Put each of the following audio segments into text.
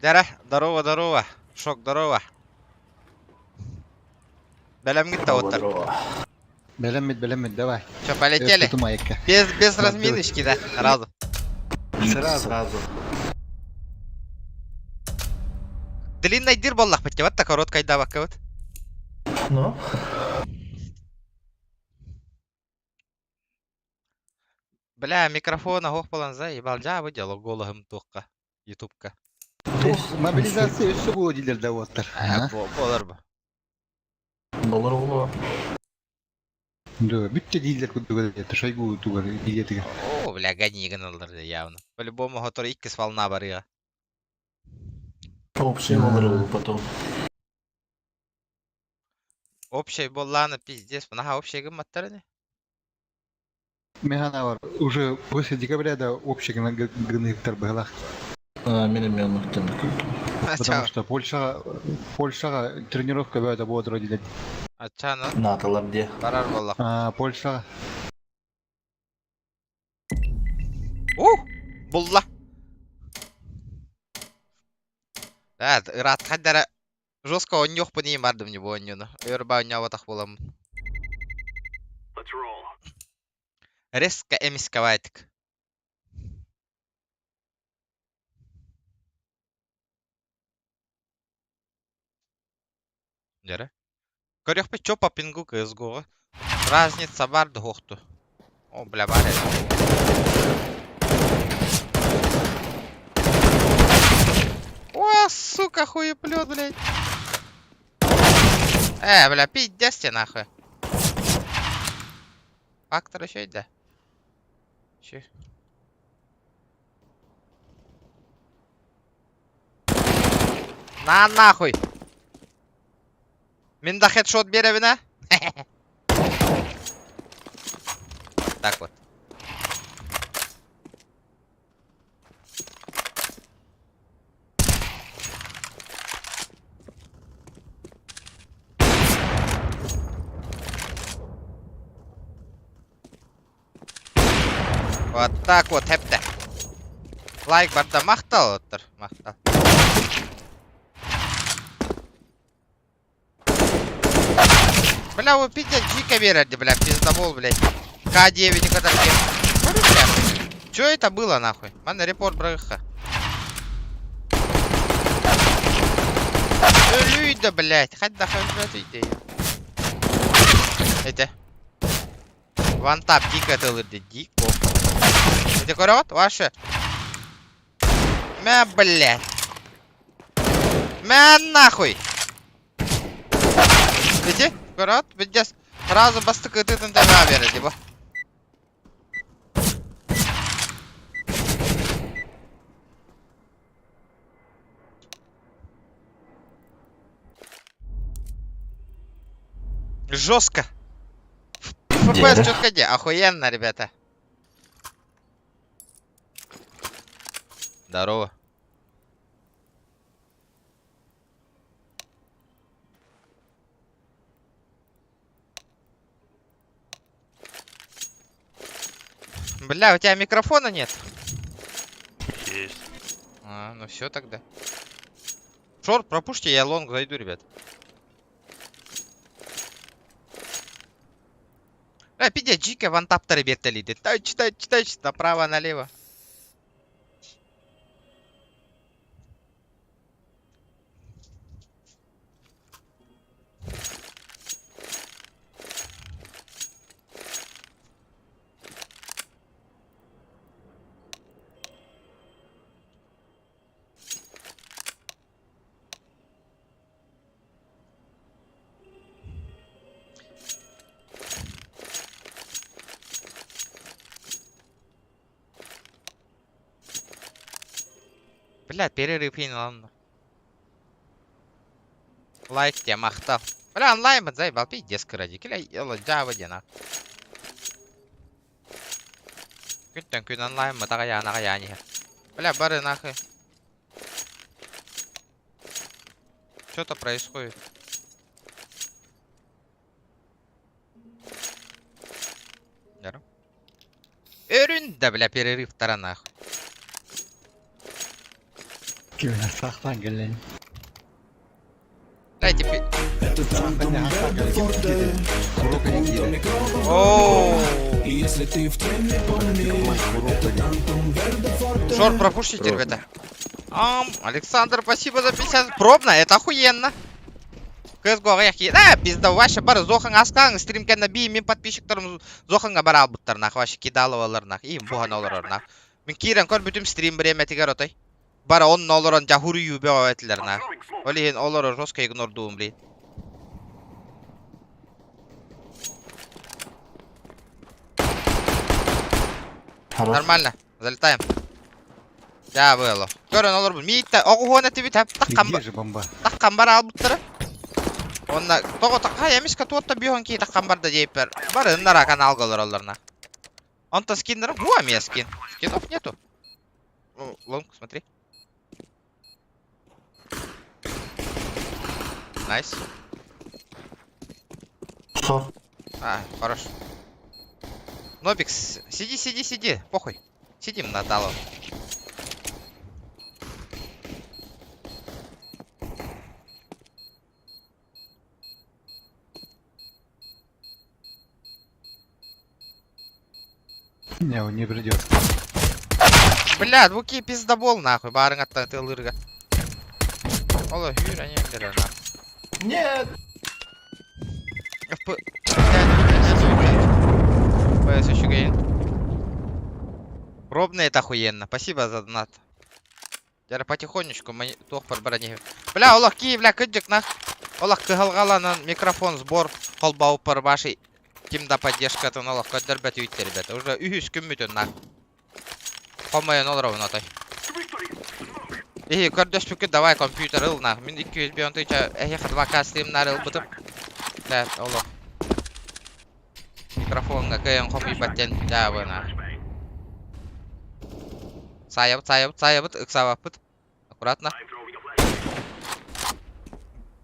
Дяра, здорово, здорово. Шок, здорово. Белям гитта оттар. Белемет, давай. Че, полетели? Майка. Без разминочки, да? Сразу. Сразу. Длинный дыр боллах бітке, вот так короткай давакка вот. Ну? Бля, микрофона хоқ болан заебал, жабы дело головым туққа. Ютубка. Мобилизация өсі бұл дейлерді оттар. Болар бу. Болар болу. Бүтте дейлер күттігер, шайгу тугар дейлетіге. О, бля, ганиган олар явно. По-любому готор иккис волна барыга. Общий болар болу потом. Общий болланы пиздец. Наха общий гымматтар не? Механа бар, уже после декабря да общий гынықтар бағалақ. Мен мықтым. Потому что Польшаға тренировка бәді бодыр дейлер. Ачаны Наталар де. барар боллақ. Польшаға. Булла. Да, рад хаддара жестко он нёх по ней мардом не боню. Өрба у него так было. Резко эмисковатик. Дяра. Корёх по чё по пингу CSGO? Разница бар дохту. О, бля, баре. О, сука, хуеплёт, блядь. Бля, пиздец тебе нахуй. Фактор еще и да. Че? На нахуй. Минда хедшот беревина. Так вот. Вот так вот, хепте. Лайк барда мақтал отыр, мақтал. Бля, вы пиздец, Джика береді, бля, пиздобол, блядь. К9 никогда не... Чё это было, нахуй? Мана репорт брыха. Люйда, блядь, хоть нахуй, блядь, идея. Эти. Вантап, дика, ты лыды, дико. Эти корот, ваши. Мя, блядь. Мя, нахуй. Эти. Корот, пиздец. Сразу бастык ты там верить, бо. Жестко. ФПС четко где? Охуенно, ребята. Здорово. Бля, у тебя микрофона нет? Есть. Ну все тогда. Шорт, пропушьте, я лонг зайду, ребят. Пидя джика вантаптары бертелиды. Тач, направо-налево. Бля, перерыв не ладно. Лайк тебе махтал. Бля, онлайн заебал, пиздец, ради. Киля, ела, джава, дена. Күн онлайн, мы такая не. Бля, бары нахуй. Что-то происходит. Яро. Өрін да, бля, перерыв тара нахуй. Кимена сахтан гелен. Дайте Сахтан хастан гелен. Курока не киде. Оу. Шорт пропушите, ребята. Александр, спасибо за 50. Пробно, это охуенно. CSGO яки. Да, пизда, ваша бары зохан аскан, стримкен на би, мен подписчиктарым зоханга бара албыттар нах, ваша кидалывалар нах, им бухан олар нах. Мен кирен көр бүтүм стрим бреме тигер отай. Бара 10 олорон жахуру юбе оветилер нах. Олихин олар жестко игнордуум, блин. Хорош. Нормально, залетаем. Я было. Көрөн олар бул. Митта, огугона тебе тап Где же бомба? таккан бар албыттары. Онна того такка эмиска туотта бион ки таккан барда жейпер. Бары нара каналгалар оларна. Он-то скиннер. Во, мне скин. Скинов нету. Лонг, смотри. Найс. Шорт. Хорош. Нобикс, сиди. Похуй. Сидим на талу. Не, он не придет. Бля, двуки пиздобол нахуй. Барың атта тылырга. Оло, хюр, они берер нахуй. Нет! ПС еще гейн. Пробный это охуенно. Спасибо за донат. Теперь потихонечку мы тох подбрани. Бля, олах ки, бля, кыджик нах. Олах кыгалгаланан микрофон сбор. Холбау пар вашей. Кимда поддержка тон олах кыддербет үйтте, ребята. Уже үйс күммүтөн нах. Комайын олар оной. И көрдөс бүкү давай компьютер ыл нах. Мен 200 бион тыйча эхе 2К стримнар ыл бытып. Да, олах. Микрофонга кыйын комый баттен. Да, вына. Саябыт, ыксабапыт. Аккуратно.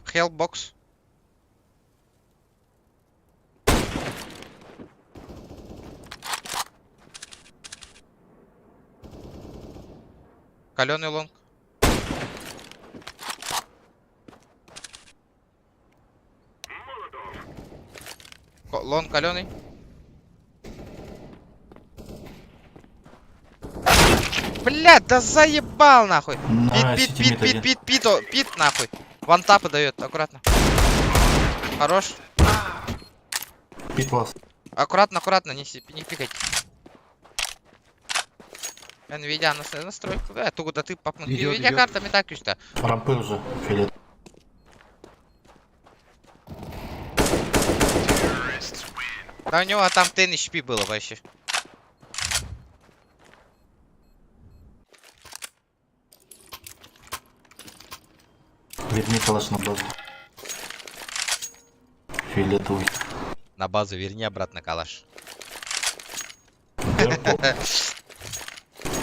Хелбокс. Калёный лонг. Лонг калёный. Бля, да заебал нахуй. Пит нахуй. Вантапы дает, аккуратно. Хорош. Пит ласт. Аккуратно, не пикайте. Nvidia настройку. Тугуда ты попнул. Nvidia картами так и что. Рампы уже, филет. Да у него там 10 HP было вообще. Верни калаш на базу. Фиолетовый. На базу верни обратно калаш.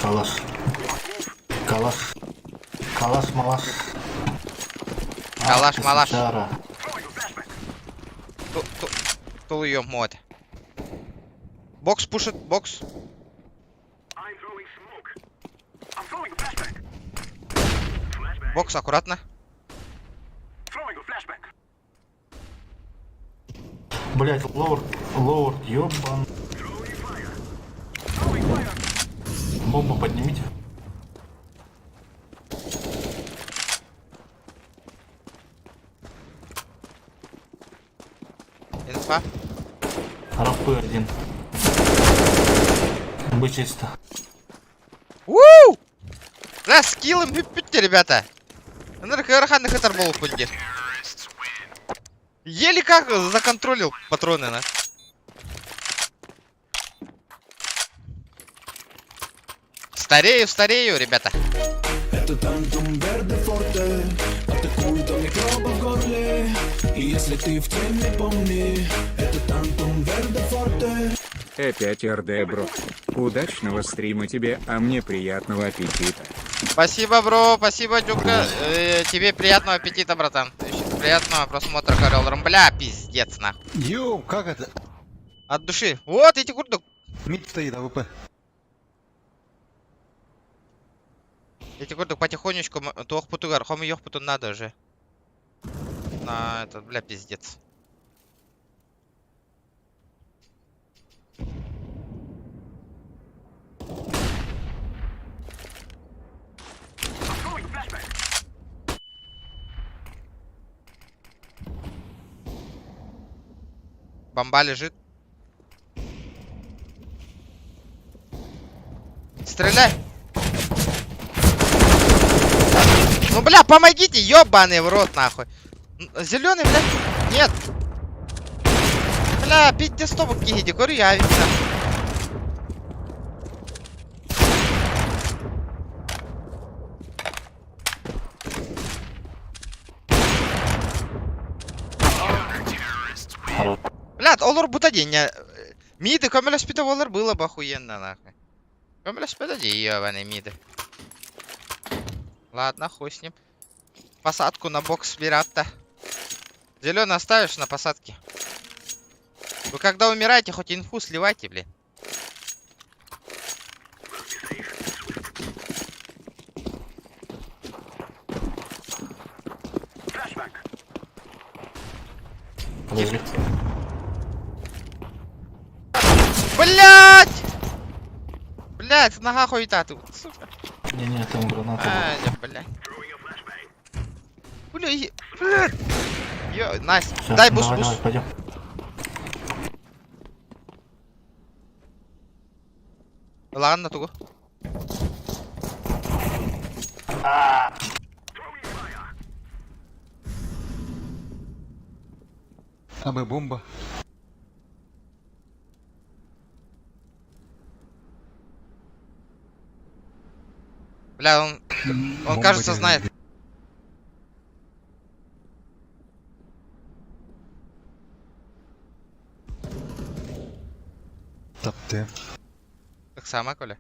Калаш. Калаш. Калаш, малаш. Калаш, малаш. Чара. Тул ее мод. Бокс пушит, бокс. Бокс аккуратно. Блять, лорд, ёбан. Бомбу поднимите. Инфа. Рампы один. Бы чисто. Уу! Да, скиллом пипите, ребята. Наркарханных это был в пункте. Еле как законтролил патроны, на. Старею, ребята. Это тантум верде форте, атакует микроба в горле. И если ты в теме, помни, это тантум верде форте. Опять РД, бро. Удачного стрима тебе, а мне приятного аппетита. Спасибо, бро, спасибо, Дюка. Тебе приятного аппетита, братан. Приятного просмотра, Каролером. Бля, пиздец, нахуй. Йоу, как это? От души. Вот эти курдук. Мид стоит, АВП. Я тебе говорю, потихонечку, тох путугар, хом ёх путун надо же. На этот, бля, пиздец. Бомба лежит. Стреляй! Ну, бля, помогите, ёбаный в рот, нахуй. Зеленый, бля. Нет. Бля, 5 киги, говорю, я видно. Блядь, олар бутадень. Миды, комеля спита олар было бы охуенно, нахуй. Комеля спита, ёбаный миды. Ладно, хуй с ним. Посадку на бокс берат-то. Зеленый оставишь на посадке. Вы когда умираете, хоть инфу сливайте, блин. Подожди. Блять! Блять, нога хуета ты, сука. Не-не, там граната. А, блядь. Блядь. Йо, найс. Всё, Дай буст, давай, буст. давай, пойдем. Ладно, туго. А мы бомба. Бля, он Бомба кажется, реально. знает. Топ Т. Так само, Коля.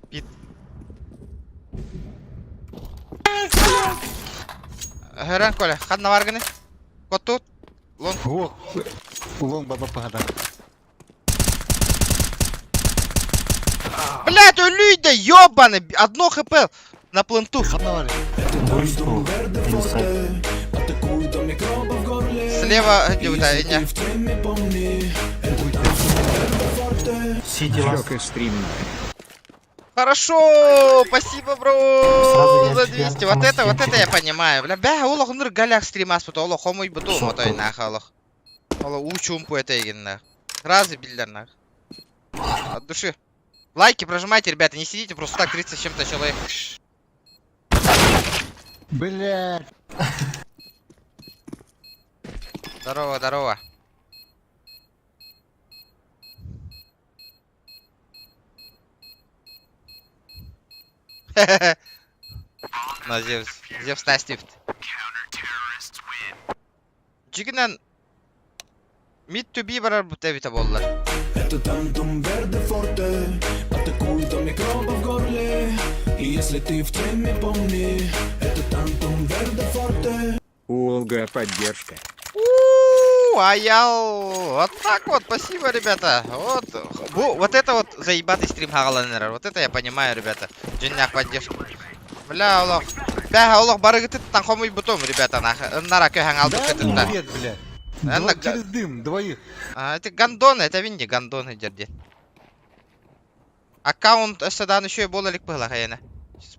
Пит. Герен, Коля, хад наварганы. Кот тут. Лон. О, лонг баба пада. Блять, улюйда, ёбаный. Одно хп на пленту. Хаднавали. Вышел. Инсайд. Слева, где у тебя, не. Сити ласт. Чёк и стриминг. Хорошо, спасибо, бро, Сразу я за тебя 200. Вот это помогу. я понимаю. Бля, Олох, ну галях стримас, потому Олох, хомой буту, Всё, мотой круто. нах, Олох. Олох, учум по этой геннах. Разы билдер нах. От души. Лайки прожимайте, ребята, не сидите просто так 30 с чем-то человек. Блядь. Здорово, здорово. No, Zevs nice lift. Jignan mid to be barar bu tevita bollar. Это тантум верде форте, атакует он микроба в горле. И если ты в теме, помни, это тантум верде форте. У Олга поддержка. Аял. Вот так вот, спасибо, ребята. Вот это вот заебатый стрим Хагаланера. Вот это я понимаю, ребята. Джиннях поддержка. Бля, Олох. Бля, Олох, барыгы ты танхомый бутом, ребята. На раке хангалдук Да, это. привет, блядь. Ладно, Через дым, двоих. Это гандоны, это винди гандоны дерди. Аккаунт седан еще и болалик было, хаяна.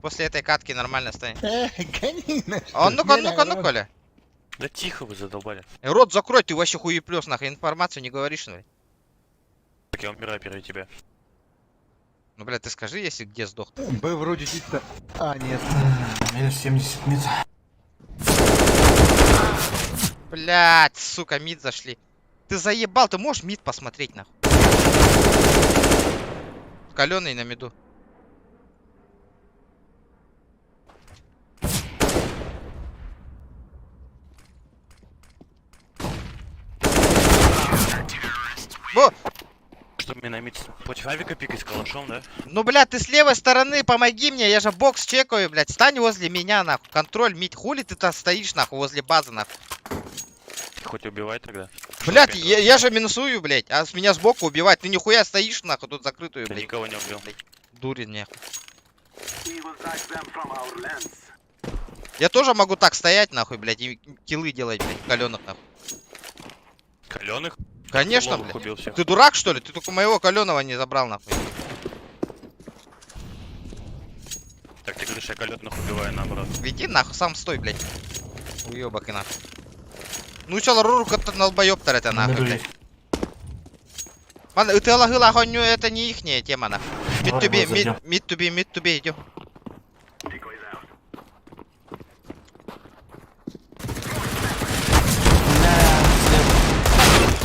После этой катки нормально станет. Гони Ну-ка, Коля. Да тихо вы задолбали. Рот закрой, ты вообще хуеплёс, нахуй, информацию не говоришь, ну. Так я умираю первый тебя. Ну, блядь, ты скажи, если где сдох. Б вроде чисто. А, нет. Минус 70 мид. Блядь, сука, мид зашли. Ты заебал, ты можешь мид посмотреть, нахуй? Калёный на миду. Во! Что мне на мид против авика пикать с калашом, да? Ну, блядь, ты с левой стороны помоги мне, я же бокс чекаю, блядь. Стань возле меня, нахуй. Контроль, мид. Хули ты там стоишь, нахуй, возле базы, нахуй. Хоть убивай тогда. Блядь, Опять я же минусую, блядь, а с меня сбоку убивать. Ты нихуя стоишь, нахуй, тут закрытую, Ты блядь. никого не убил. Дурень, нахуй. Я тоже могу так стоять, нахуй, блядь, и киллы делать, блядь, каленых, нахуй. Каленых? Конечно, Ловых блядь. убил всех. Ты дурак, что ли? Ты только моего каленого не забрал, нахуй. Так ты говоришь, я каленых убиваю наоборот. Иди нахуй, сам стой, блядь. Уёбок и нахуй. Ну чё, рука-то долбоёб-то это, нахуй, Меду блядь. есть. Ладно, ты лагы лагоню, это не ихняя тема, нахуй. Mid Давай to be, его зайдём. mid to be, идём.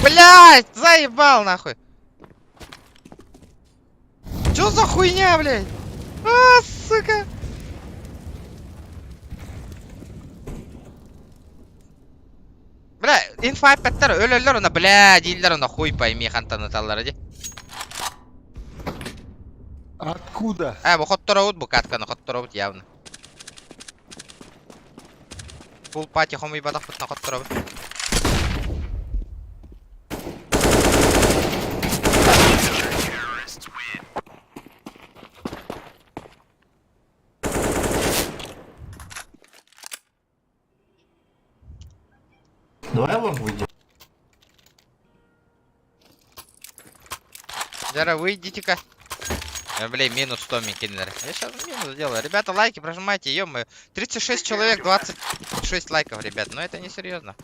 Блядь, заебал, нахуй. Чё за хуйня, блядь? А, сука. Бля, инфа петтер, өлөлөр она, бля, дейлер она, хуй пойми, хантаны таллары, де. Откуда? Бу хоттороут, бу катканы хоттороут явно. Бул пати хомый бадах бутна хоттороут. Давай лог выйдем. Зара, выйдите-ка. Бля, минус 100 кинули. Я сейчас минус сделаю. Ребята, лайки прожимайте, ё-моё. 36 человек, 26 лайков, ребят. Но это не серьезно.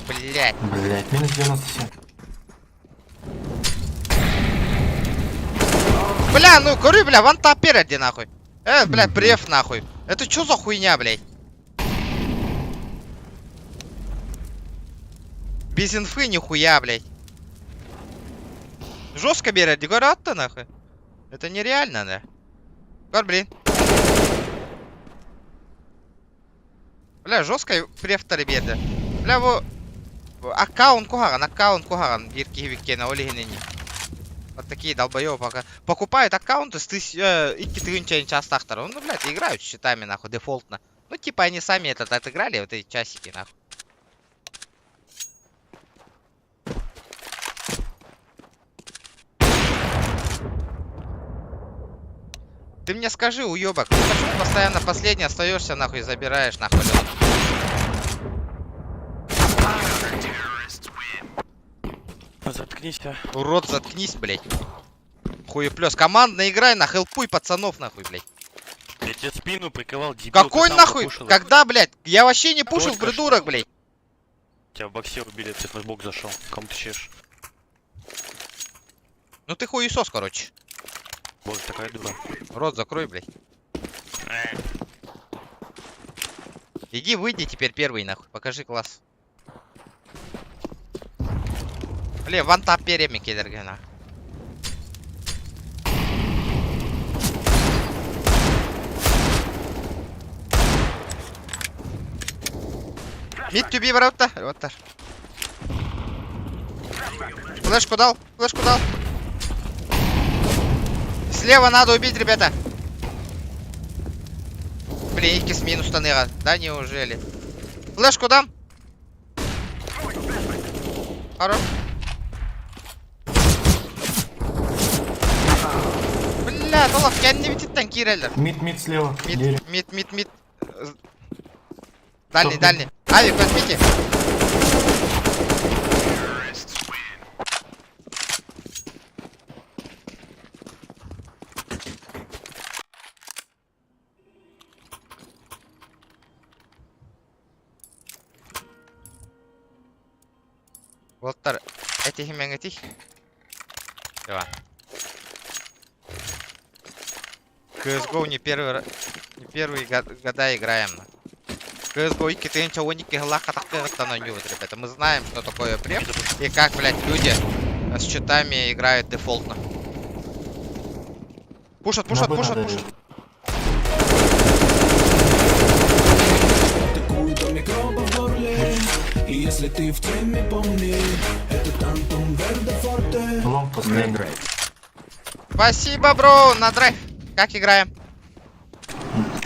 Блять. Блять, минус 97. Бля, ну говорю, бля, вон та переди нахуй. Бля, преф нахуй. Это чё за хуйня, блядь? Без инфы нихуя, блядь. Жестко берет, говорят-то нахуй. Это нереально, да? Гор, блин. Бля, жестко префтары берді. Бля, во... Аккаунт кухаран, бирки викке на олигинени. Вот такие долбоёбы пока. Покупают аккаунты с икки тырынчайын частахтар. Ну, блядь, играют с счетами, нахуй, дефолтно. Ну, типа, они сами этот отыграли, вот эти часики, нахуй. Ты мне скажи, уёбок, ты почему постоянно последний остаешься, нахуй, и забираешь, нахуй, лёд? Заткнись, а. Урод, заткнись, блядь. Хуеплёс. Командно играй, на хелпуй пацанов, нахуй, блядь. Я тебе спину прикрывал, дебил. Какой ты сам нахуй? запушил. Когда, блядь? Я вообще не пушил, Только придурок, что. блядь. Тебя в боксе убили, ты в флешбок зашел. Кому ты чешешь? Ну ты хуесос, короче. Боже, такая дура. Рот закрой, блядь. Иди, выйди теперь первый, нахуй. Покажи класс. Бля, вон та перьями кидерга, нахуй. Мид тюби, ворота. Вот так. Флешку дал, флешку дал. Слева надо убить, ребята. Блин, икис минус таныга. Да неужели? Флешку дам. Хорош. Бля, Толов, я не видит танки реально. Мид слева. Дерево. Мид. Дальний, дальний. Авик, возьмите. Волтар, этих имен этих. Давай. CSGO не первые года играем. CSGO и китайцы оники галаха такая ребята. Мы знаем, что такое преп и как, блядь, люди с читами играют дефолтно. Пушат. Te oculto mi cropo в горле. И если если ты в теме, помни, это Тантум Верде Форте. Лонг На последний. драйв. Спасибо, бро, на драйв. Как играем?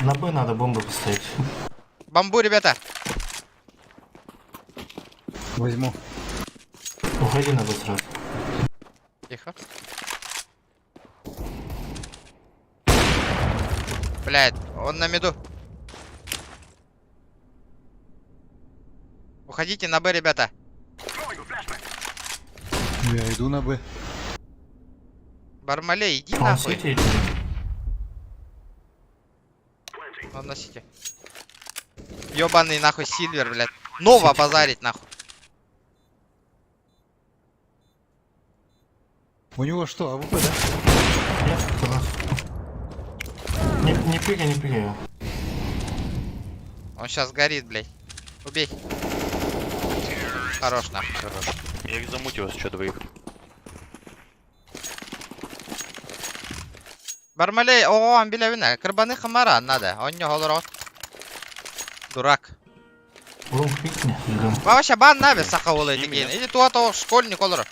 На Б надо бомбу поставить. Бамбу, ребята. Возьму. Уходи на Б сразу. Тихо. Блядь, он на миду. Уходите на Б, ребята. Я иду на Б. Бармалей, иди Он нахуй. сити идет. Он на сити. Ёбаный нахуй Сильвер, блядь. Нова базарить нахуй. У него что, АВП, да? Нет, туда. Не пикай, не пикай его. Он сейчас горит, блядь. Убей. Хорош нахуй. Хорош. Я их замутил, что двоих. Бармалей, о, он белявина. Крбаны хамара надо. Он не голорот. Дурак. Лонг пикни. Идем. Вообще бан наби сахавулы Ими, деген. да? Иди туа то школьник олар.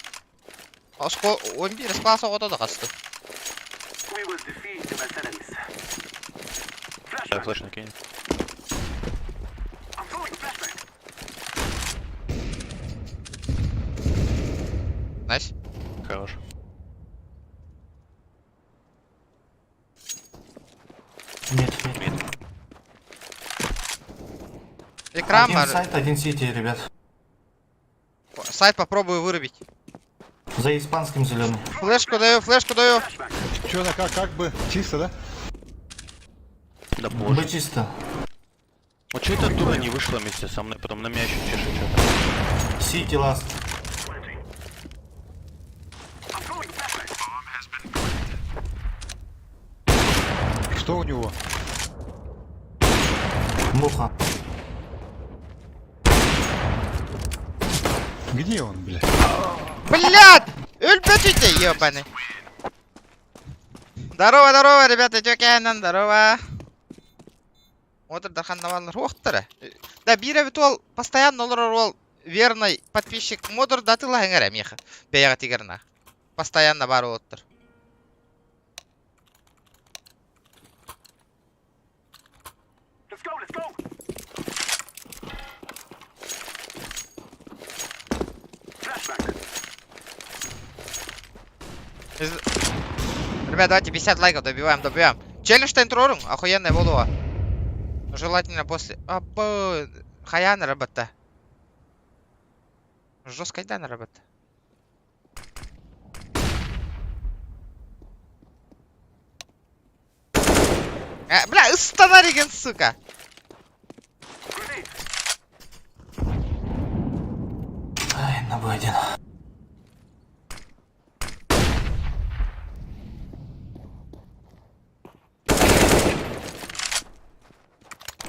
Он бирис класса отода касты. Да, флеш накинь. Найс. Хорош. Нет, нет. Мид. Экран, Один сайт, один сити, ребят. сайт попробую вырубить. За испанским зеленый. Флешку даю, флешку даю. Что, как бы чисто, да? Да Б боже. чисто. Вот что эта дура не вышла вместе со мной, потом на меня еще чешет что-то. Сити ласт. Что у него? Муха. Где он, блядь? Блядь! Өлпетите, ёбаный. Здорово, здорово, ребята, чё здорово. Вот это ханнавалар уохтары. Да, бира бит ол постоянно ол верный подписчик модер да тыла хангара меха. Беяга тигерна. Постоянно бар оттыр. Ребят, давайте 50 лайков добиваем. Челлендж Тентрорум, охуенная волова. Желательно после... Або... Хаяна работа. Жесткая да на работа. Бля, установи, сука. Ай, на Б один.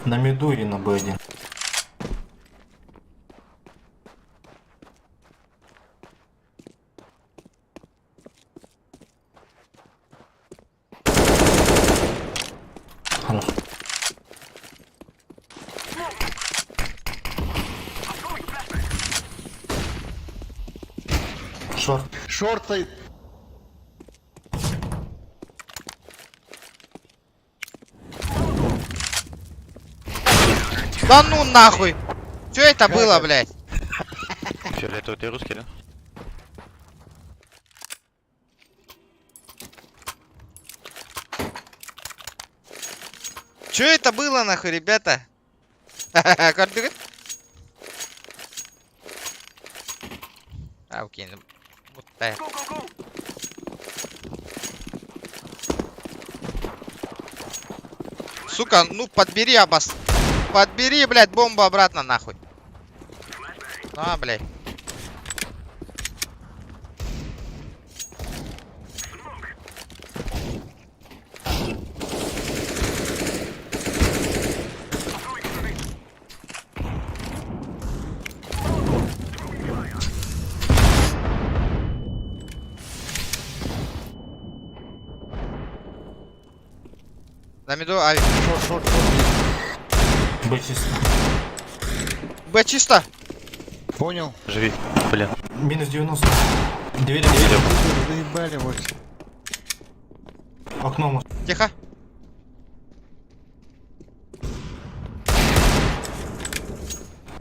На Медуре на Б1. Хорошо. Шорт. Шорт стоит. Да ну нахуй. Что это было, блядь? Фиолетовый, ты русский, да? Что это было, нахуй, ребята? Картур? А, окей, ну, вот так. Сука, ну подбери, Абас. Подбери, блядь, бомбу обратно, нахуй. А, блядь. На миду, а, Б чисто. Б чисто. Понял? Живи. Блин. Минус 90. Двери, двери. Заебали вот. Окно может. Тихо.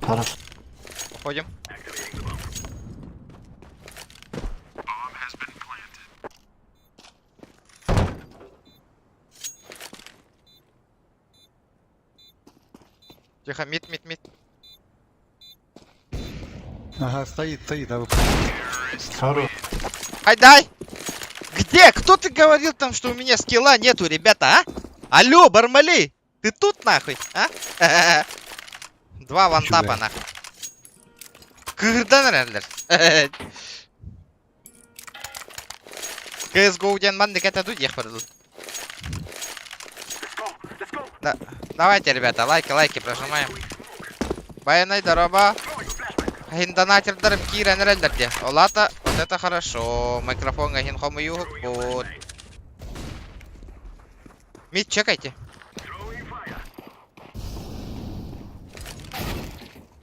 Хорошо. Уходим. Тихо, мид. Ага, стоит, а вы... Хорош. Дай! Где? Кто ты говорил там, что у меня скилла нету, ребята, а? Алло, Бармалей! Ты тут нахуй, а? Два вантапа нахуй. Кырдан рәрлер. CSGO-ден мандеката тут ех продул. Давайте, ребята, лайки прожимаем. Баянай дороба. Хиндонатердерим кирен релдерде. Олата, вот это хорошо. Микрофон гахин хому югук вот. Мид, чекайте.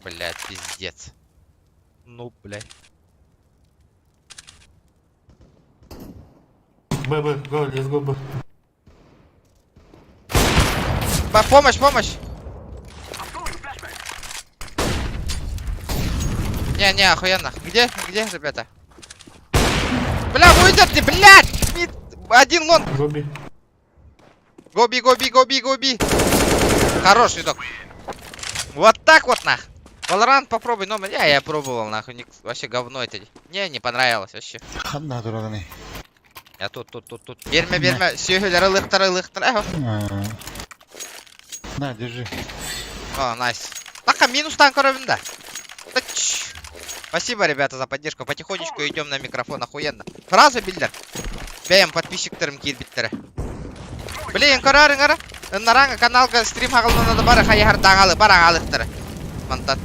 Блять, пиздец. Ну, блять. Б, го, let's go, Б. Помощь! Не, охуенно. Где, ребята? Бля, уйдете, блядь! Мид, один лон. Гоби. Гоби. Хорош видок. Вот так вот нах. Valorant попробуй, но я пробовал нахуй. Вообще говно это. Не понравилось вообще. Ханна дураганы. Я тут. Берме. Сүйгілері лықтыры. На, держи. О, найс. Така минустан коробинда. Спасибо, ребята, за поддержку. Потихонечку идем на микрофон, охуенно. Фраза билдер. Бәйім подписчиктерім келбеттері. Блин, көрарыңары. Нараңа каналға стрим хағылынады бары қайығыр даңалы, бар ағалықтары. Мантат.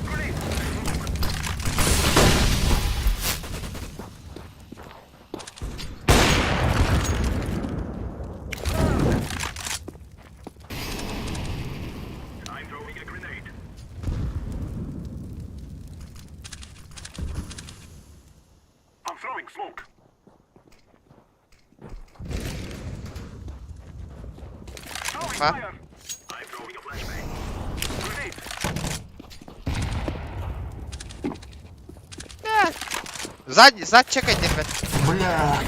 Зад чекайте, ребят. Бля.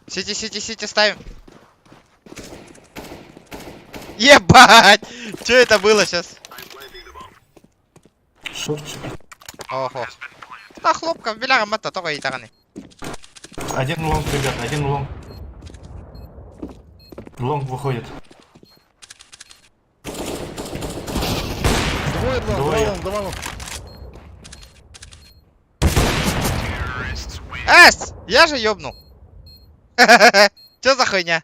Сити ставим. Ебать! Что это было сейчас? Шорчик. Ого. Да хлопка, беляга мата, только и таганы. Один лонг, ребят, один лонг. Лонг выходит. Двое. Эс! Я же ёбнул. Чё за хуйня?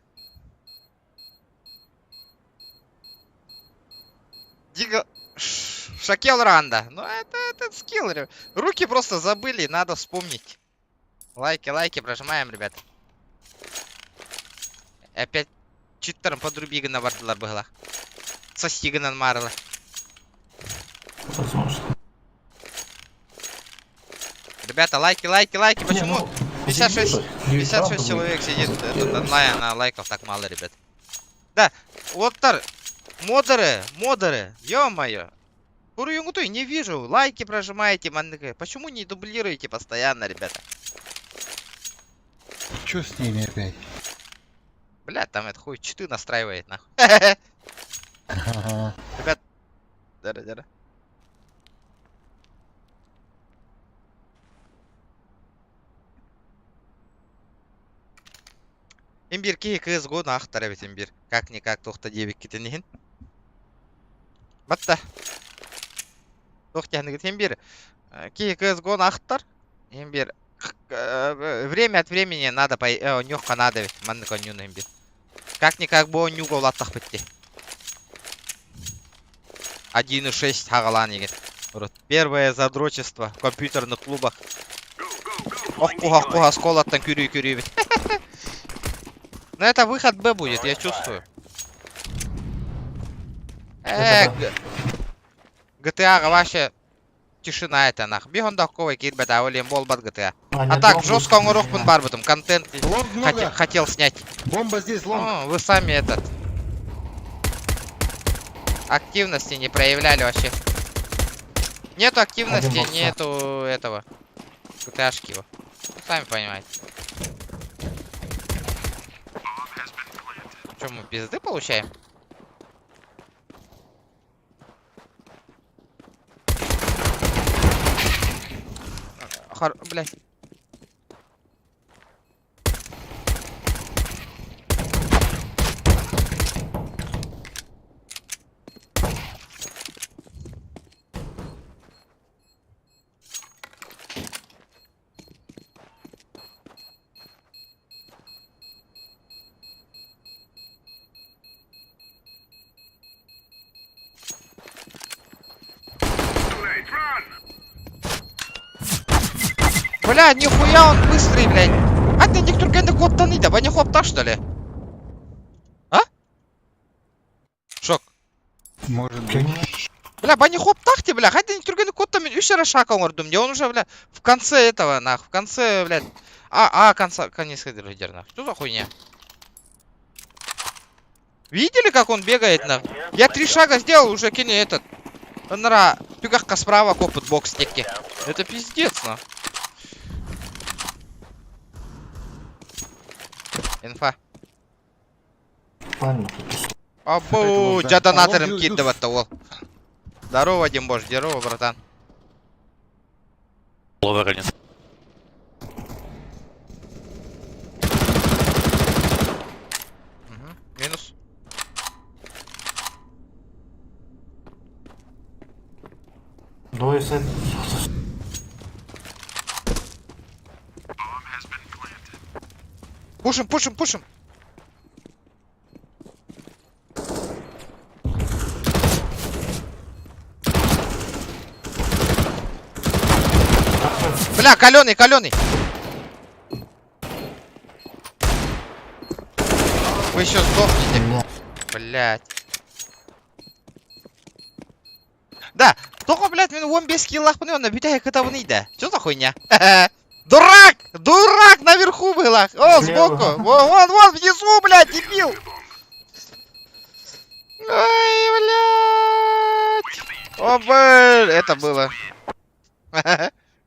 Диго... Шакел Ранда. Ну это скилл, ребят. Руки просто забыли, надо вспомнить. Лайки прожимаем, ребят. Опять читтером подрубигана вардылар была. Состиганан марла. Возможно. Ребята, лайки. Почему? Не, ну, 56 человек сидит тут онлайн, а лайков так мало, ребят. Да, Лоттар, модеры, ё-моё. Курюнгутой не вижу. Лайки прожимаете, манныка. Почему не дублируете постоянно, ребята? Чё с ними опять? Бля, там это хуй читы настраивает, нахуй. Ага. Ребят, дара. Имбир ки CSGO нахтара бит имбир. Как-никак тохта дебик кетенеген. Батта. Тохта ханыгы имбир. Ки CSGO нахтар. Имбир. Время от времени надо по нюхка надо ведь. Манны конюн имбир. Как-никак бо нюга улаттах битти. 1.6 хагалан еген. Первое задрочество в компьютерных клубах. Ох, сколоттан күрүй бит. Но это выход Б будет, я чувствую. GTA вообще тишина это нах. Бегонда ковай кит бета олем болбат GTA. А нет, так лонг жестко будет, урок да. барбатом контент Лонг много. хотел снять. Бомба здесь, лонг. Ну, вы сами этот активности не проявляли вообще. Нету активности, Один бокса. нету этого GTA-шки его. Сами понимаете. Что, мы пизды получаем? Блять. Бля, нихуя он быстрый, блядь. А ты никто кенде коптаны, да, не хопта, что ли? А? Шок. Может быть. Бля, бани хоптахте, бля, хотя никто кенде коптаны, еще раз шаком ордум, где он уже, бля, в конце этого, нах, в конце, блядь. Конец лидер, нах. Что за хуйня? Видели, как он бегает, нах? Я 3 шага сделал, уже кине этот. Нра, пигахка справа, копот бокс стекки. Это пиздец, нах. Инфа. Правильно. Абу, да. джаданатором Алло, кидывать-то, вол. Здорово, Димбош, здорово, братан. Ловер один. Минус. Двое сет. Пушим, пушим, пушим. Бля, каленый, каленый. Вы еще сдохнете. Блять. Да, только, блядь, мен он без киллах, он набитая к этому не да. Что за хуйня? Дурак! Дурак наверху было! О, сбоку! Вон, внизу, блядь, дебил! Ой, блядь! О, блядь! Это было.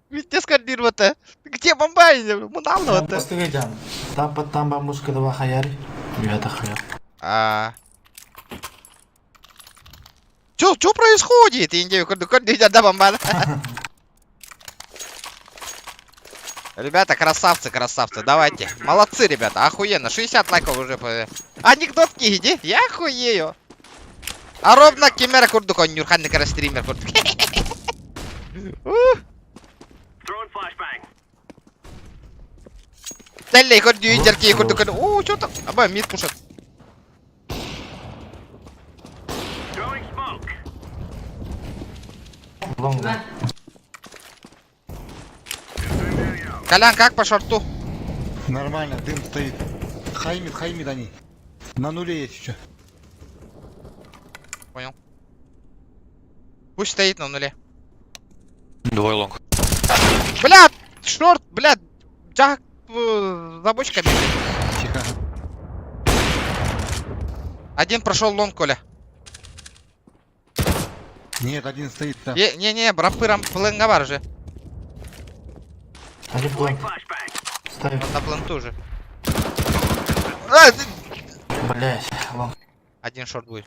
Ведь не скандировано-то. Где бомбай? Мунално-то. Постыгайдан. Там бамбушка два хаяри. Это хаяр. Чё происходит? Индию, да, бомба. Ребята, красавцы, давайте. Молодцы, ребята, охуенно. 60 лайков уже. Анекдотки иди, я охуею. А ровно кемера курдук, он нюрханный стример курдук. Теллей курдук, индерки курдук. Чё там? Абай, мид пушат. Лонг. Колян, как по шорту? Нормально, дым стоит. Хаймит они. На нуле есть еще. Понял. Пусть стоит на нуле. Двое лонг. Бля, шорт, бля, джак за бочками. Тихо. Один прошел лонг, Коля. Нет, один стоит там. Не, брапырам пленгавар же. Один план. Ставь. Он на пленту же. Блять. Лонг. Один шорт будет.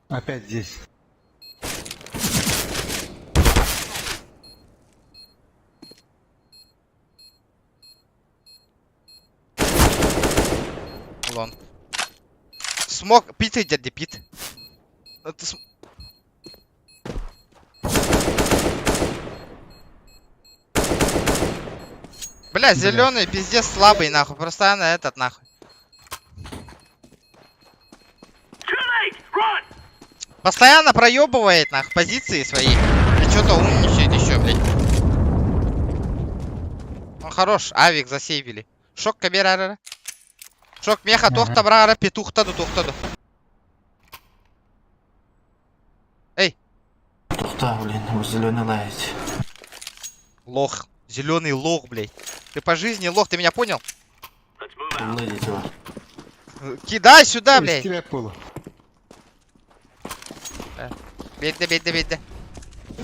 Опять здесь. Лонг. Смог. Пит идет, где пит. Бля, зеленый пиздец слабый, нахуй. Постоянно этот, нахуй. Постоянно проебывает, нахуй, позиции свои. И что-то умничает еще, блядь. Он хорош. Авик засейвили. Шок камера. Шок меха тохта брара петухтаду. Эй, Тухта, блин, зеленый лаять. лох. Зеленый лох, блядь. Ты по жизни лох, ты меня понял? Уладить его. Кидай сюда, Из блядь. тебя полу. Бейте.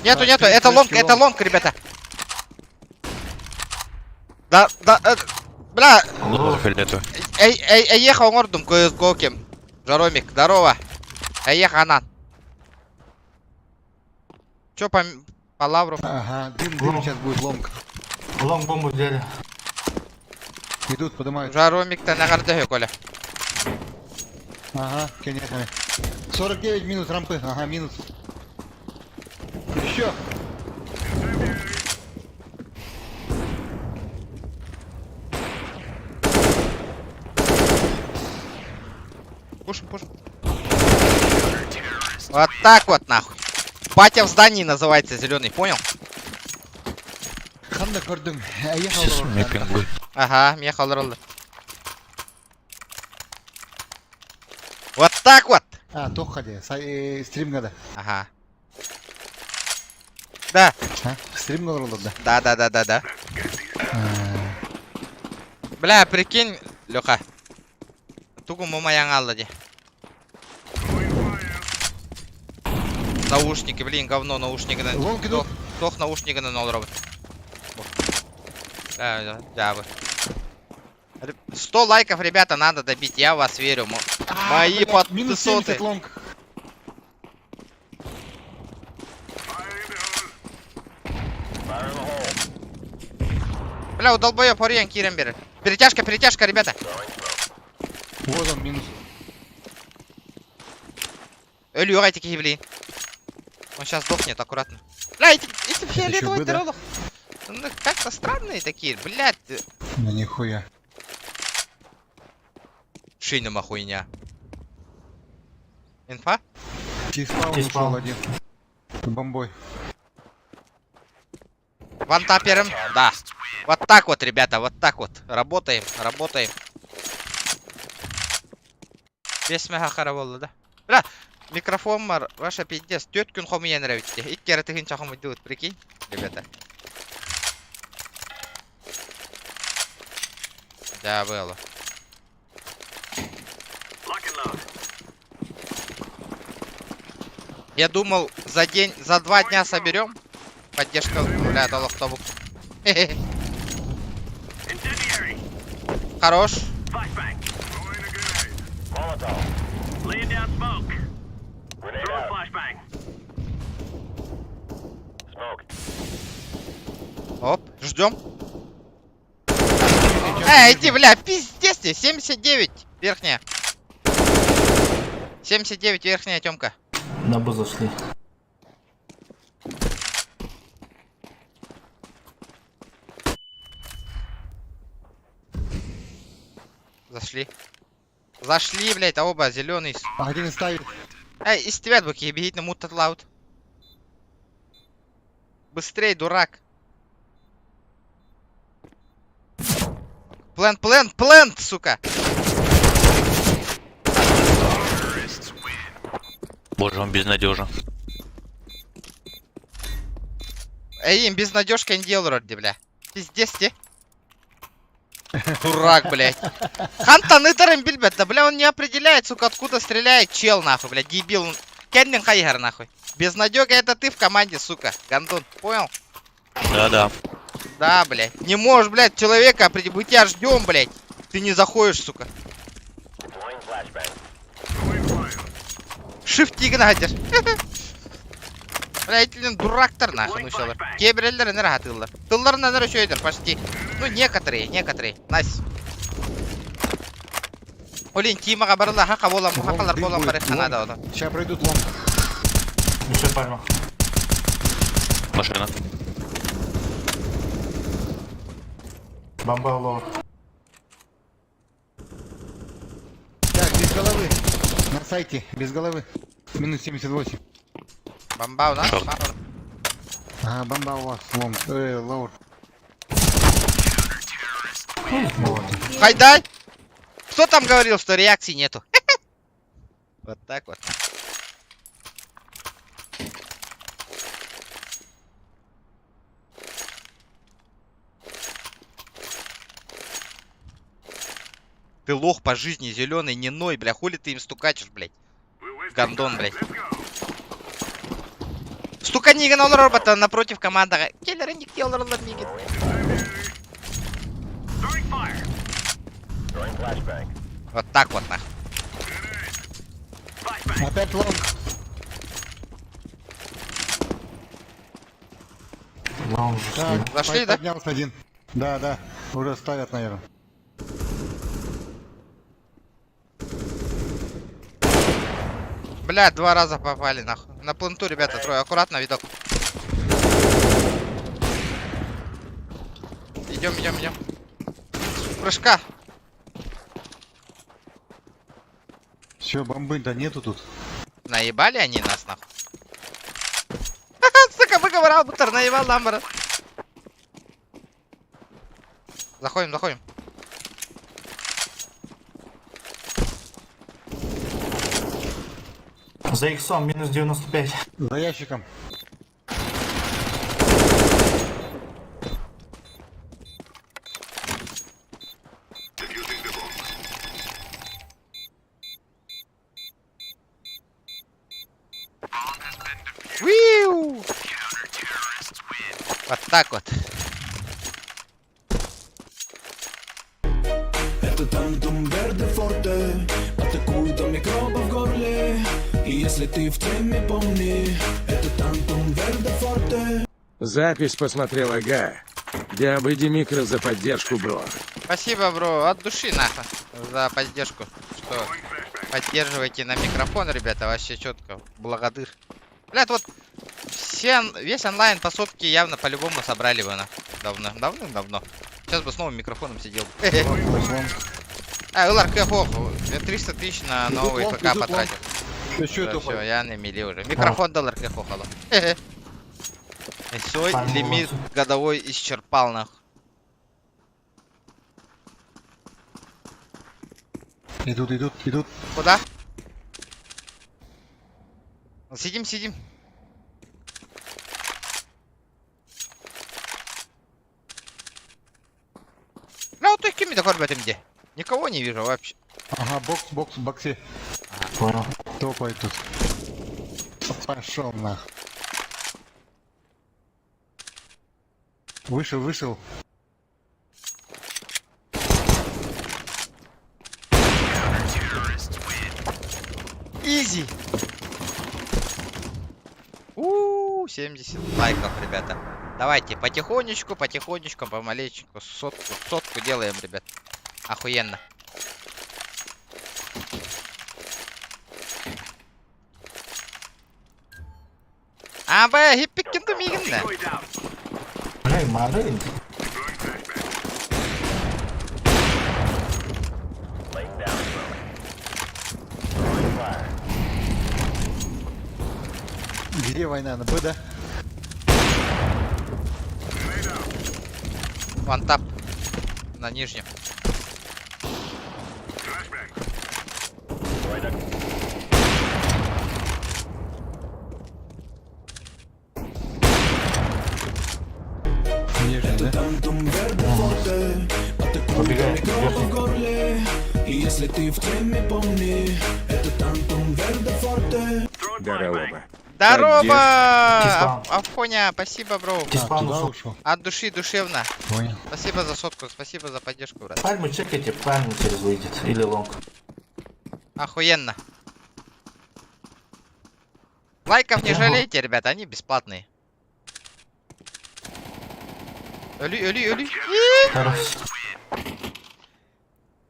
Нету, это лонг, ребята. Да, бля, Лох фиолетовый. ехал мордом кое-коким. Жаромик, здорово. Ехал Анан. Чё по лавру? Ага, дым сейчас будет ломка. Лонг бомбу взяли. Идут, поднимают. Жаромик-то на гордехе, Коля. Ага, конечно. 49 минус рампы. Ага, минус. Еще. Пушим. Вот так вот, нахуй. Батя в здании называется зеленый, понял? Ханда көрдім. Сейчас мне пингуй. Ага, меня холодно. Вот так вот. А, тоқ қаде. Стримға да. Ага. Да. А? Стримға құрылды да. Да. Бля, прикинь, Лёха. Тугу мама янгала де. Наушники, блин, говно, наушники на... Лонг идут. Тох наушники на 0 робот. Да, вы. 100 лайков, ребята, надо добить, я в вас верю. Мои Минус подписоты. 70 лонг. Бля, у долбоёб Ориен Кирен берет. Перетяжка, ребята. Вот он, минус. Ölüyor эти блин. Он сейчас сдохнет, аккуратно. Бля, эти фиолетовые бы, да? троллов. Ну, как-то странные такие, блядь. Ну нихуя. Шинома хуйня. Инфа? Тиспаун Тиспаун. ушел один. Бомбой. Вантапером? Да. Вот так вот, ребята, вот так вот. Работаем. Без мега хороволы, да? Бля, микрофон бар, ваша пиздец. 4 күн хомиян нравится. 2 кere тыгын чахом идут, прикинь, ребята. Да, было. Я думал, за 2 дня соберем. Поддержка, бля, дал автобус. Хорош. Оп, ждем. Иди, бля, пиздец ты, 79 верхняя. 79 верхняя, Тёмка. На бу зашли. Зашли, блядь, а оба зеленый. Один ставит. Эй, из тебя быки, бегите на мут лаут. Быстрей, дурак. Плент, сука. Боже, он безнадежен. Эй, им безнадежка не делал, вроде, бля. Пиздец, те. Дурак, блядь. Хантаны дарым бильбет, да, бля, он не определяет, сука, откуда стреляет чел, нахуй, бля, дебил. Кеннин Хайгер, нахуй. Безнадега это ты в команде, сука. Гандон, понял? Да. Да, блядь. Не можешь, блядь, человека определить. Мы тебя ждем, блядь. Ты не заходишь, сука. Шифтик нагадешь. Блядь, дурактар нахуй, ну шелар. Кебреллер не рахатылар. Тыллар на нарушойдер, почти. Ну, некоторые. Найс. Олин, тимага барла, хака болам, хакалар болам, барих ханада ода. Сейчас пройдут лонг. Еще пальма. Машина. Бомба лоу. Так, без головы. На сайте, без головы. Минус 78. Бомба у нас. Шорт. Ага, бомба у вас. Лонг. Лоур. Хайдай! Кто там говорил, что реакции нету? Вот так вот. Ты лох по жизни, зеленый, не ной, бля, хули ты им стукачешь, блядь. Гандон, блядь. Стукани на робота напротив команды. Келлера не келлер, ладнигит. Вот так вот, нахуй. Опять лонг. Лаунж. Так, Зашли, да? поднялся один. Да, да. Уже ставят, наверное. Бля, 2 раза попали, нахуй. На пленту, ребята, трое. Аккуратно, видок. Идем, идем, идем. Прыжка. Все, бомбы-то нету тут. Наебали они нас, нахуй. Сука, выговорал, бутер, наебал ламбара. Заходим, заходим. За иксом минус 95. За ящиком. Виу! Вот так вот. Это тантум верде форте, атакуют микробы в горле. И если ты в теме, помни, это тантум верде форте. Запись посмотрел, ага. Дябыди микро за поддержку, бро. Спасибо, бро, от души, нахуй, за поддержку. Что поддерживаете на микрофон, ребята, вообще четко. Благодар. Блядь, вот весь онлайн по сотке явно по-любому собрали бы, нахуй. Давным-давно. Сейчас бы с новым микрофоном сидел. А, ЛРК хох, 300 тысяч на новый ПК потратил. Еще это Все, я на мили уже. Микрофон доллар хохало. Свой лимит годовой исчерпал, нахуй. Идут. Куда? Сидим. Ну, вот их кими-то корбят им где? Никого не вижу вообще. Ага, бокс в боксе. Понял. Топает тут. Пошел нах. Вышел. Изи. 70 лайков, ребята. Давайте потихонечку, помаленечку. Сотку делаем, ребят. Охуенно. Б, гиппик кентумигенда. Эй, Марин. Где война? На Б, да? Вантап. На нижнем. Нижний, да? Тантум верде форте, атакуют микробы в горле. И если ты в теме, помни, это тантум верде форте. Здорово. Здорово! Тиспан. Афоня, спасибо, бро. Тиспан Туда ушел. ушел. От души душевно. Понял. Спасибо за сотку, спасибо за поддержку, брат. Пальму чекайте, пальму через выйдет. Или лонг. Охуенно. Лайков не жалейте, ребята, они бесплатные. Оли. Хорош.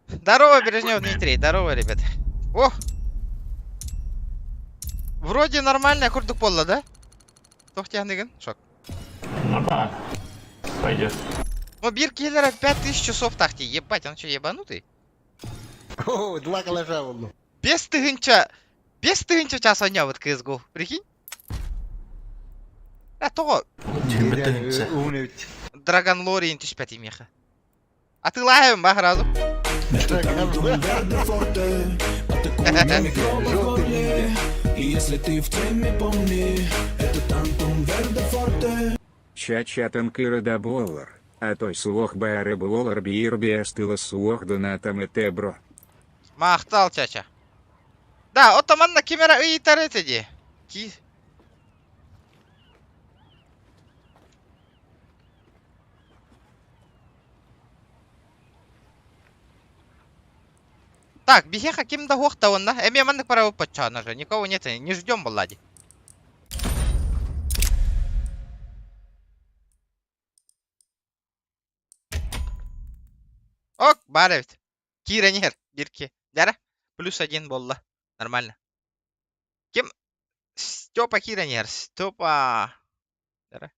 Здорово, Бережнев Дмитрий, здорово, ребят. О! Вроде нормальная курдупола, да? Тохтягныган, шок. Нормально. Пойдет. Но Бир Киллера 5000 часов тахти, ебать, он что, ебанутый? О, 2 калаша вон. Без тыгынча час оня вот CSGO, прикинь? То Тюбетынца. Умный. Драгон Лори интиш 5 меха. А ты лаем, ба, разу? Это Тантум Верде Форте. Атакуем микробы в горле. И если ты в теме, помни, это Тантум Верде Форте. Ча-ча танкира да боллар, а той слух баары боллар биирби астыла слух донатам эте бро. Мақтал чача. Да, отаманна кемера ыйтар этеди. Ки. Так, бихеха ким да хохта он на. Эми маннык пора выпачана же. Никого нет, не ждем, Влади. Ок, баревит. Киранер, бирки. Дяра? +1 болла. Нормально. Кем? Степа Киранер. Степа. Дяра?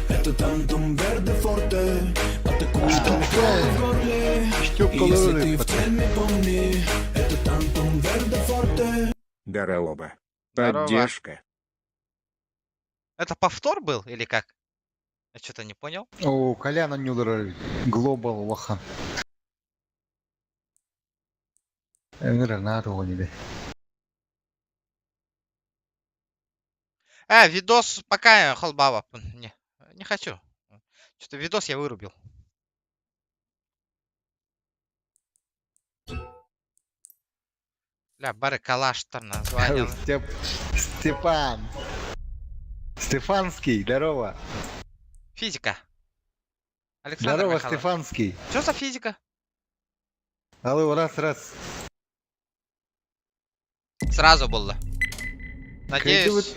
Это Тантум Верде Форте. Атакуем микробы в горле. И если ты в теме, помни, это Тантум Верде Форте. Здорово. Здорово. Поддержка. Это повтор был или как? Я что-то не понял. О, Коляна Нюдер, Глобал Лохан. Гранату гонили. Видос пока холбава. Не хочу. Что-то видос я вырубил. Бля, бары калаш-то название. Степан. Стефанский, здорово. Физика. Александр Здорово, Михайлович. Стефанский. Что за физика? Алло, раз. Сразу было. Надеюсь.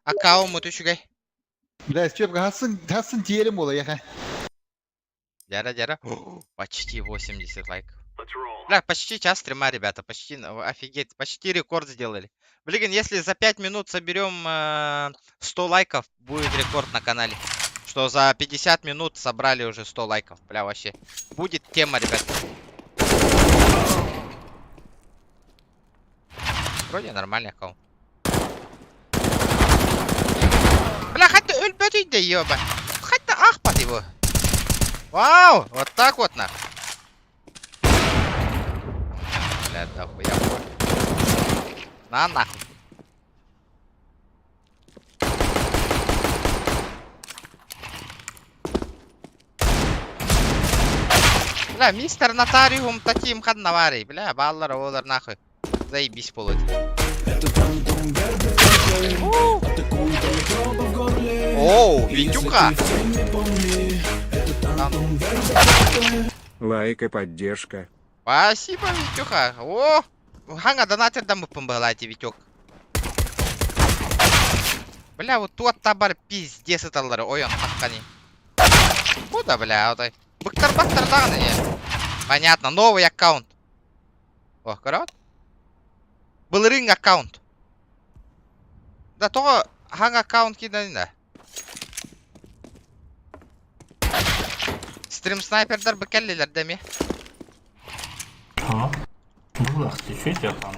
Аккаунт мутучугай. Да, Степка, хасын терем было, я. Дяра. Почти 80 лайков. Бля, почти час стрима, ребята. Почти, офигеть. Почти рекорд сделали. Блин, если за 5 минут соберем 100 лайков, будет рекорд на канале. Что за 50 минут собрали уже 100 лайков. Бля, вообще. Будет тема, ребят. Вроде нормальный аккаунт. Бля, хотя өлбөтей да ёба. Хотя ахпат его. Вау, вот так вот нахуй. Бля, да хуя. На нахуй. Бля, мистер Нотариум таким хаднаварий. Бля, баллар, олар нахуй. Заебись полот. Это Тантум Верде Форте. Атакуем микробы в горле. Оу, И если Витюка. ты в теме, помни, это Тантум Верде Форте. Лайк и поддержка. Спасибо, Витюха. О, ханга донатер да мы помбалайте, Витюк. Бля, вот тут табар пиздец эталары. Ой, он хаккани. Куда, бля, вот ай. Бактар-бактар дагны не. Понятно, новый аккаунт. О, корот. Был ринг аккаунт. Да то ханг аккаунт кидан да. Стрим снайпердар бекеллилер деме. Ха? Ну, ах ты, что у тебя там?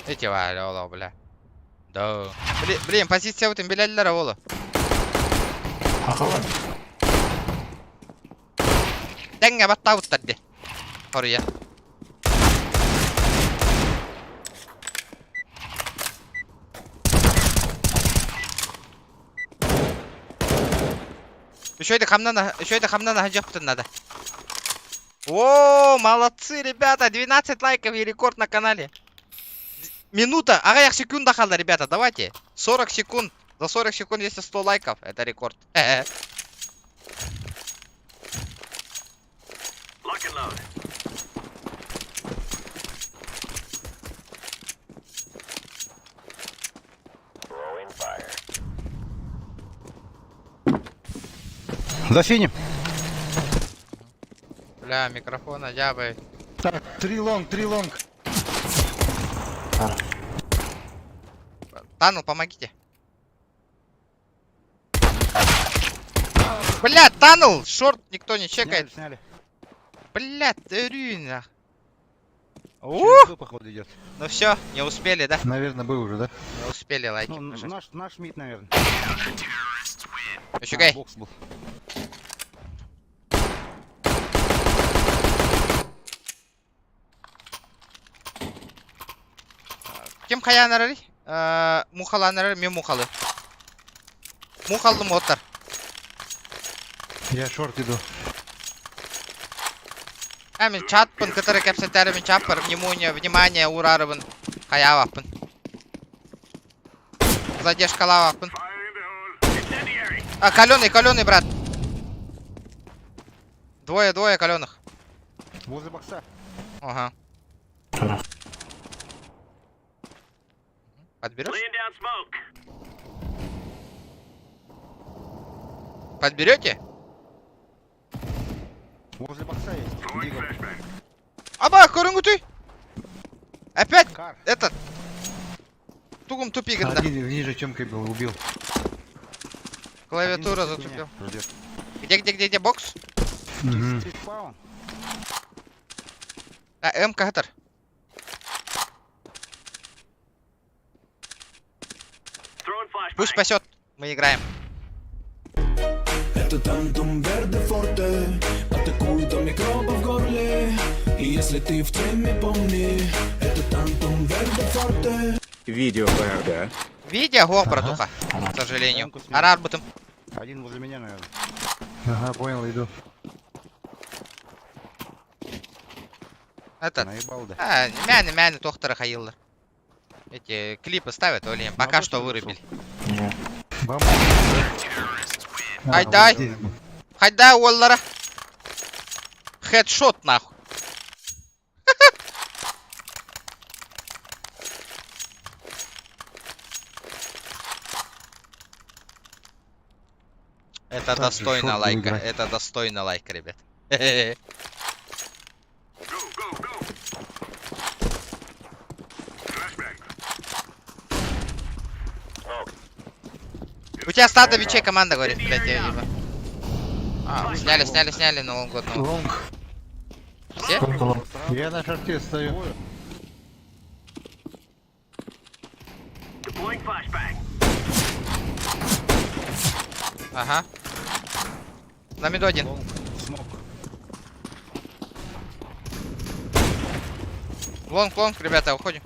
Эти валя, ола, бля. Да. Блин, позиция вот им беляллер, ола. Ахалан. Тенге батта уттарди. Хория. Еще это хамна хаджахтан надо. О, молодцы, ребята, 12 лайков и рекорд на канале. Минута, ага, секунда халда, ребята, давайте. 40 секунд. За 40 секунд, если 100 лайков, это рекорд. За синим. Бля, микрофона ябай. Так, 3 лонг. Хорош. Танул, помогите. Бля, танул! Шорт никто не чекает. Сняли. Бля, рюна. Ух! походу идет. Ну все, не успели, да? Наверное, был уже, да? Не успели лайки Ну, нажать. наш мид, наверное. Еще гей. Бокс был. Ким хаянары? Мухаланары, мен мухалы. Мухалды моттар. Я шорт иду. Мен чатпын, кытыры кәпсәттәрі чаппыр, внимание, урарыбын. Хаяваппын. Задержкалаваппын. Каленый, брат. Двое каленых. Возле бокса. Ага. Хорошо. Подберешь? Подберете? Возле бокса есть. Дигл. Аба, көріңгі ты! Опять Кар. этот. Тугум тупигында. Один ниже, чем был, убил. Клавиатура Один затупил. ждет. Где бокс? Мгм. Спаун. М-ка гатар. Пусть спасет. Мы играем. Это тантум верде форте, атакует микроба в горле. И если ты в теме, помни, это тантум верде форте. Видео БРД. Видео го, братуха. К сожалению. Рамку сменил. Арар бутым. Один возле меня, наверное. Ага, понял, иду. Этот. Наебал, да. Мяне тохтары хаилдыр. Эти клипы ставят, Олим. Пока Бабушка что зашел. вырубили. Нет. Бомба. Айдай. вот здесь был. Хайда оллара. Хедшот нахуй. Это Так же достойно шорт лайка. выиграть. Это достойно лайка, ребят. У тебя стадо бичей команда говорит, блядь, я ебу. Сняли на Новый год. ну. Лонг. Все? Сколько лом? Я на шорте стою. Ага. На миду один. Лонг. Смок. Лонг, ребята, уходим.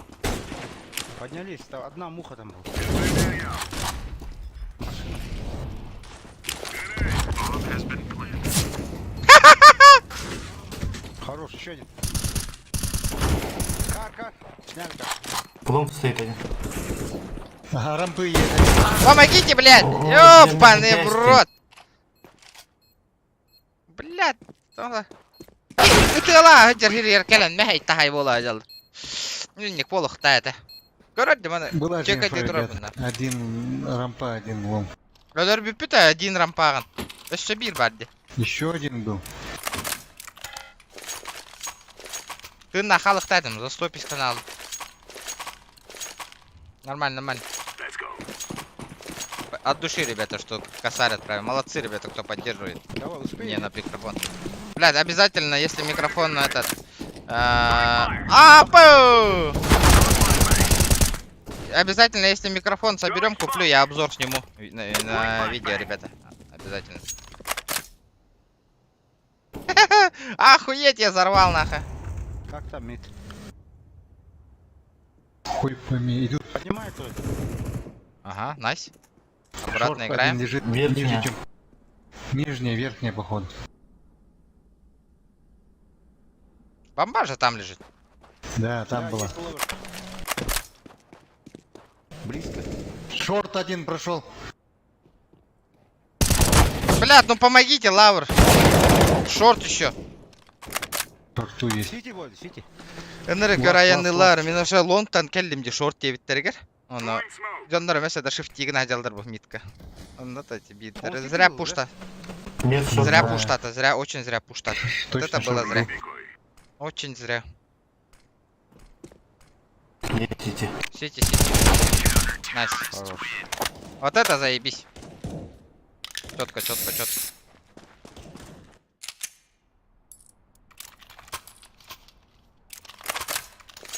Поднялись, там одна муха там была. Хорош, еще один. Кар. Сняли кар. Лом стоит один. Ага, рампы есть. Помогите, блядь! О, Ёбаный блин, в рот! Блядь, Кытыла, гыджар келен, мәхей тахай бола ажал. Нүнник болох тайты. Көрөдді маны, Был один чекайте фрейд, тұрар бұнда. один рампа, один лом. Өлөр бүппіт один рампағын. Өші бір барды. Еще один был. Тынна халықтадым, за 150 алды. Нормально. От души, ребята, что косарь отправим. Молодцы, ребята, кто поддерживает. Давай, успей. Не, на микрофон. Блядь, обязательно, если микрофон на этот... Апу! Обязательно, если микрофон соберем, куплю, я обзор сниму на видео, ребята. Обязательно. Охуеть, я взорвал, нахуй. Как там мид? Хуй пойми, идут. Поднимай тут. Ага, найс. Аккуратно Шорт играем. один лежит Верхняя. ниже, чем... Нижняя, верхняя, походу. Бомба же там лежит. Да, там Да, была. есть ловер. Близко. Шорт один прошел. Блядь, ну помогите, Лавр. Шорт еще. Шорту есть. Сити болды, сити. Энерик Лас, районылар. Мен уже лонтан келдим де шорт дебиттерге. Оны жондар эмес да shift тигин ажалдар бу митка. Оны да тебе Он зря сидел, пушта. Нет, что Зря Да. пуштата, зря, очень зря пуштата. Вот Точно это было шорт зря. был. Очень зря. Едете. Сити. Найс. Хорош. Вот это заебись. Четко.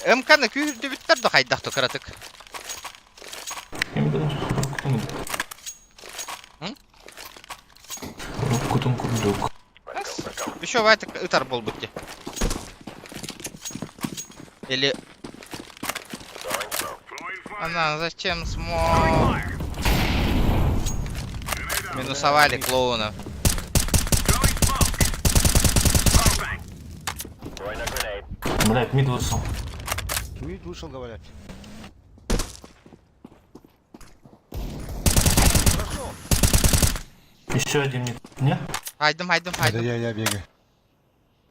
МКны күйірді біттерді қайдақты кіратық. Kim bilir? Kutun. Hı? Kutun kurduk. Еще вайтик ытар бол бітті. Или... Она, зачем смог? Минусовали клоуна. Блять, мид вышел. Мид вышел, говорят. Еще один мид. Нет? Хайдым. Это я бегаю.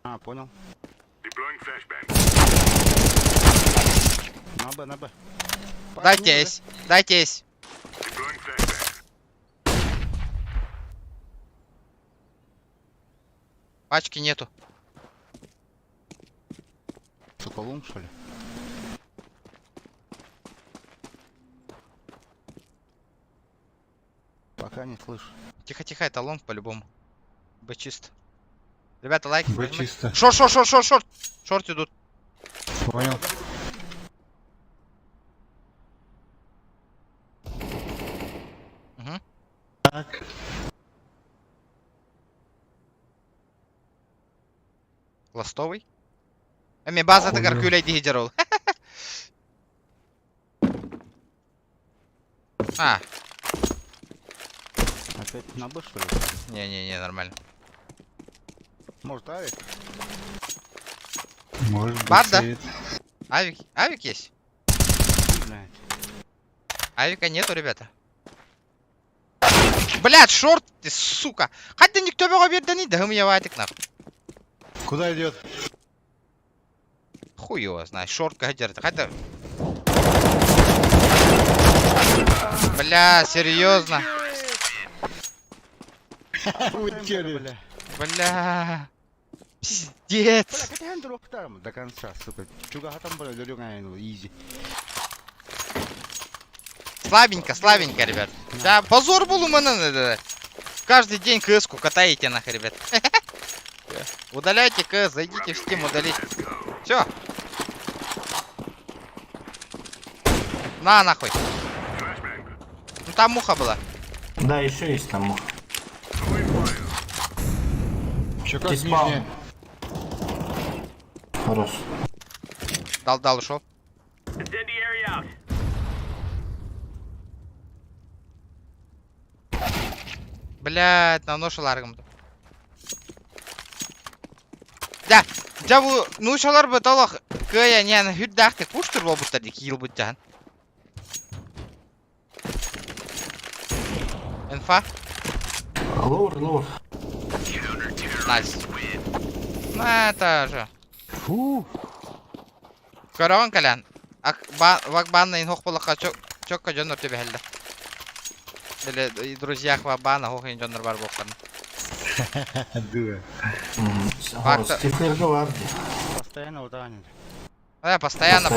А, понял. На Б. Дайтесь. Пачки нету. Соколун, что ли? Пока не слышу. Тихо, это лонг по-любому. Б чисто. Ребята, лайки. Б прожимайте. чисто. Шорт. Шорт идут. Понял. Угу. Так. Ластовый. Эми база Понял. тыгар күлейді хидерол. А, Опять на Б, что ли? не, нормально. Может, авик? Может быть, Бада? стоит. Авик есть? Не знаю. Авика нету, ребята. Блядь, шорт ты, сука. Хотя никто бы берді не да я вайтик нахуй. Куда идет? Хуй его знает, шортка держит. Хотя... Бля, серьезно. Улетели. Бля. Пиздец. Хотя друг там до конца, сука. Чуга там было, изи. Слабенько, ребят. Да, позор был у меня. Каждый день КС-ку катаете нахуй, ребят. Удаляйте КС, зайдите в Steam, удалите. Все. На нахуй. Ну там муха была. Да, еще есть там. Еще как Здесь спаун. нижняя. Хорош. Дал, ушел. Блять, наношаларым. Да, жабу нушалар бы толох. Кая не на хүддахты куштур болбуттар dik yıl буттан. Инфа. Лоур. Найс. Ну это же. Фу. Көрөгөн калан. Вакбанна ин хокполакка чокка жонор тебе хелде. Или друзья вакбанна хокин жонор бар болкан. Дура. Факта. Стифлер говорит. Постоянно ударанит. Да, постоянно.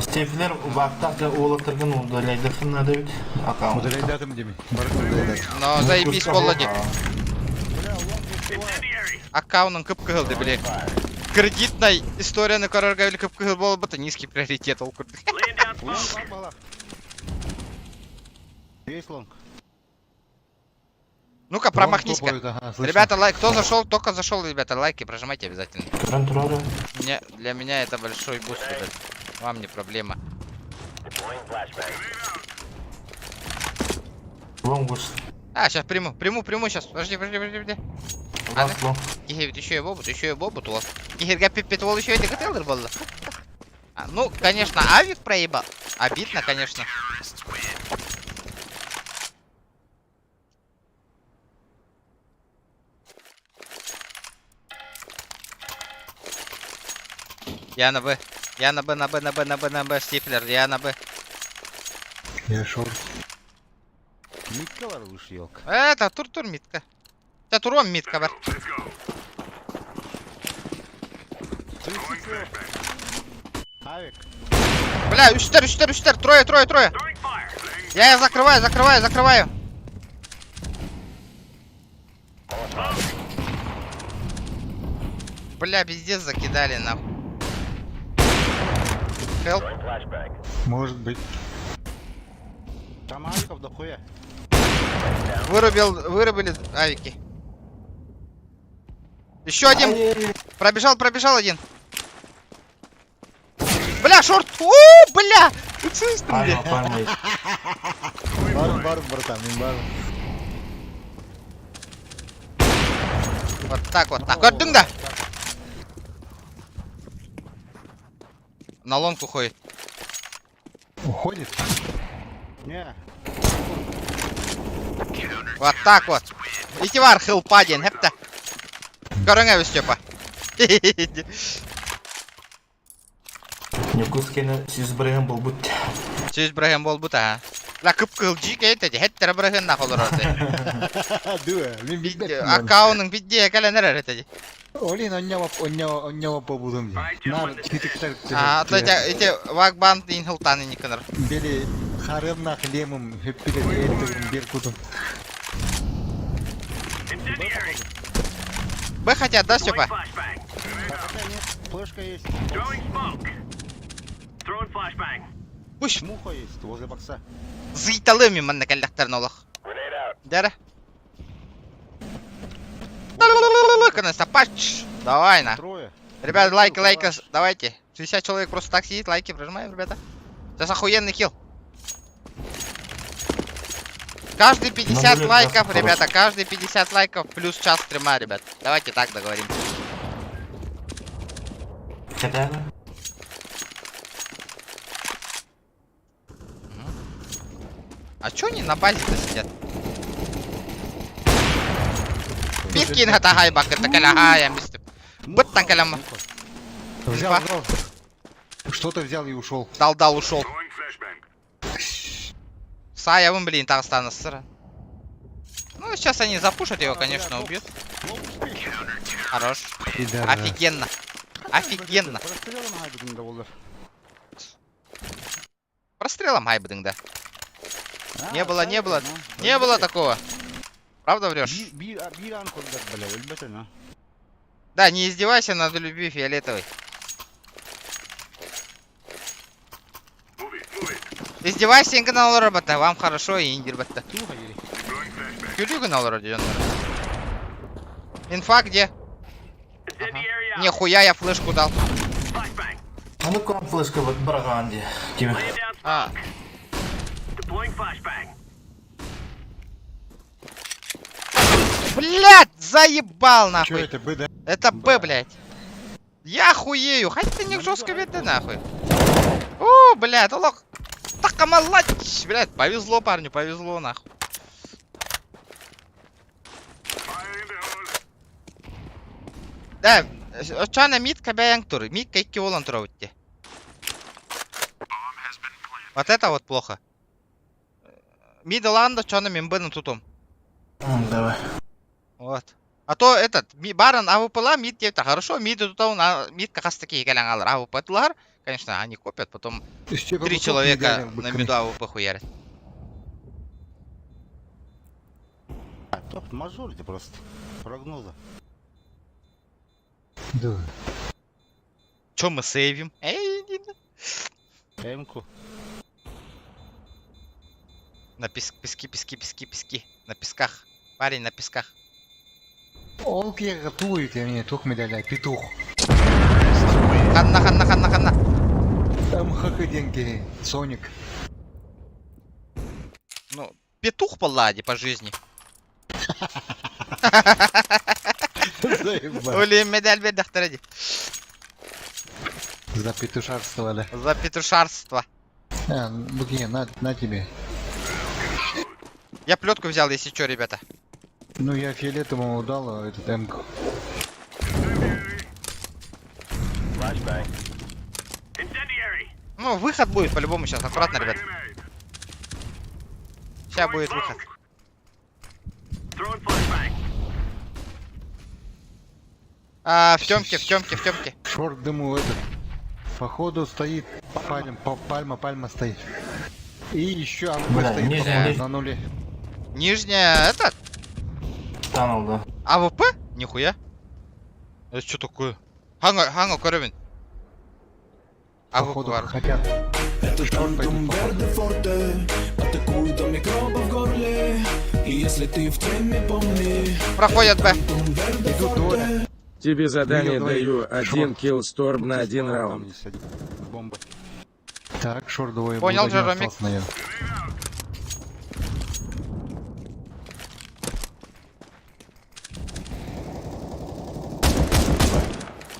Стифлер вақтақта олықтырған удаляйды надо ведь аккаунт. Удаляй датам, Дими. Барак удаляй. Но заебись боллади. Аккаунтын кып-кыгылды, биле. Кредитной историяны көрөргө эле кып-кыгыл болуп бата низкий приоритет ол курдук. Есть лонг. Ну-ка, промахнись-ка. Лонг топовый, ага, слышно. Ребята, лайк, кто зашел, только зашел, ребята, лайки прожимайте обязательно. Контролер. Для меня это большой буст, ребят. Вам не проблема. Лонг вышел. А, сейчас приму сейчас. Подожди. Ласт лонг. Кихевит еще и бобут у вас. Кихерга пипетвол еще и дегателдер был. Ну, конечно, авик проебал. Обидно, конечно. Я на Б, Стифлер, я на Б. Я шорт. Митка var bu yok. Это тур митка. Да туром митка бар. Авик. Бля, үстер, трое. Я закрываю. Бля, пиздец закидали нахуй. Хелп. Может быть. Там авиков дохуя. Вырубили авики. Еще один. Пробежал один. Бля, шорт. О, бля. Пальма, пальма есть. Бару, братан, не бару. Вот так вот. Көрдің да? На лонку ходит. Уходит? Не. Вот так вот. Итивар хилпа дейін, хепті. Көріңе өз тепа. Невкускені сіз бірігін бұл бұт. Сөз бірген бол бұта, ха. Ла күп кылжи кейтеді, хеттері бірген нақылыр орды. Дуэ, мен битбет. Аккауының бидде кәленер әретеді. Олин, он него побудым. Нар, титиктер. Ите вакбанд дейін хылтаны некінір. Бели харымна хлемым, хеппилет эйтігім беркудым. Б хотят, да, Степа? Флешка есть. Пуш, Муха есть возле бокса. зыйталыми манна кәлдәктерін олық. Дәрі. Конечно, патч. Давай, на. Трое. Ребята, лайки, давайте. 60 человек просто так сидит, лайки прожимаем, ребята. Сейчас охуенный хил. Каждый 50 лайков, ребята, каждый 50 лайков плюс час стрима, ребят. Давайте так договоримся. Хотя бы. А чё они на базе-то сидят? Пискин это хайбак, это каляхая, мистер. Быттан каляма. Взял. Что-то взял и ушел. Дал, ушел. Саевым, блин, так стану сыра. Ну, сейчас они запушат его, конечно, убьют. Хорош. Офигенно. Офигенно. Прострелом хайбдинг, да. Не было такого. Правда врешь? Да, не издевайся над любви фиолетовой. Издевайся, инканал робота, вам хорошо и индир бата. Кюрюганал родион. Инфа где? Ага. Нихуя, я флешку дал. А ну ком флешка вот Барганди. Тебе. А. Блять, заебал нахуй. Чё это, Б, да? Это Б, блять. Я хуею, хотя ты не жестко видно нахуй. О, блять, лох. Так молодец, блять, повезло парню, повезло нахуй. Да, чана мид кабяян тур, мид кайки волан туровти. Вот это вот плохо. Мидаланда чана мимбену тутом. Давай. Вот. А то этот баран АВПла мид тебе-то хорошо, мид тут мид как раз такие галянгалар АВП-тлар, конечно, они копят, потом 3 человека на миду АВП хуярят. Топ мажорите просто. Прогноза. Да. Чё мы сейвим? Эй, Эмку. на пески. На песках. Парень на песках. Ол кия готовит мне тух медаля, петух. Ханна. Там хакаденки, Соник. Ну, петух по ладе, по жизни. Оли медаль бедах ради. За петушарство, да. За петушарство. Буги, на тебе. Я плетку взял, если чё, ребята. Ну я фиолетовому дал этот М-ку. Ну, выход будет по-любому сейчас. Аккуратно, ребят. Сейчас будет выход. В темке. Шорт дыму этот. Походу стоит пальма стоит. И еще Бля, стоит нижняя. на нуле. Нижняя, этот? Танул, да. АВП? Нихуя. Это что такое? Ханга Коровин. Походу, говорю. хотят. Это Шорт пойдут, тантум походу. верде форте. Атакуют от микроба в горле. И если ты в теме, помни. Проходят Б. Тантум верде Идут форте. двое. Тебе задание Видел, даю. двое. Один киллсторм на один Там раунд. не садит. Бомба. Так, шорт двое. Понял, будет, один Джеромик. остался, наверное.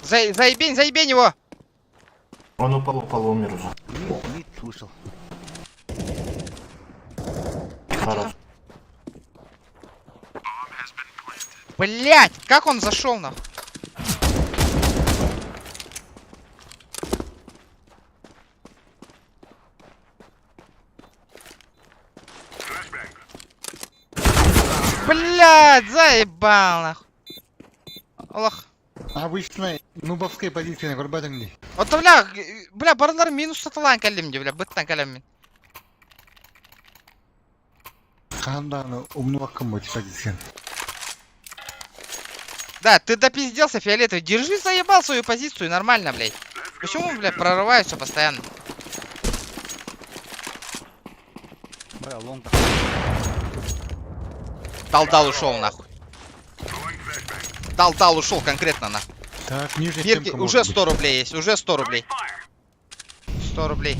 Заебень его! Он упал, умер уже. Мид слышал. Хорош. Блять, как он зашел нахуй? Блять, заебал нахуй. Аллах. Обычно нубовская позиция на горбатанге. Вот бля, барлар минус сатылан кәлемде, бля, быттан кәлеммен. Ханданы умнуаккам будет позиция. Да, ты допизделся, фиолетовый. Держи, заебал свою позицию, нормально, блядь. Почему, блядь, прорываются постоянно? Бля, лонг. Дал ушел, нахуй. Дал ушел конкретно, нахуй. Так, ниже Бирки, стенка уже может 100 рублей есть, уже 100 рублей. 100 рублей.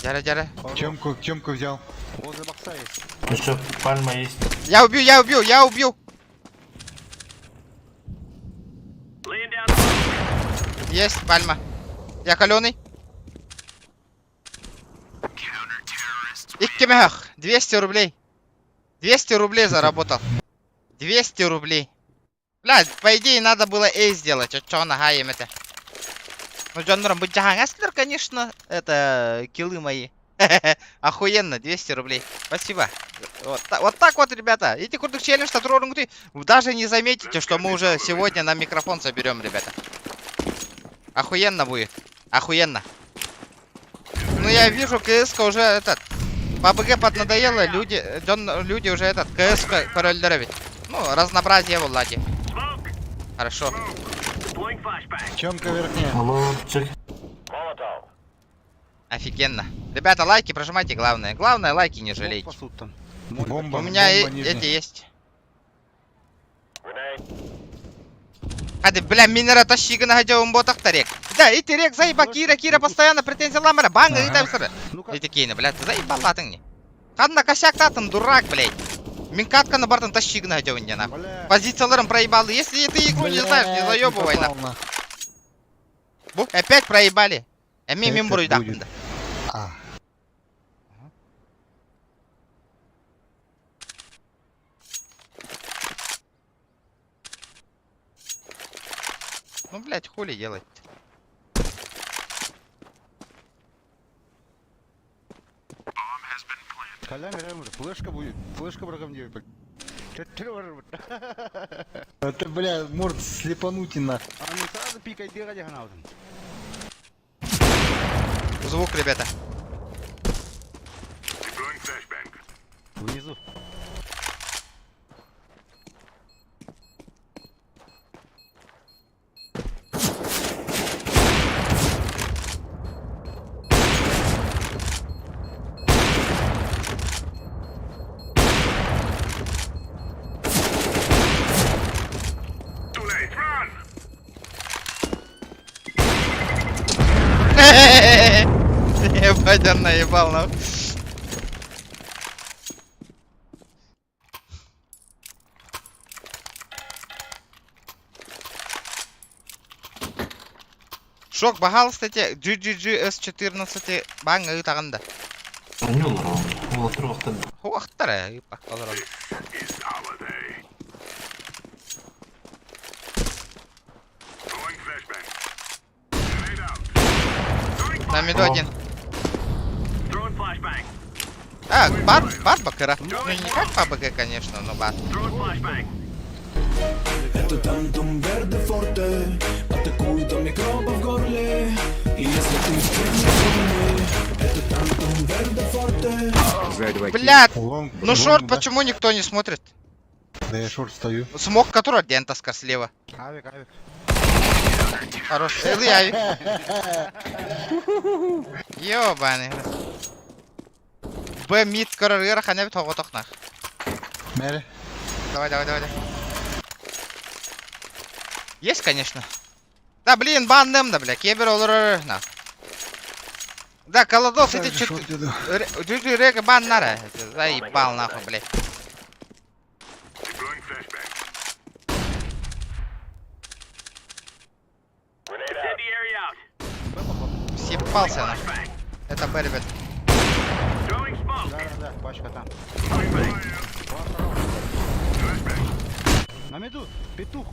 Дяра. быть. Темку взял. Возле бокса есть. Еще пальма есть. Я убью. Есть, пальма. Я каленый. Иккимех, 200 рублей. 200 рублей заработал. 200 рублей. Блядь, по идее надо было A сделать. А чё нагаем это? Ну, Джоннером быть джахангаскер, конечно. Это киллы мои. Охуенно, 200 рублей. Спасибо. Вот так вот, ребята. Эти крутых челлендж, которые вы даже не заметите, что мы уже сегодня на микрофон соберем, ребята. Охуенно будет. Охуенно. Ну, я вижу, КС уже этот... ПБГ поднадоело, люди уже этот КС пароллеровать. Ну, разнообразие в Влади. Хорошо. Темка верхняя. Ловчик. Офигенно. Ребята, лайки прожимайте, главное. Главное, лайки не жалейте. Пасут там. Бомба, У меня бомба нижняя. эти есть. Hadi бля, минера тащига на гадевом ботах тарек. Да, и терек, заеба, Кира постоянно претензии ламара, банга и там сыры. Ну-ка. Эти кейны, блядь, заебал латың не. Хадна косяк татын, дурак, блядь. Минкатка на бартын тащига на гадевом не нахуй. Бля. Позицияларым проебал. Если ты игру не знаешь, не заебывай попал нахуй. Бу, опять проебали. Эми мин буруй будет. дақында. А. Ну, блядь, хули делать? Колян, флешка будет. Флешка врагам делает. Это, бля, может слепануть и нахуй. А не сразу пикай, бегай диагональ. Звук, ребята. Внизу. Ебать, он наебал, нахуй. Шок бағал, кстати, GGG S14 банга ытағында. Не улрал. Ол тұрғақтан. Хуақтар, ипақ қалырал. На миду один. А, бар бакера. Ну, не как ПБГ, конечно, но бар. Это тантум верде форте. Атакуют от микроба в горле. И если ты в теме, помни. Это тантум верде форте. За 2 Блядь, Лонг, ну лонг, шорт да? почему никто не смотрит? Да я шорт стою. Смог, который Дентаска слева. Авик. Хорош. Илья. Ёбаный. Б мид коррера хана бит хого тохнах. Мэри. Давай. Есть, конечно. Да, блин, банным, да, бля, кебер олар, на. Да, колодос, эти чуть... Дюдю рега бан нара. Заебал нахуй, блядь. Съебался нахуй. Это Б, ребят. Да, бачка там. На меду, петух.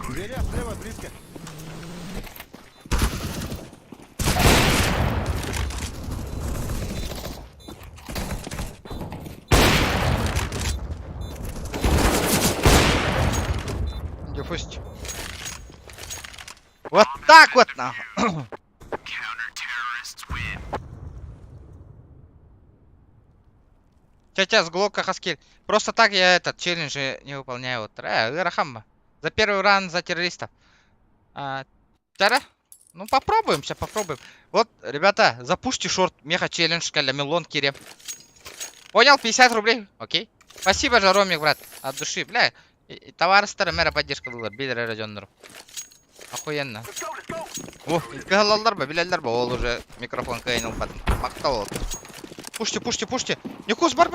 Дверя слева, близко. Дефусть. Вот так вот нахуй. Тетя с Глока Хаскель. Просто так я этот челлендж не выполняю. Вот. Рахамба. За первый ран за террористов. Тара? Ну попробуем, сейчас попробуем. Вот, ребята, запушьте шорт меха челлендж, каля мелон кире. Понял? 50 рублей. Окей. Спасибо, Жаромик, брат. От души, бля. Товарищ мэра поддержка была. Бидер районнер. Охуенно. О, галалдар ба, билялдар ба. Ол уже микрофон кайнул под мактал. Пушьте. Никус, бар.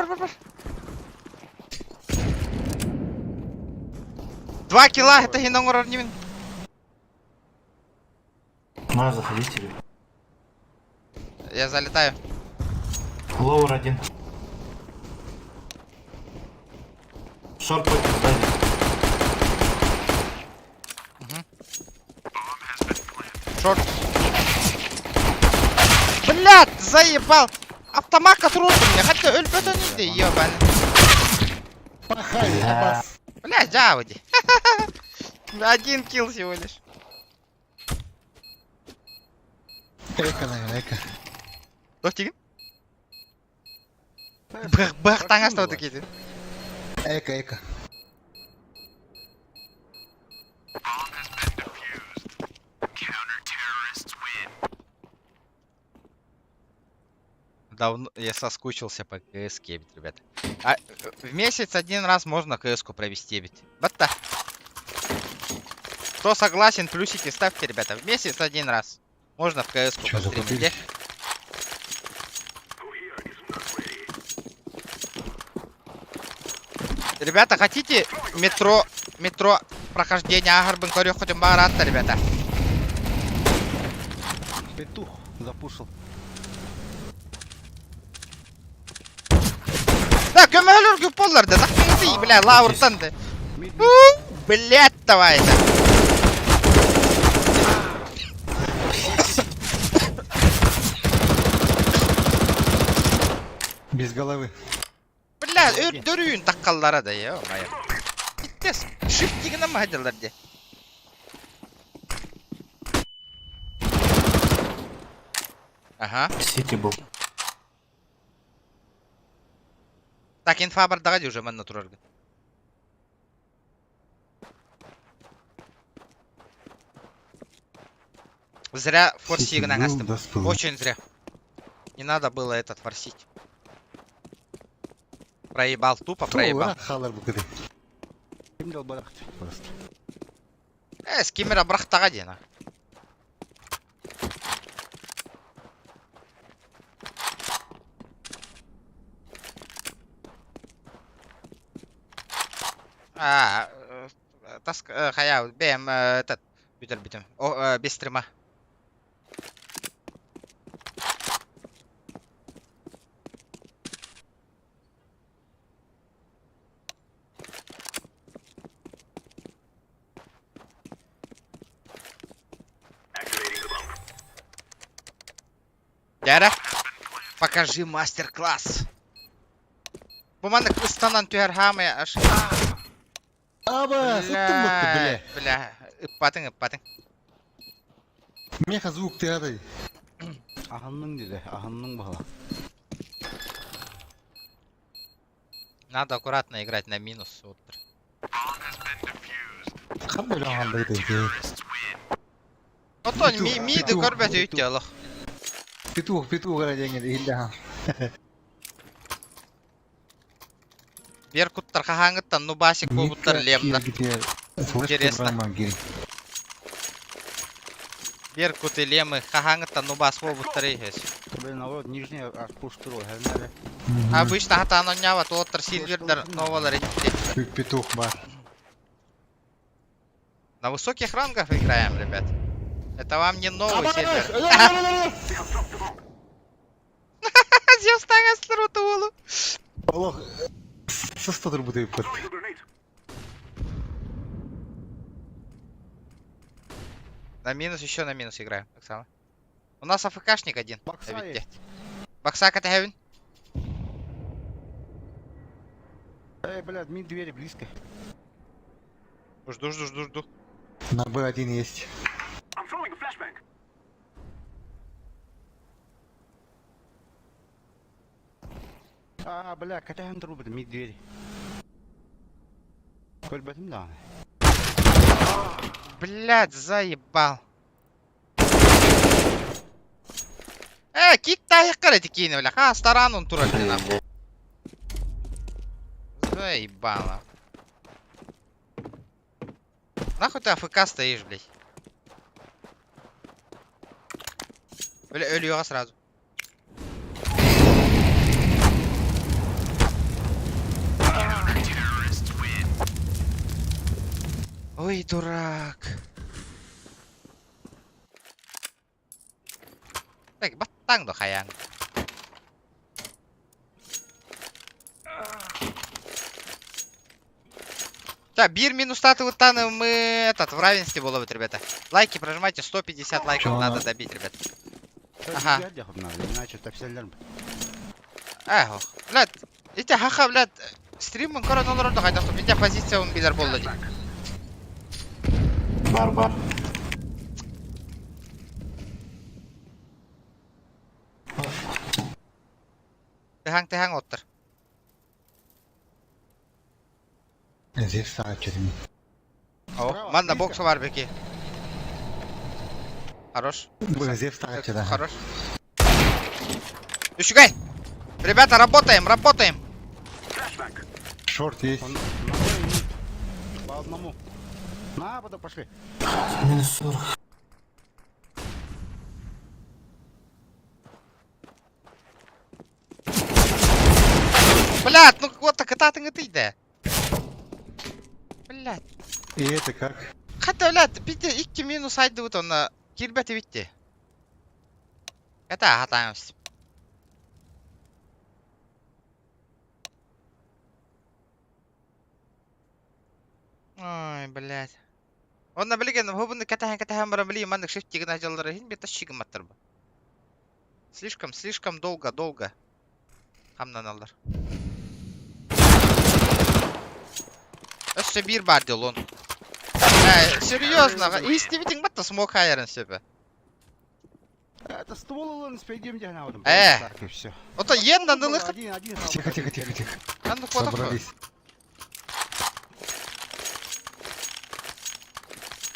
2 килла, это генонгор арнимин. Можешь заходить тебе. Я залетаю. Лоур один. Шорт против сзади. Шорт. Блядь, заебал. Автоматка срут мне, хотя өлпөтөн иди, ёбан. Пахай, Бля. абас. Блядь, Джауди. 1 килл всего лишь. Эка, наверное, эка. Достигн? Бах, таңа что такие? Эка. Давно я соскучился по КС, ведь, ребята. В месяц 1 раз можно КС-ку провести, ведь. Вот так. Кто согласен, плюсики ставьте, ребята. В месяц 1 раз. Можно в КС-ку Чё, постримить. закупили? Ребята, хотите метро прохождение Агарбен Корё хотим барата, ребята? Петух запушил. Да, көмөлөргө полларды. Закты, бля, лауртанды. Блядь, давай. Без головы. Бля, өрдөрүүн таккаллара да, ё-моё. Иттес, шифтигине ма хадалар де. Ага. Сити был. Так, инфа бар дагы уже мен турарга. Зря форсиган аңастым. Очень зря. Не надо было этот форсить. Проебал, тупо проебал. Халар bu kadar. Kim de barak просто. Скиммера брахтага дена. Таск, хая, бем, этот, битер. О, без стрима. Дяра, покажи мастер-класс. Буманок выстанан тюрхамы аж. Аба, sıktın mı bile? Бля, ıppatın. Meha звук тiraday. Ahınның dedi, ahınның bala. Надо аккуратно играть на минус. Вот. Қандай ойлағанда еді. Отон миді көрбет өйтті олық. Петух қара дегенде елді. Беркуттар қағаңыттан нубасик болуттар лемді. Интересно. Беркуты лемы қағаңыттан нубас болуттар ейхес. Блин, а вот нижняя аж пуштыру, гернали. Обычно хата анонява, тоттар сильвердер новалар едите. Петух бар. На высоких рангах играем, ребят. Это вам не новый сильвер. Зевс таңастыр оты болу. Олық, сыстадыр бұдай бұд. На минус, еще на минус играем. Оксана. У нас АФКшник один. Бокса Да ведь есть. где? Боксак это Хевин. Эй, блядь, мид двери близко. Жду. На Б1 есть. А, бля, катаем трубы, мид двери. Коль бы да. Блять, заебал. Кик таяққар еті кейіні, бля. Ха, старанын тура блин. Заебало. Нахуй ты АФК стоишь, блядь? Бля, ölüyor сразу. Ой, дурак. Так, баттаң да хаяң. Так, бир минус статы вот там мы этот в равенстве было вот, ребята. Лайки прожимайте, 150 лайков Чё? надо добить, ребят. Ага. Иначе так все лерм. Эх, блядь, эти хаха, блядь, стримын көрін олырды қайдақтым. Менде позиция он билер болды дейді. Бар. Тыхаң оттыр. Зевс сағат жүрмей. О, манда боксы бар беки. Хорош. Зевс сағат жүрмей. Хорош. Душигай! Ребята, работаем! Шорт есть. По одному. На, потом пошли. Минус 40. Блядь, ну вот так это ты да. Блядь. И это как? Хотя, блядь, бите 2 минус айтты вот он кирбети битти. Это хатаемыз. Ой, блядь. Он білген, хубынды катахан бара білейін, мандық шифттеген ажалдары хин бета шигім аттыр бұл. Слишком долго. Хамнан алдар. Өссе бір бар дел он. Серьезно, истебитің батта смок хайерін сөпі. Это ствол он спейдем где на вот. Так, и все. Ото енден дылық. Тихо. Анды фото. Собрались.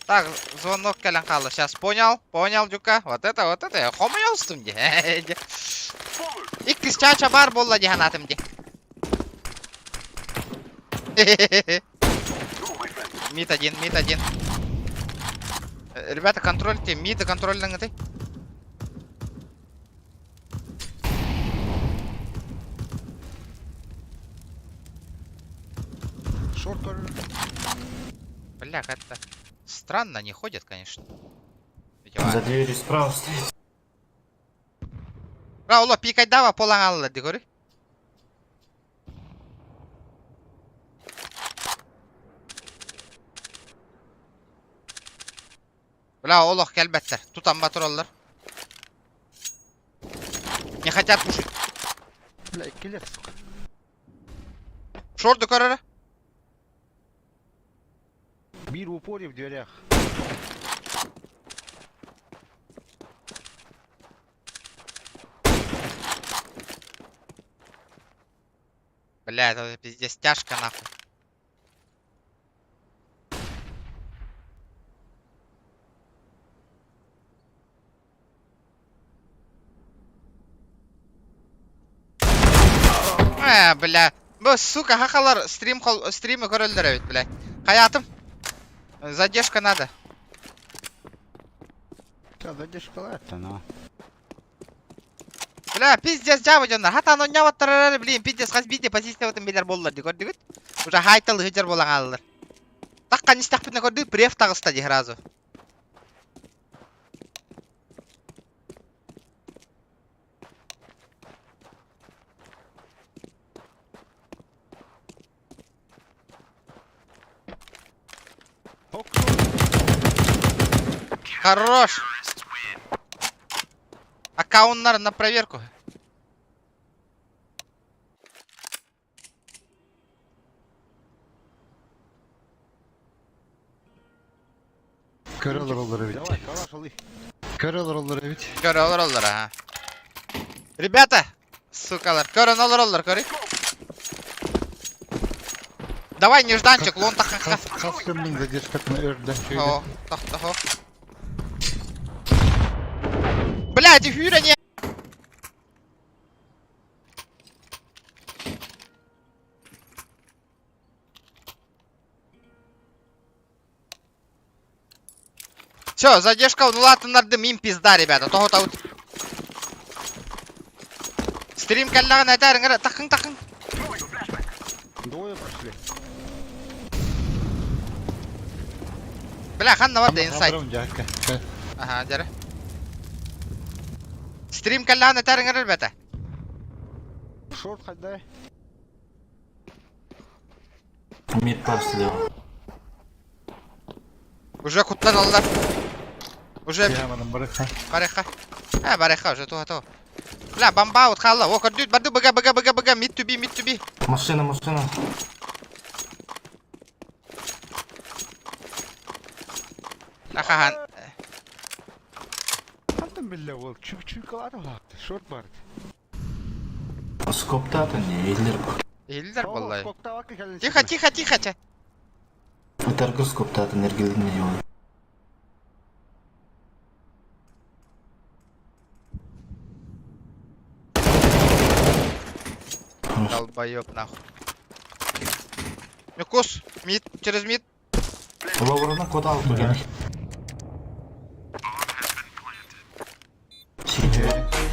Так, звонок кәлін қалды. Сейчас понял, Дюка. Вот это, я хомай остым де. Иккіс чача бар болла де ханатым де. Мид один. Ребята, контрольте, миды контрольный ты. Шорт. Бля, как-то странно не ходят, конечно. За дверью справа стоит. Рауло, пикать дава, полан алла, де гори. Бля, олох келбеттер. Тутан батыроллар. Не хотят пушить. Бля, келет, сука. Шорды көрірі. Бир в упоре в дверях. Бля, это пиздец тяжко нахуй. Бля. Бу, сука, хахалар стримы көрөлдөр бит, бля. Хаятым. Задержка надо. Да, задержка но. Бля, пиздец жабы жандар. Хата аны ойнап блин, пиздец хасбиде позиция отын белер болдылар ди көрдүгүт. Уже хайтыл хыжар болан алылар. Таккан истак битне көрдү, преф тагыста ди сразу. Хорош. Аккаунттар на проверку. Körülür olur evet. Körülür olur evet. Көрөлөр, ага. Ребята, сукалар, көрөн, көрі. Давай нежданчик, лон тахаха. Kaskımın задержкасını ördüm şöyle. О, тахтахо. Блядь, эфира не... Все, задержка, ну ладно, надо мим пизда, ребята, того-то вот. Стрим каллаган айтарыңар, тахын. Двое прошли. Бля, ханна варда инсайд. Инсайд. Ага, жары. Стрим каллаган айтарыңар, ребята. Шорт қайда? Мид бар слева. Уже куттан алдар. Уже Яғаным барықа. бареха. Бареха, уже туга. Бля, бомба вот халла. О, көрдүт, барды бага, mid to be. Машина. Ахахан. Алтын білі ол чүк-чүк алады олақты. Шорт бар. Скопта ата не елдер бар. Елдер болай. Скопта вақты кәлін. Тихо. Өтәргі скопта ата нергелден не жауы. Долбоёб нахуй. Микус, мид, через мид. Лоурына код алып келген.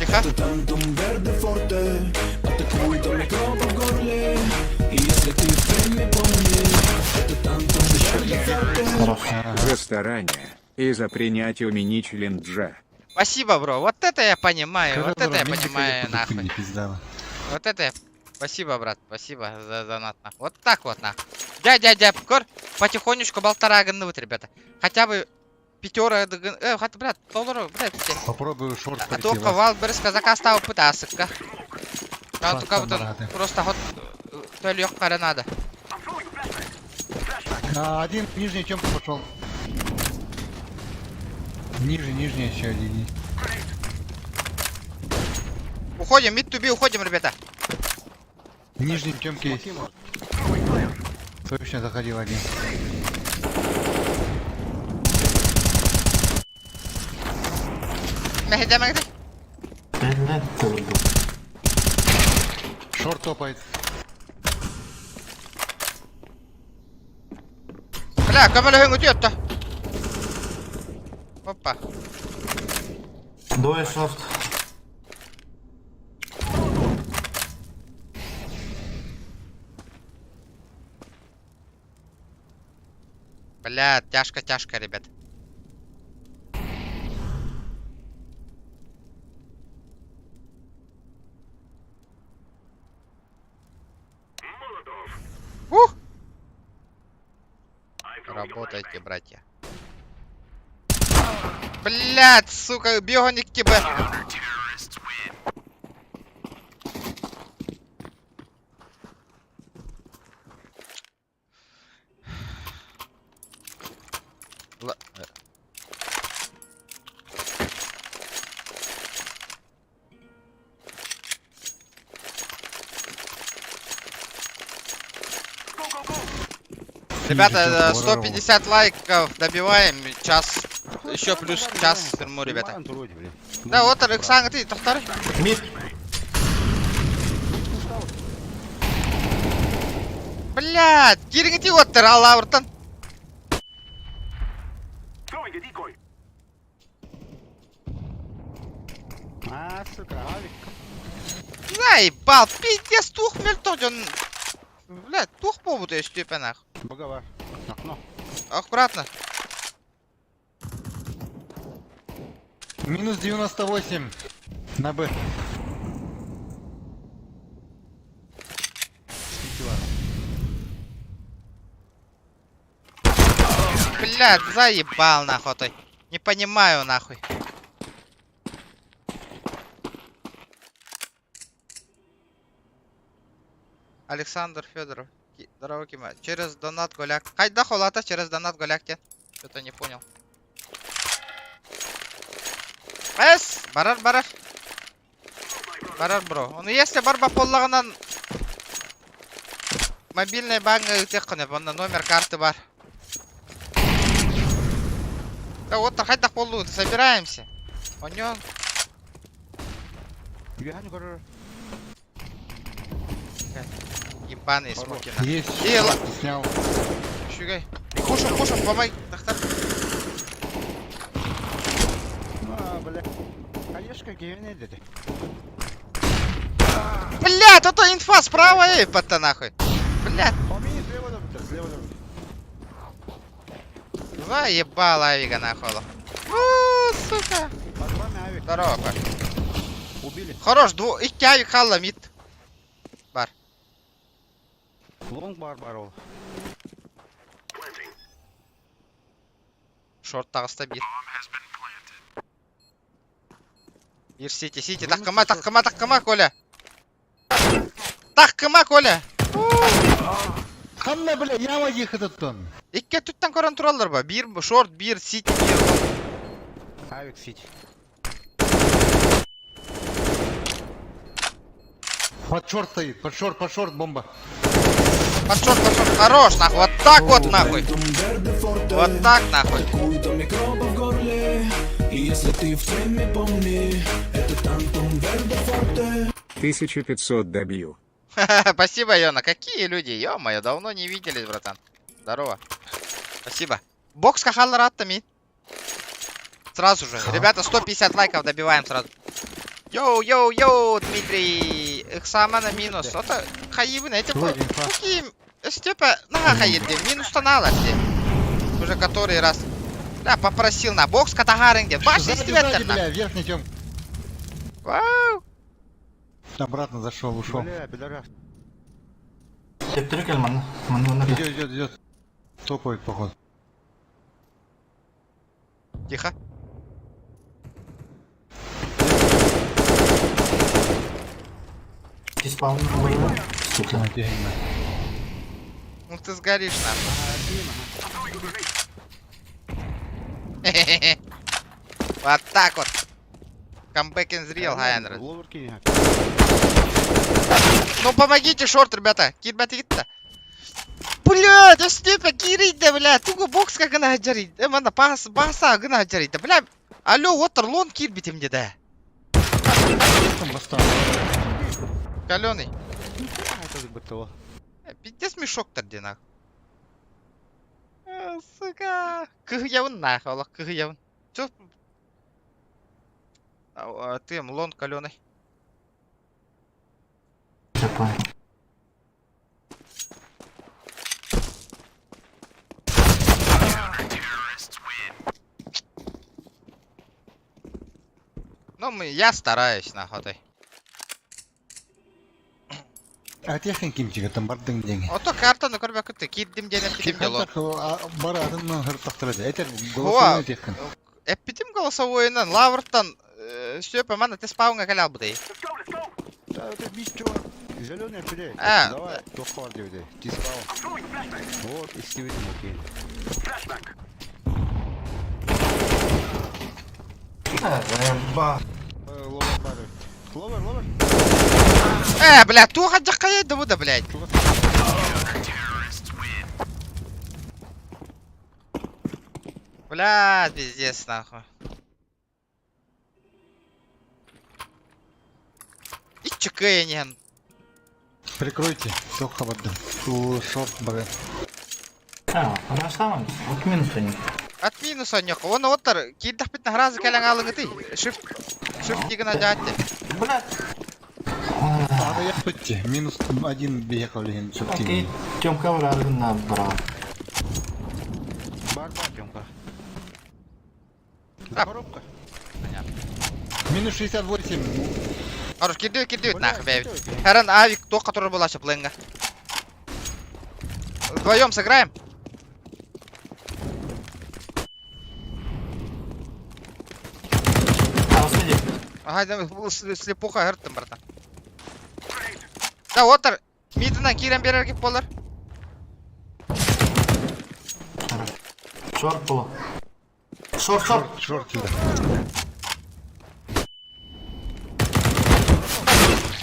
Тихо. Tanto un verde forte, atacuito mi copo goрле. И если ты в теме, помни, это танто un verde forte. Хорошо. За старание и за принятие мини челленджа. Спасибо, бро. Вот это я понимаю. Вот это я понимаю, нахуй. Вот это я... Спасибо, брат. Спасибо за донат, нахуй. Вот так вот, нахуй. Дядя, кор. Потихонечку болтараганы вот, ребята. Хотя бы пятёра... Хотя, брат, долларов, брат, все. Попробую шорт А пройти только вас. Валберска заказал пытасыка. Там Класс, только камрады. просто вот... То легкая надо. Один нижний темп пошел. Нижний еще один. Уходим, mid to be, уходим, ребята. Нижний темки есть. Точно заходил один. Мехиде. Бәлләт тұрды. Шорт топает. Бля, көмөлөһүң өтүөттө. Опа. Двое шорт. Бля, тяжко, ребят. Ух! Работайте, братья. Блядь, сука, бегоник тебе. Ребята, 150 лайков добиваем, час, еще плюс час в тюрьму, ребята. Да, вот Александр, ты второй. Мид. Блядь, киргити оттыр, алла ұртын. А, сука, авик. Заебал, пиздец, тух мельтон, он... Блядь, тух побуду я штепе нахуй. Боговар. Окно. Аккуратно. Минус 98. На Б. Блядь, заебал нахуй ты. Не понимаю нахуй. Александр Федоров. Здорово, Кима. Через донат голяк. Хайда холата через донат голяк те. Что-то не понял. Эс! Барар, барар. Барар, бро. Он если барба поллаганан мобильный банк тех он номер карты бар. Да вот хайда полу, собираемся. Понял? Ебаные смоки. Есть. Снял. Шугай. Кушай, помой. Тахтар. Бля. Конечно, гене деді. Блядь, а то инфа справа, пата нахуй. Блядь. Заебал авига нахуй. Сука. Здорово, бар. Убили. Хорош, iki авик халла мид. Бар. Лонг бар ол. Шорт тағыста бир. Бир сити. Таққыма, Коля. Таққыма, Коля. Қанна, бля, яма ехать оттан. Икке түттен көрін тұралдар ба? Бир шорт, бир сити, бир. Авик сити. Под шорт стоит, под шорт, бомба. Под шорт. Хорош, нахуй. Вот так вот, нахуй. Вот так, нахуй. И если ты в теме, помни, это Тантум Верде Форте. 1500 добью. Спасибо, Йона. Какие люди? Ё-моё, давно не виделись, братан. Здорово. Спасибо. Бокс кахаллар аттами. Сразу же. Ребята, 150 лайков добиваем сразу. Йоу, Дмитрий. Эксамана минус. Это хаибы, эти какие... Степа, на хаибде. Минус-то надо. Уже который раз. Да, попросил на бокс катагарен где. Баш, Сзади, бля, верхний тем. Вау. Обратно зашел, ушел. Сектор келман. Идет. Топает, походу. Тихо. Ты спал на войну? Сука. Ну ты сгоришь, нахуй. Вот так вот. Comeback is real, Хайнер. Ну помогите, шорт, ребята. Кирбатит-то. Блядь, Степа, кирит-да, блядь. Туго бокс как она жарит. Мана баса гына жарит. Блядь. Алло, вотер лон кирбите мне, да. Каленый. Пиздец мешок-то где, нахуй. Сука. Кыгыявын, нахуй, Аллах, кыгыявын. Чё? Ты, лон каленый. Я понял. Ну, я стараюсь, нахуй. А техник кимчиге там бардың деньги. Ото картаны көрбөк күтті. Кирдим денеп кидим дело. Бара адымнан хыртактырады. Этер Ова. голосовой техник. Эппитим голосовойынан, лаврттан Степа, мана ты спауңа кәлі албыдай. Да, это бичо. Зеленый пилей. А. Давай, тохвар девде. Ты спал. Вот, и стивит окей. Эба. Ловер. Блядь, туха джакка еді бұда, блядь. Бля, пиздец, нахуй. И чекенен. Прикройте, все хабарды. Шорт бага. Расаман, от минуса не. От минуса нёк. Оны оттар, килдах битна хразы кәләң алыңы ты. Shift деген ажатты. Блядь. Ада япытте. Минус 1 бияқал деген Окей, сөптейін. Тёмка бар аргына брал. Бар, Тёмка. Коробка. Минус 68. Арыш, кирдеу нахуй, бэйбит. Харан авик тоққа тұрыр болашы плэнга. Вдвоем сыграем? Посмотри. Ага, слепуха гырттым, братан. Да, отыр. Мидынан кирен берер кеп болар. Шорт было. Шорт. Шорт келді.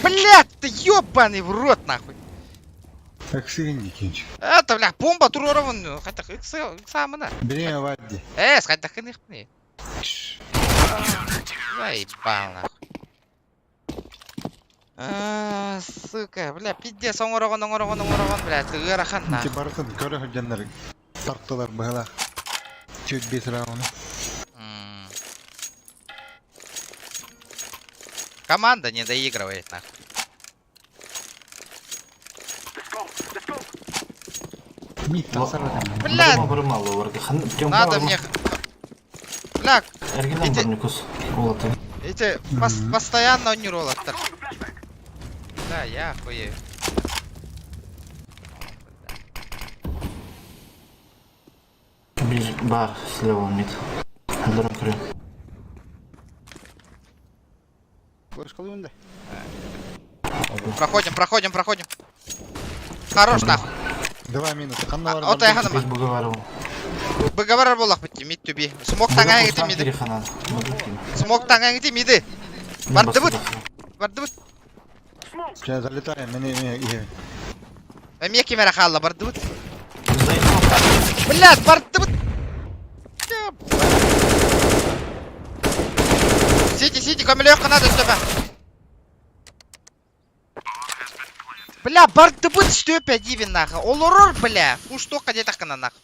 Блядь, ты ёбаный в рот, нахуй. Эксигенде кенч. Это, бля, бомба туророван. Хотя иксамына. Береме вадди. Хотя хыных мне. Заебал, нахуй. Сука, бля, пиздец, оңорогон, бля, тыгырахан, Те нахуй. барысын көрі хылжандар. Тарттылар бағала. Чөт бес рауны. Команда не доигрывает, нахуй. Мид тасара. Блядь, Мало варга. надо мне... Бля, Эргидан Эти- барникус. Вот. эти постоянно не роллят. Да, я охуею. Бар слева мид. Дурак кры. Проходим. Хорош, нахуй. 2 минус. От аяғаны Без ма? бугавару. Быгаварар болақ бітті, мид түбі. Смок таңаң еті миді. Смок таңаң еті миді. Барды бұд. Сейчас залетаем. Мне. Әме кемері қалла, барды бұд. Блядь, барды бұд. Сиди, көмілі өққанады үстөпі. Бля, барды бұд үстөпі дивен нақы. Ол ұрыр, бля. Уж тоққа де таққана нақы.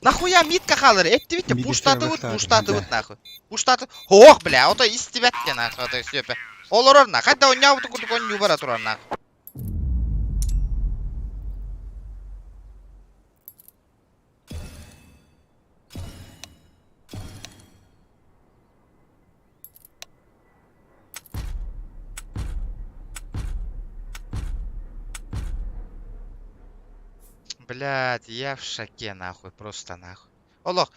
Нахуя митка қалыр? Этті бітті, Миді пуштаты сәбір бұд, нахуй. Пуштаты... Ох, бля, ото истебәтке нахуй, ото үстөпі. Ол ұрыр нақы. Қайда он няуты күдік он ню бара тұрар нақы. Блядь, я в шоке, нахуй, просто нахуй. Олох,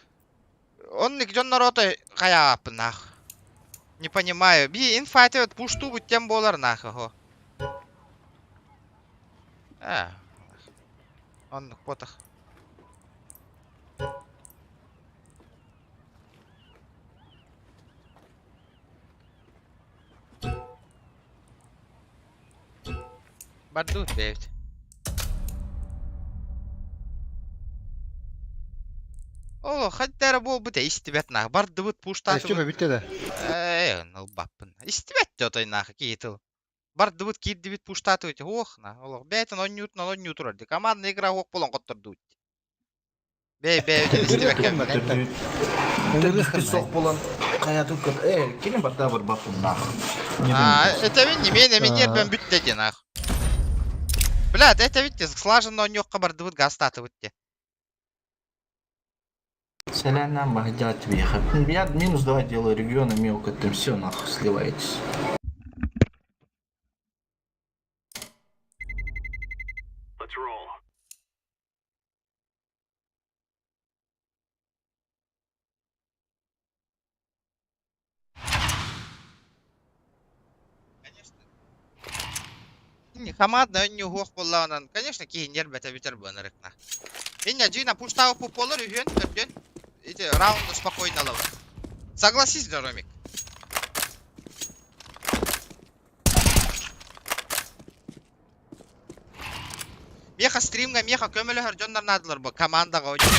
он нигде на роты хаяп, нахуй. Не понимаю. Би инфайтивет пушту будь тем болар, нахуй, го. Он в потах. Бардут, бейт. О, хаттары бол бұте, истебет нах. Барды бұт пуштаты Степа бітті да. Нылбаппын. Истебет жотой нах, кейтіл. Барды бұт кейді бит пуштаты өте. Ох, на. Олық, бәйтін он нью тұрарды. Командны игра оқ болан қоттырды өте. Бәй, истебет кәмді. Песок болан. Қая түкір. Келін барда бір бапын нах. Это мен немен ербен бүттеді нах. Блядь, это видите, слаженно он нёққа барды бұт гастаты өте. Селянам багдят въехать. Я минус 2 делаю региона мелко, там все нахуй сливаетесь. Команда не угох боллауынан, конечно, кейіндер бәтә-бетер бұнырық на. Меня Джина пуштау по полу регион, көрден. Эти раунды спокойно ловы. Согласись, Ромик. Меха стримга, меха көмөлөр жондарнадылар бу командага ойнойт.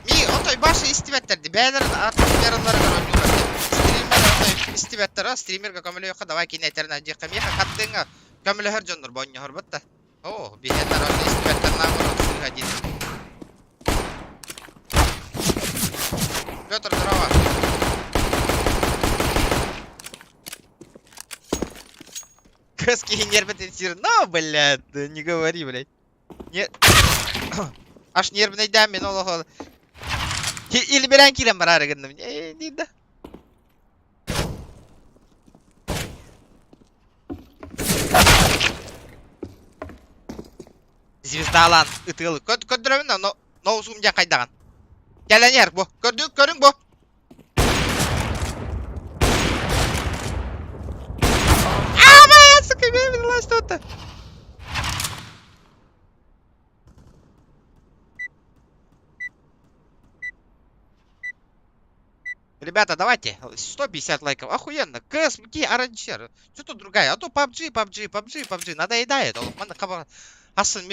Ми отой башы истибеттерди. Бәлерин атмосфералары ойнойт. Стример отой истибеттер, стримерге көмөлө жокка давай кинетерин жекка меха каттыңга көмөлөр жондар бойнор бутта. О, бихендер отой истибеттер намыр отсуга дейт. Пётр дрова. Кэски нервный тир. Ну, блядь, да не говори, блядь. Не... Аж нервный дами, ну, лохо. Или берем килем барарыгын. Не, да. Звездалан, ытылы. Көддөрөмүн, но узумжан кайдаган. Келенер бу. Көрүң бу. Сука, мен что-то. Ребята, давайте 150 лайков. Охуенно. КС, оранжер. Что-то другая. А то PUBG. Надоедает. Хасын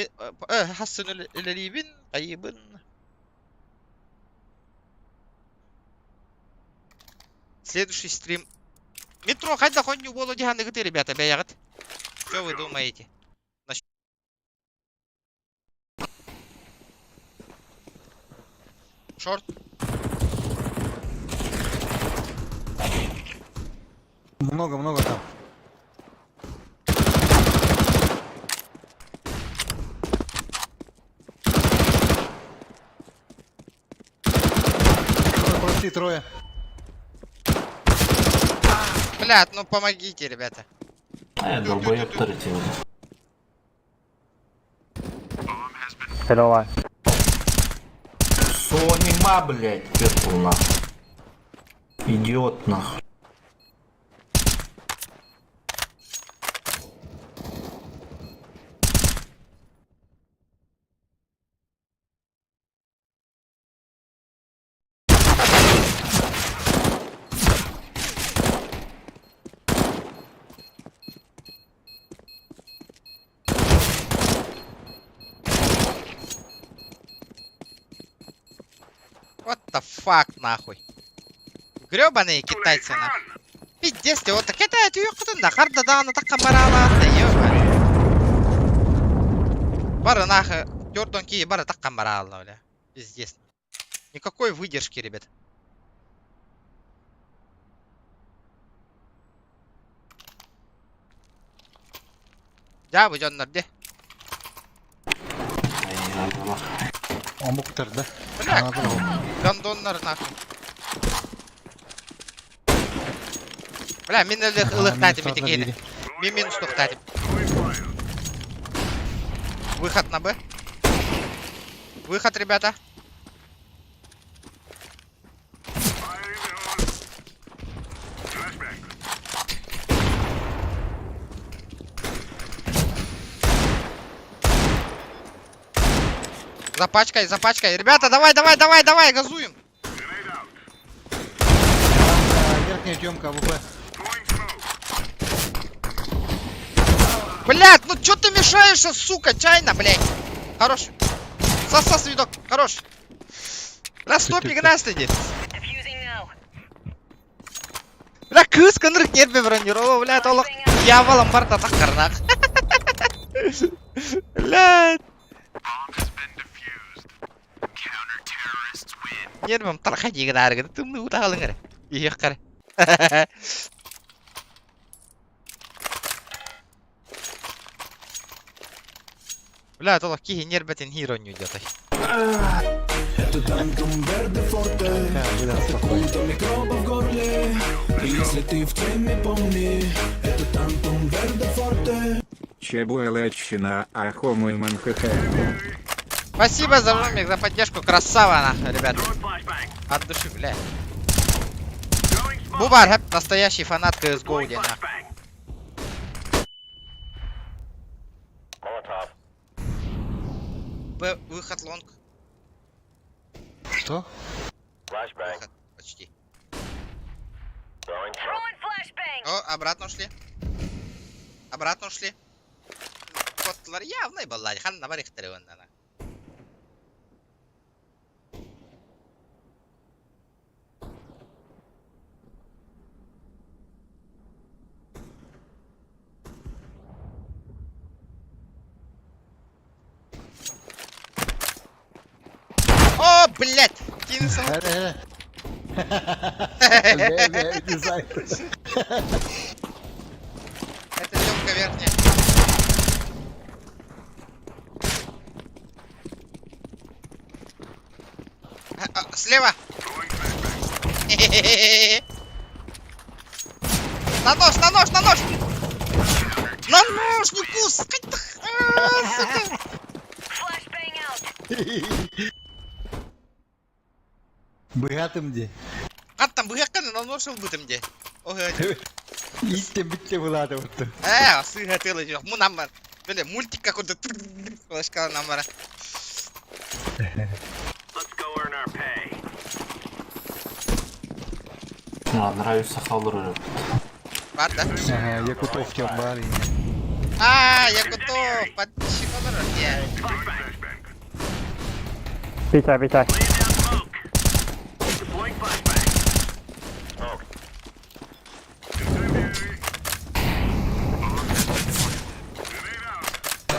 Левин, Аибин. Следующий стрим. Метро, хоть не было диханы гты, ребята, бегат. Что вы думаете? Шорт. Много там. Прости, трое. Блядь, ну помогите, ребята. А я долбоёб третьего. Hello, Сонима, блядь, перпул нахуй. Идиот нахуй. What the fuck, нахуй. Грёбаные китайцы, нахуй. Пиздец, ты вот так это ёктун да харда да на так камаралар да ёба. Бары нахуй, Jordan ки бары так камаралар, бля. Пиздец. Никакой выдержки, ребят. Да, вы жондар де. Амуктар, да? Бля, гандоннар нахуй. Бля, мен ылыктатым этикейди. Мен минус токтатым. Выход на Б. Выход, ребята. Запачкай. Ребята, давай, газуем. Верхняя темка, АВП. Блядь, ну чё ты мешаешься, сука, чайно, блядь. Хорош. Сосас видок, хорош. Бля, стопик настади. Бля, кыз кынрык нербе бронировал, блядь, олық. Дьяволом барда таққарнақ. Блядь. Нербем тарқа деген аргыды, тымны ұтағалың әрі. Иек қары. Бля, толық кейі нербетін хиро не идет. Это танком verde forte. Punto microbo в горле. И если ты в теме, помни. Это танком verde forte. Чебуэлэчина, ахому и манхэхэ. Спасибо за жомик, за поддержку, красава, нахуй, ребят. От души, бля. Бубар, хэп, настоящий фанат CSGO, где нахуй. Выход лонг. Что? Выход, почти. О, обратно ушли. kottalar явный баллай. Ханна бар ихтери оннана. О, блядь! Кинулся. Не знаю. Это темка верхняя. Слева! На нож, на нож, на нож! На нож, не пускай! Сука! Богатым где? Аттан быгакканы на нож ылбытым де. Ого. Иттен битте булады вот. Сыга тылы жоқ. Мунан бар. Böyle мультик какой-то флешка нам бар. Нравится халры. Бар, да? Ага, Якутов тем бар. Я готов. Подписчик olur ya. Питай.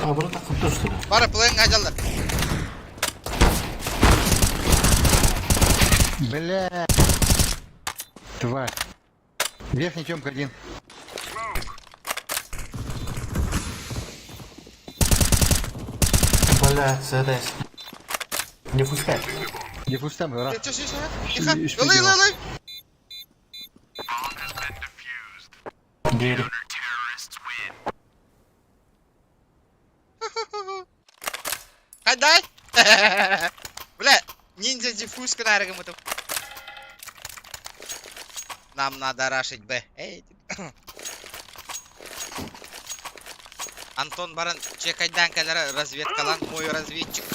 А, burada kapı что ли? Bara playing acallar. Бля. Тварь. Верхний темка один. Блядь, СДС. Не пускай. Диффуз там, раз. Тихо. Тихо. И что Лылы, делать? лылы. Двери. Кайдай. Бля, ниндзя диффуз канарга мы тут. Нам надо рашить Б. Эй. Антон Баран, чекайдан кадара разведкалан, мой разведчик.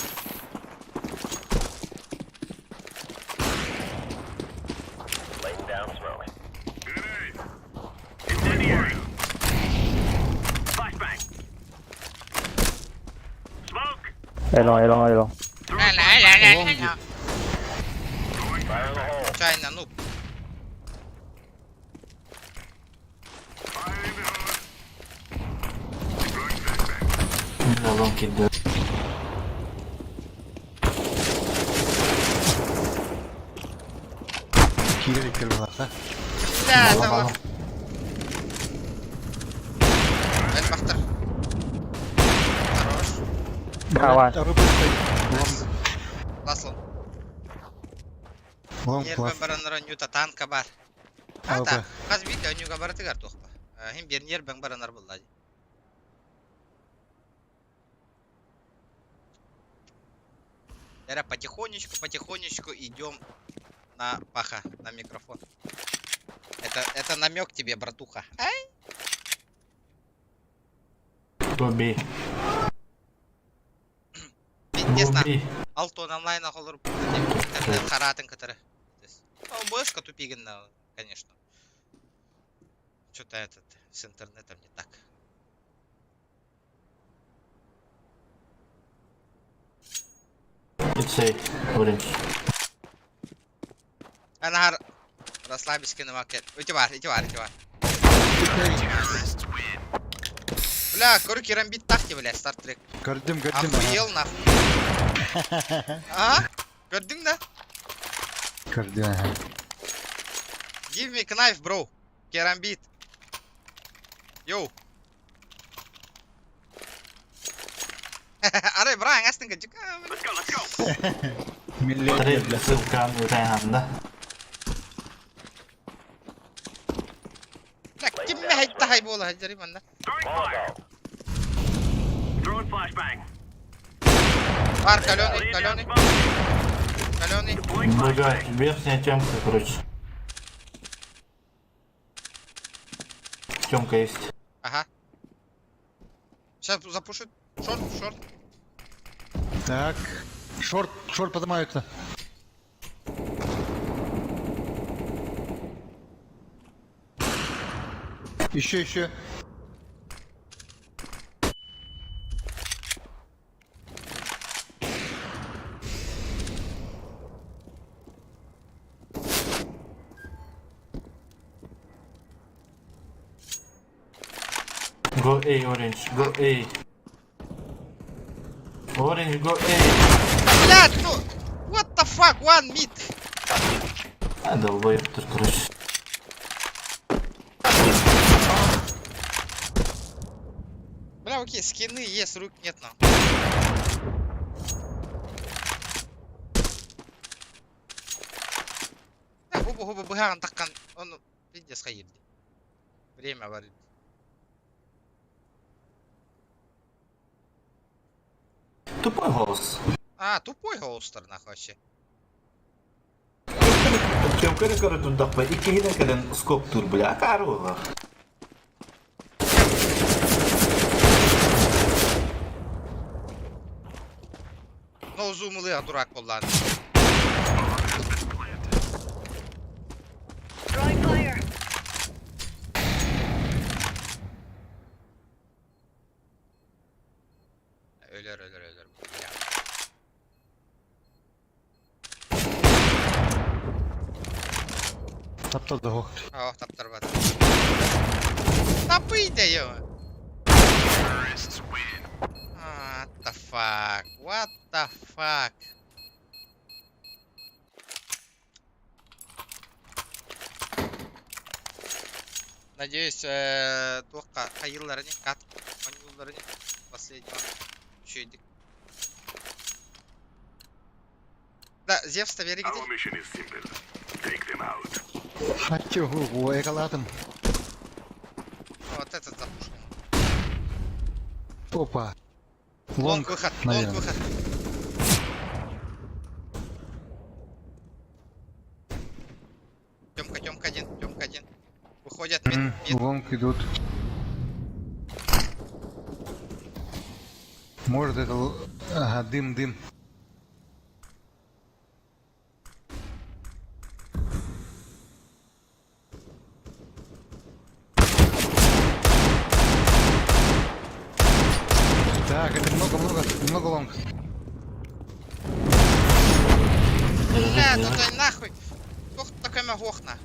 Элон. Чайна, ну. Ялон кидаю. Кирилл первый, а? Да, Мало, того. мало. Эльфахтер. Хорош. Давай. Второй путь стоит. Ласло. Лом Нербен класс. баранара нюта танка бар. Алпа. Ата, хаз видео нюга баратыгар тухпа. Хим бер нербен баранар буллади. Эра потихонечку идем на паха, на микрофон. Это намек тебе, братуха. Ай? Убей. Интересно, Убей. Алтон онлайн ахолор харатын катары. Бошка тупиген, конечно. Что-то этот с интернетом не так. Ицей. Оранж. Анахар расслабись киномакет. Итивар. Бля, корки рамбит тахти, бля, стартрек. Гордым. Охуел нахуй. А? Гордым, да? Гордым, ага. Give me knife, bro. Керамбит. Йоу. Аре, брайан, астын гаджик. Миллионер, бля. Три ссылка на Райханда. Бля, кимме хайта хай бола хаджари манда. Бар, каленый. Блядь, верхняя темка, короче. Темка есть. Ага. Сейчас запушит. Шорт. Так. Шорт поднимаются. Еще. Go A, Orange, go A. Orange, go A. Блядь, ну... What the fuck, one mid. А, долбоеб тут, короче. Бля, окей, скины есть, рук нет нам. Губы быгаран таккан, он пиздец ходит. Время варит. Тупой голос. А, тупой голстер нахуй вообще. Чем короче тут дапа, и кида каден скоп тур, бля, карова. No zoom'lı ya durak kullan. Ölür ya. Tapta da hok. Oh taptar var. Tapıydı ya. What the fuck? What the fuck? Надеюсь, только хайылларыны, кат, манюлларыны последнего чуйдик. Да, Зевс-то вери где? А чого, екаладым. Вот этот запушил. Опа. Лонг выход, лонг наверное. выход. Тёмка один. Выходят мид, мид. Лонг идут. Может это... Ага, дым. Так, это много лонг. Бля, ну ты нахуй. Ох, такая магохна.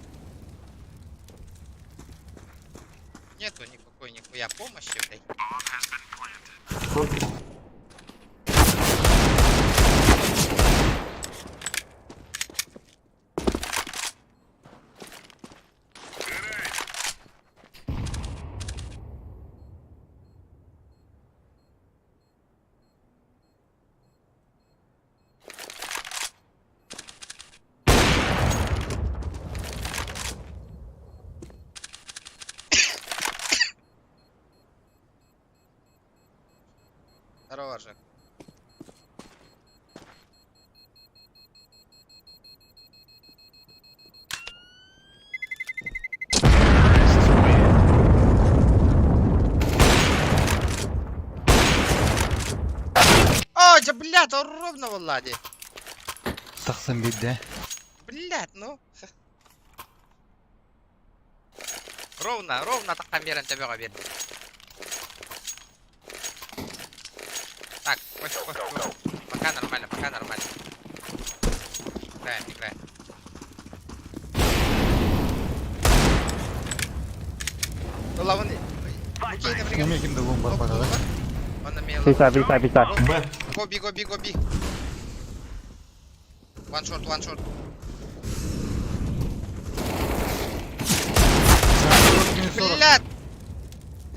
Нету никакой нихуя помощи, блядь. Здорово, Жек. О, да блядь, он ровно в ладе. Тахсан бит, да? Блядь, ну. Ровно так камерен тебе говорит. Так, пофиг. Пока нормально. Играем. Ну, лаваны. Окей, напрягай. Умеем до ломба Оп, пора, да? он на меня B-side. Б. Гоби. One short. Блядь!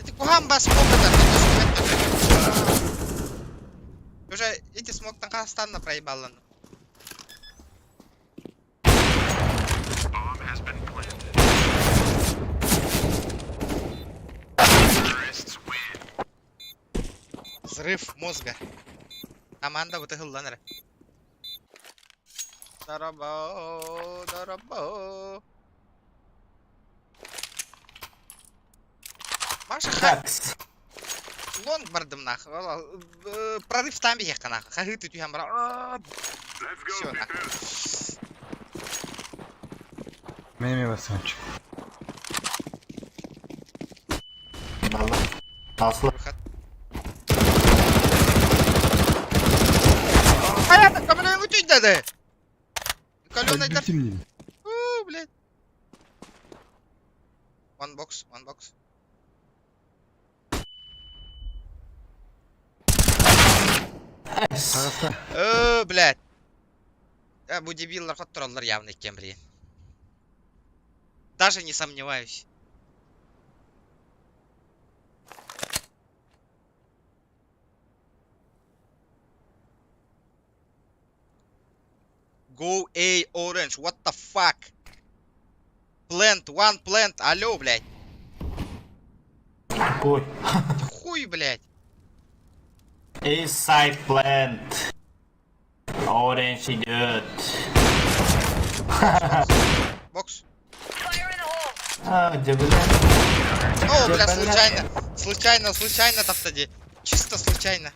Эти кугамба смог уже эти смог на станна проебал. Взрыв мозга. Команда вытыгылланыр. Дарабо. Маша Такс. лонг бардым нах. Прорыв там ехка нах. Хагыты тюям бра. Всё нах. Меми васанчик. Асла. Выход. Понятно, камерой мутить надо. Калёный дар. Блядь. One box. Найс. Қағазда. Блядь. Бу дебилдар ход троллар явно екен, блин. Даже не сомневаюсь. Go A orange, what the fuck? Plant, one plant, алло, блядь. Ой. Хуй, блядь. East side plant. Orange идет. Бокс. А, где, блядь? О, бля, Где, случайно там тоді. Чисто случайно.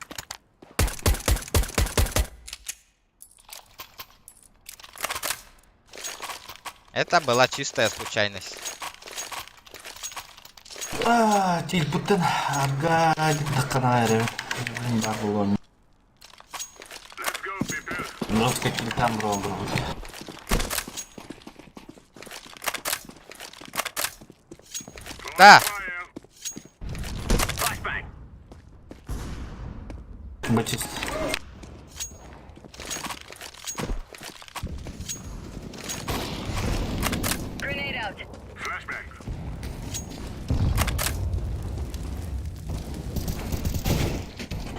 Это была чистая случайность. А, тилпуттан арга дакканайры. Бабулон. Жестко килтам робот. Да, Бачист.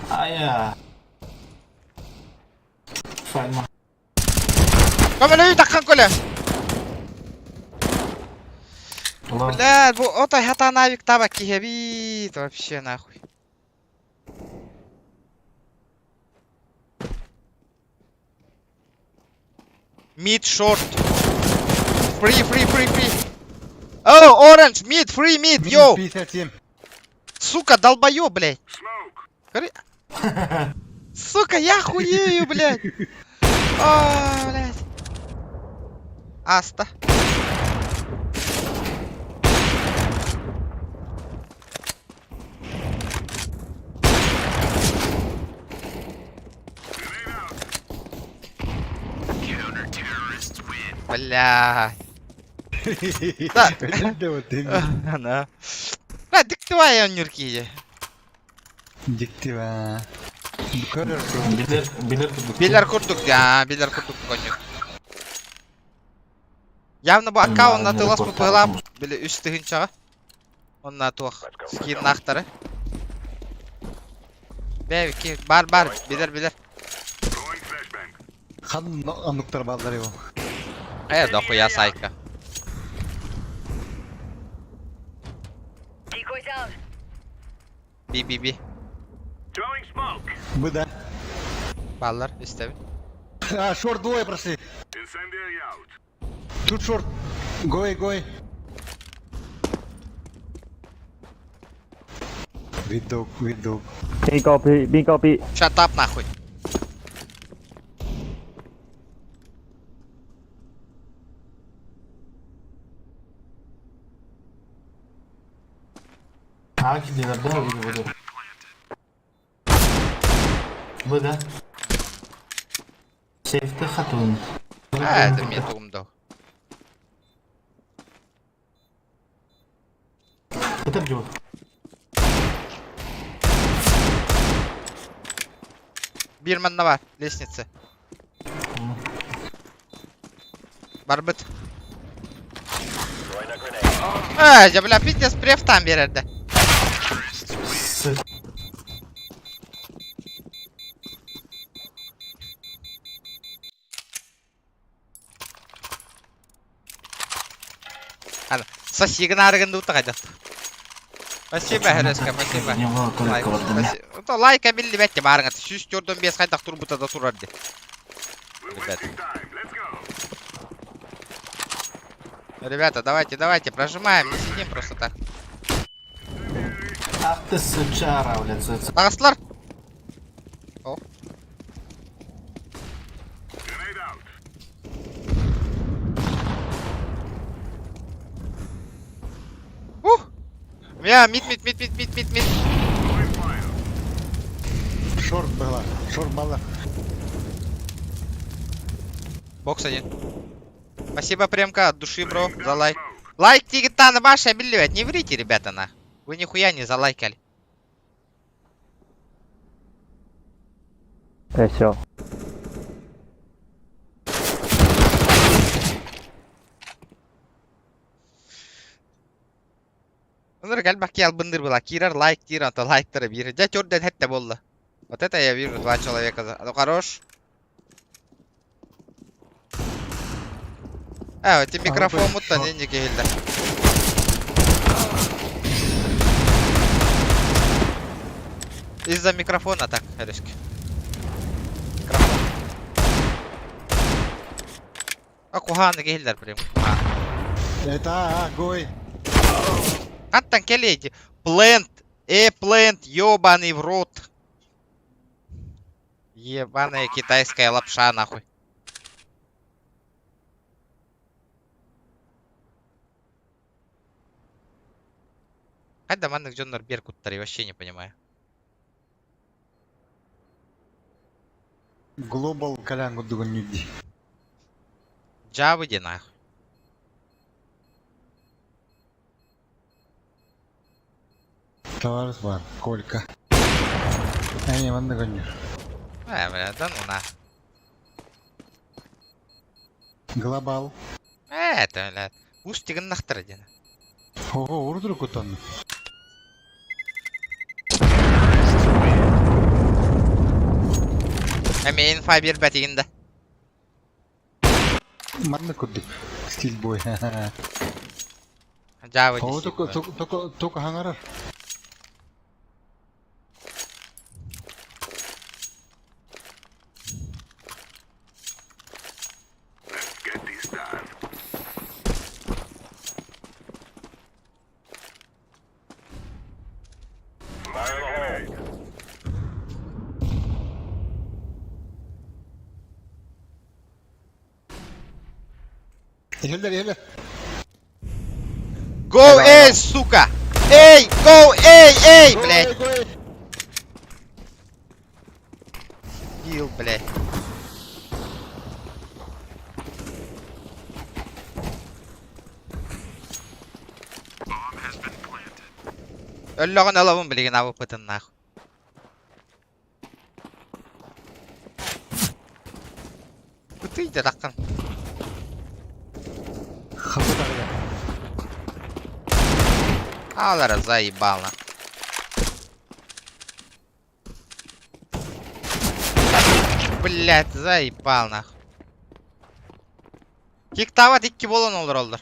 Ая. Файма. көмілі таққан көлі. Ло. Блядь, бұл отай хата навик таба кихебит. Вообще нахуй. Mid short. Free. Oh, orange, mid, free, mid, Минус йоу. 57. Сука, долбоёб, блядь. Сука, я хуею, блядь. О, блядь. Аста. Бля. Да. Да вот ты. Она. Бля, диктовая нюрки. Диктива. Көрер. Билер Билер курдук конюк. Явно bu akka onunla tılas bu pığlam bile üstü hınçağı. Onunla tuğ. Skin naxtarı. Bevki бар bilir. Хан ануктар балдар его. Дохуя сайка. Би. Бы да. Баллар istemi. А, шорт двое прошли. Тут шорт. Гой. Видок. B copy. Shut up нахуй. А, билер, да, буду. Вы, да? Сейфты хатун. Это метумдо. Это бьет. Бирман var лестница. Барбыт. Бля, пиздец, преф там береді. Сосига нарығында ұты қайдақ. Спасибо, Хереска, спасибо. Него только вот да. Лайка білді бәтте барыңа. 104-5 қайдақ тұр бұтада тұрарды. Ребята, давайте, прожимаем, не сидим просто так. Ах ты сучара, блядь. Ағасылар. О. Мид. Шорт была. Шорт мало. Бокс один. Спасибо, Премка, от души, бро, за лайк. Лайк тигитана ваши обеливать. Не врите, ребята, на. Вы нихуя не залайкали. Все. Onları gel bak gel bındır bula. Kirar лайк тир, anta лайктары бир. Да чёрт хэтте болду. Вот это я вижу, 2 человека. Ну хорош. Вот и микрофон муттан энди келди. Из-за микрофона так, Элишки. Микрофон. Куханы келдер прям. Это Гой. Антон келеди. Плент. Плент, ёбаный в рот. Ебаная китайская лапша, нахуй. Хадда манных Джоннер Беркуттари, вообще не понимаю. Глобал Колян Гудуган Нюди. Джавы иди нахуй. Товарищ бар, Колька. Не, он нагонишь. Бля, да ну на. Глобал. Это, бля. Устиган нахтар иди на. Ого, урдур кутан. Мен инфа бербет игинде. Манны кудук. Стильбой. Джавы О, иди. только хангарар. Ехали. Go, эй, сука! Эй, go, эй, блядь! Ил, блядь. Өллөгөн алабын билген абы пытын нахуй. Пытыйды раккан. Алара заебал на. Блять, заебал нахуй. Киктават 2 болон олдыр.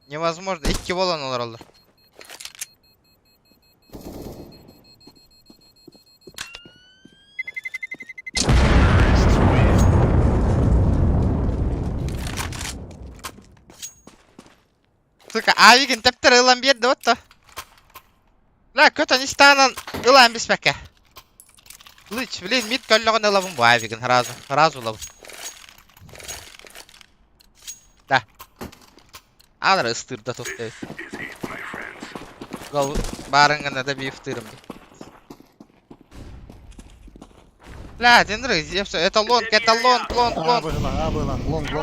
Невозможно, 2 болон олдыр. Сука, авигин тептер ылан берди отто. Ла, көтөн истанан ылан биспеке. Лыч, блин, мид көллөгөн ылабын бу авигин, разу ылабын. Да. Алар ыстырда топтойт. Гол барыңгана да бифтырым. Ла, дендры, это лонг, лонг. Лонг.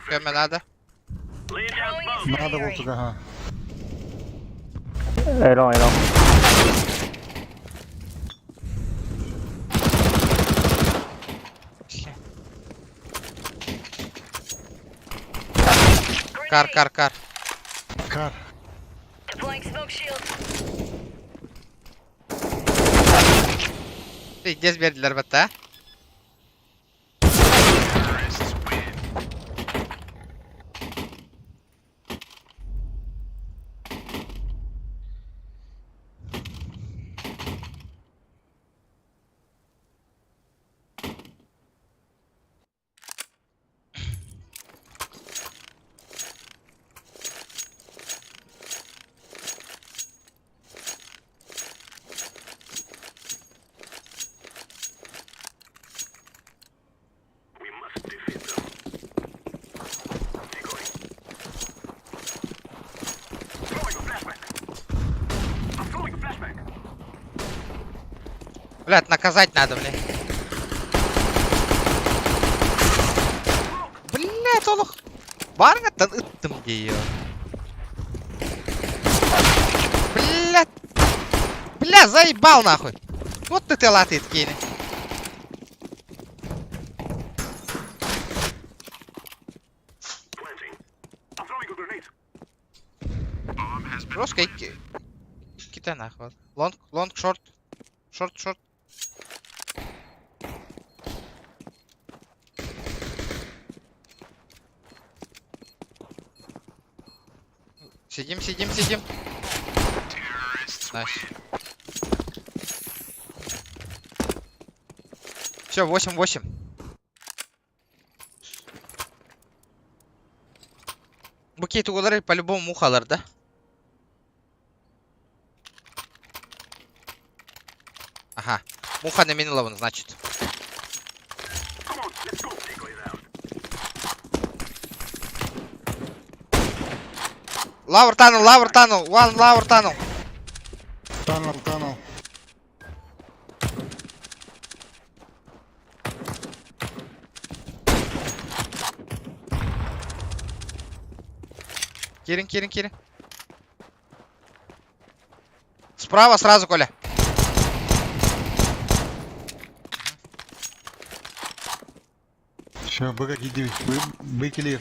Кёме надо? Надо вот туда, ага. Элон. Кар. Кар. Дез бердилер бата. Блядь, наказать надо, блядь. Блядь, олух. Баргаттан ыттым дейо. Блядь. Бля, заебал нахуй. Вот ты латает кейни. Жестко кита нахуй. Лонг, шорт. Шорт. Сидим. Найс. Все, 8-8. Букет уголары по-любому мухалар, да? Ага. Муха на минулован, значит. Лавр танул. One лавр танул. Танул. Кирин. Справа сразу, Коля. Все, БК иди, быкили.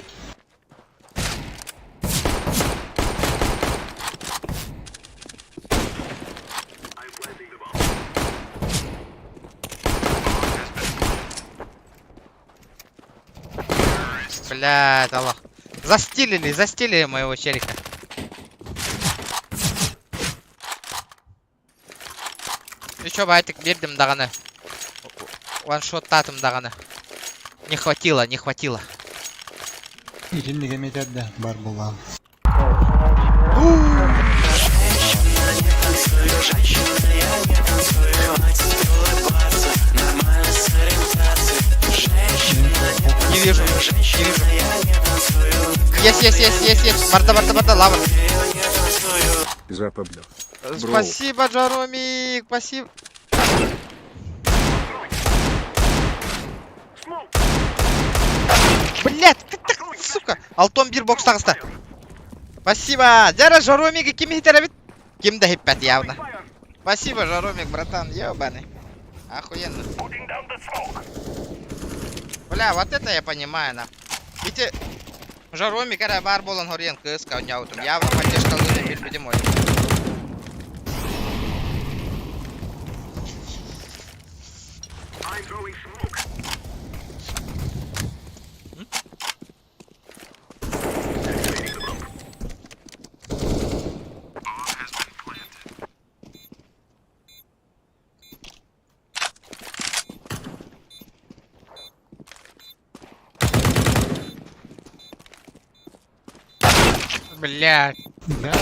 Блядь, Аллах. Застилили моего челика. И чё, байтик, бердим даганы. Ваншот татым даганы. Не хватило. Ичинде метет да, бар булган. Не вижу. Есть. Барда, лава. Запомнил. Спасибо, Джаромик, спасибо. Блять, сука. Алтон бир бокс тагыста. Спасибо. Жара Джаромик ким хитерабит? Ким да хиппет явно. Спасибо, Жаромик, братан, ебаный. Охуенно. Бля, вот это я понимаю, на. Ведь Жаромик, когда бар болон хорьен кыска у него там явно поддержка лыжи бир бедемой. Блядь. Да.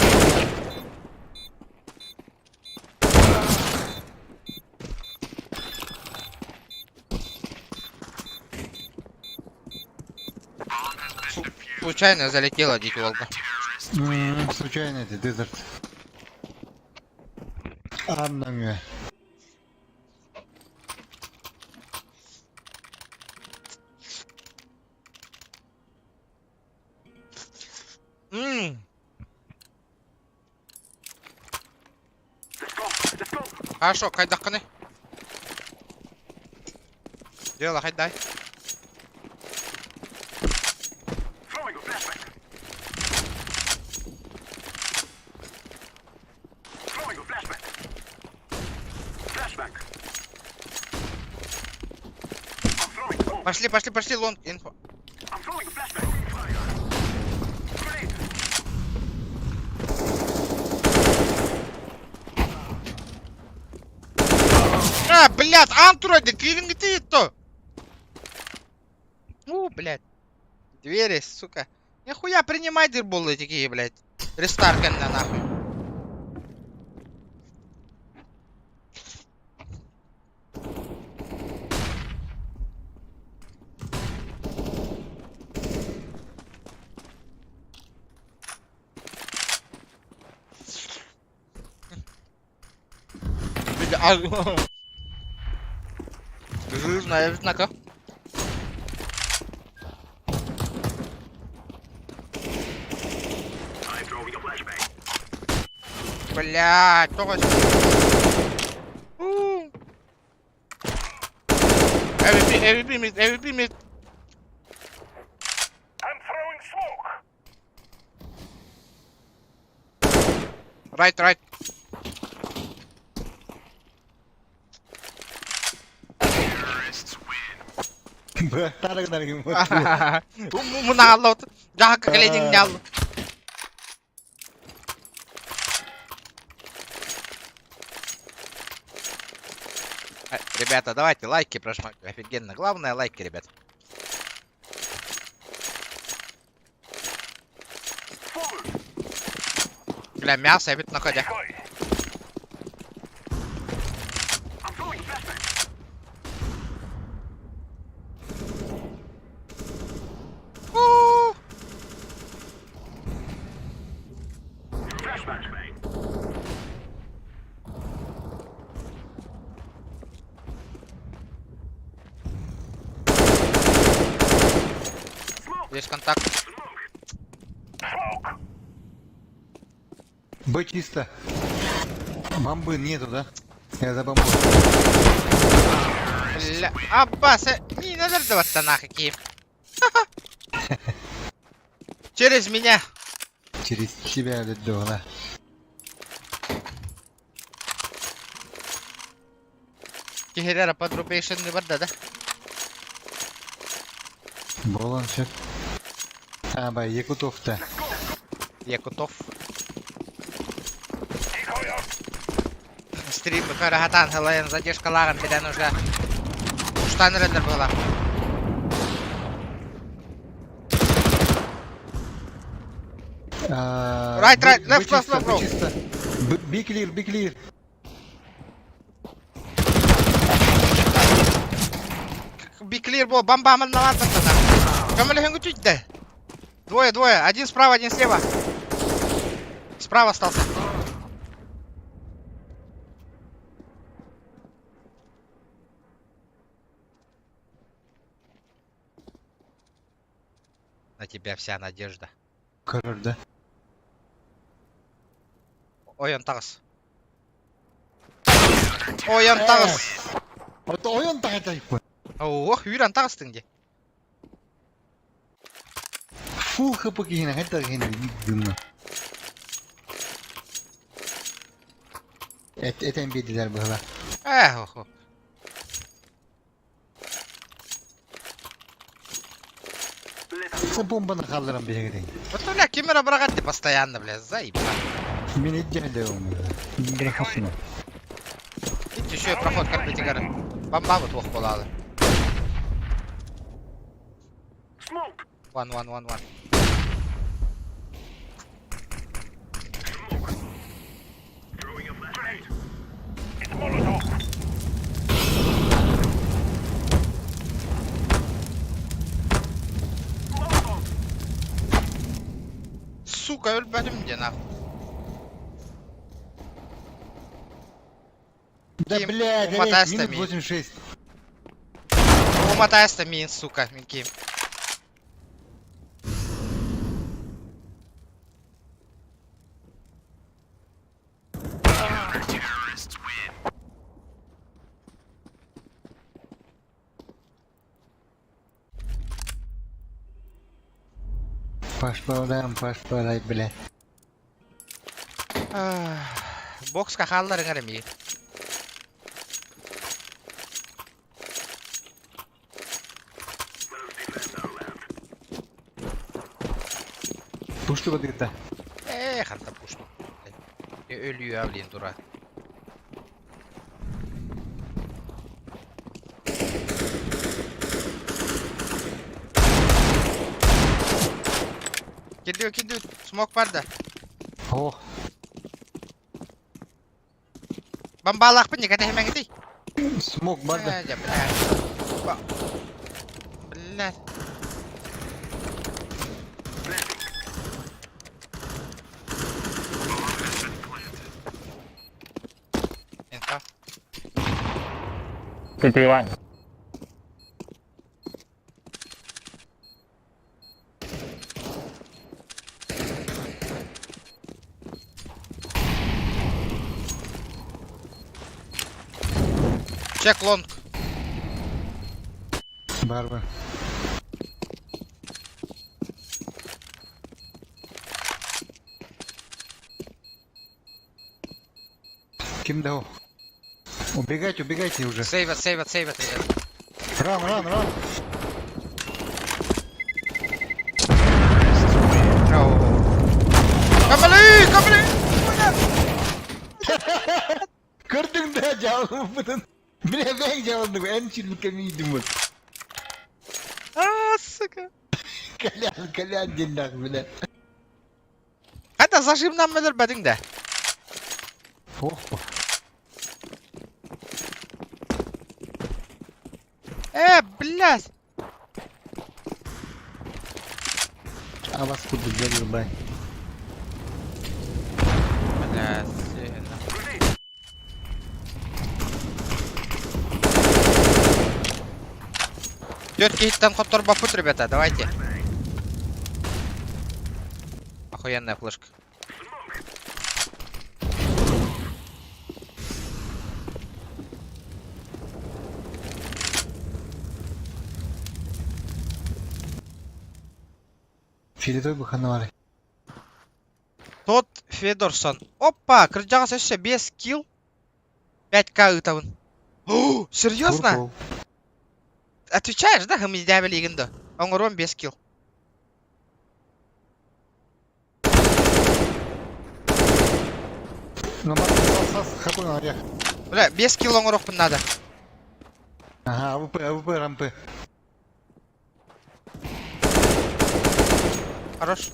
Случайно залетела диколка. Случайно это дезерт. Аннами. Хорошо, кайдаканы. Дело, хайдай. Пошли, лонг, инфо. Блядь, антроиды, клиринг ты то. Блядь. Двери, сука. Нихуя принимай дырболы такие, блядь. Рестаркан на нахуй. Знаю, знака. Блядь, только... Every mid. Right. Tarik dari mo. Munalot. Jangan kekeliling nyal. Ребята, давайте лайки прожмакивай. Офигенно. Главное лайки, ребят. Бля, мясо, я ведь находя. Есть контакт. Б чисто. Бомбы нету, да? Я за бомбой. Бля, Аббас, не надо рдаваться нахуй. Через меня. Через тебя веду, да. Кихерера подрубейшн не барда, да? Болончик. А, бай, Якутов-то. Якутов. Стрим карагатан хелен задержка лагом тебе нужна. Штан рендер была. Right, left, bro. Be clear. Be clear, бо, бомбаман на ланта тогда. Камали хенгу чуть да. Двое. Один справа, один слева. Справа остался. На тебя вся надежда. Король, да? Ой, он тагыс. Ой, он тагыс. Вот он так это. Ох, Юран тагыстың де. Фул хп кийин, это генди дымно. Это имбедилер было. Охо. Це бомба на халдером бегает. Вот, бля, камера брагатти постоянно, бля, заебал. Меня дядя умер. Грохотно. Видите, еще и проход как притягары. Бомба вот плохо была. One. Сука, ölmedim diye nахуй. Да Ким, блядь, умотай минут стами. 86. Умотайся, мин, сука, Миким. Пашпарай, блядь. Бокска халларың әрі Пушты водыта. Ханта пушту. Ölüyor avlayın dura. Gidiyor. Smoke var da. О, Бомбалақ пын, негатив hemen gideyim. смог банда. Блядь. Инфа. 3-1. Check long. Бар. Кимда о? Убегайте уже. Save it, ребят. Ран. Камали! Gördün de cevabını. Bile ben cevabını en çirkiniydim bu. Сука. Kalyan cennet bile. Hadi zажимнан мөлөрбәдең дә. Oh. Блядь. А вас куда взяли, бай? Блядь. 4 хиттан хоттор бафут, ребята, давайте. Охуенная флешка. Филитой бы ханавали. Тот Федорсон. Опа, кырджага сөзсө 5 килл. 5к ытабын. О, серьезно? Отвечаешь, да, хамиздябе лигинда? Оңорон 5 килл. Ну, какой он орех? Бля, 5 килл оңорокпун надо. Ага, АВП, рампы. Хорош.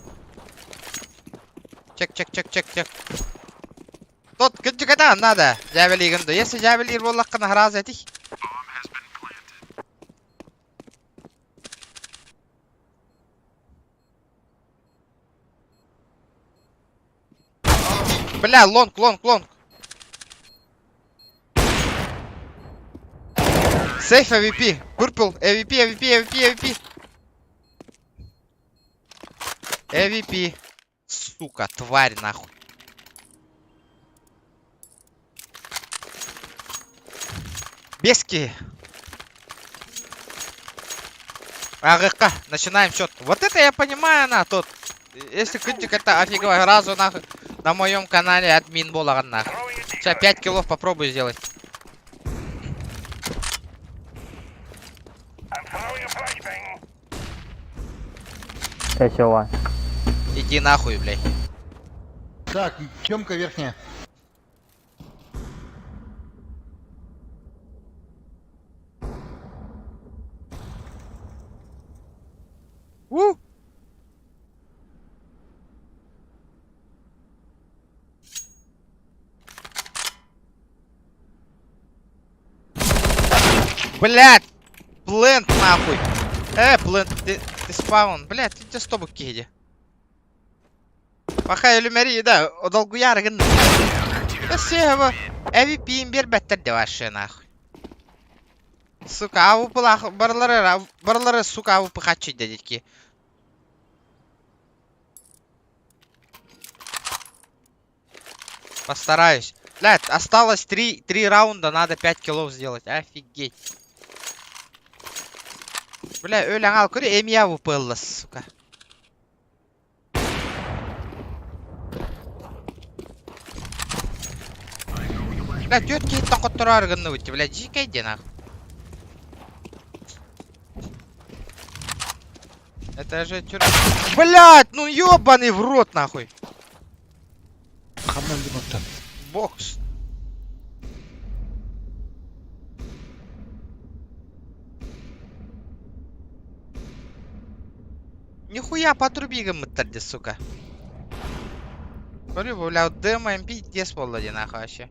Чек. Тот, кыджыгада надо. Жабе лигинда. Если жабе лир боллаккана раз этих. Бля, лонг. Сейф AVP. Purple. AVP. AVP. Сука, тварь нахуй. Бески. АГК. Начинаем счет. Вот это я понимаю, на тот. Если кынчик это офигово разу нахуй на моем канале админ болаган нахуй. Сейчас 5 киллов попробую сделать. Еще one. Иди нахуй, блядь. Так, темка верхняя. У! Блядь! Плент нахуй! Плент, ты спаун. Блядь, ты с тобой киди. Пока ölümeri да, odalgu yargın. Спасибо. AVP имбер беттер де вообще нахуй. Сука, AWP барлары, сука, AWP хачить дядьки. Постараюсь. Блядь, осталось 3 раунда, надо 5 киллов сделать. Офигеть. Бля, ölen al көрі, эми AWP ыллас, сука. Бля, 4 кейттен құттыру арғынны өтті, бля, жикайден ақ. Это же тюрьма. Блядь, ну ёбаный в рот, нахуй. Хамнан дематта. Бокс. Нихуя потрубигам мыттарды, сука. Көрі, бля, дема МП тес болды де, нахуй, вообще.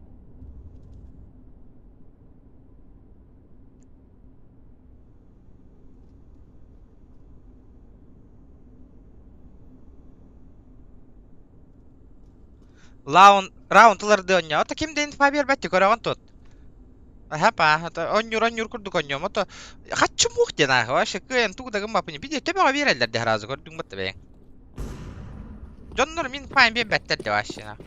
Раундыларды онья. Ото кимде инфа бербетти көрөгөн тот. Хапа, оннюр курдук оньям. Ото хатчы мух де нахуй, вообще кыйын тугдагын бапыны. Биде төбөгө берелдер де разы көрдүң мытты бейин. Жоннор мин пайын бербеттер де вообще нахуй.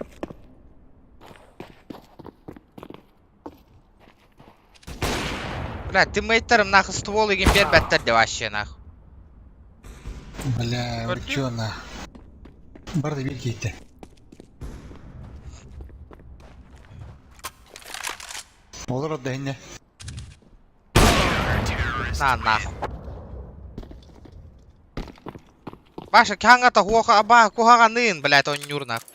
Бля, тиммейтерім нахуй ствол еген бербеттер де вообще нахуй. Бля, вы чё на? Барды бир кетті. Олар отдайын. На нахуй. Баша каңата хуаха аба кухаганын, блядь, он нюр нахуй.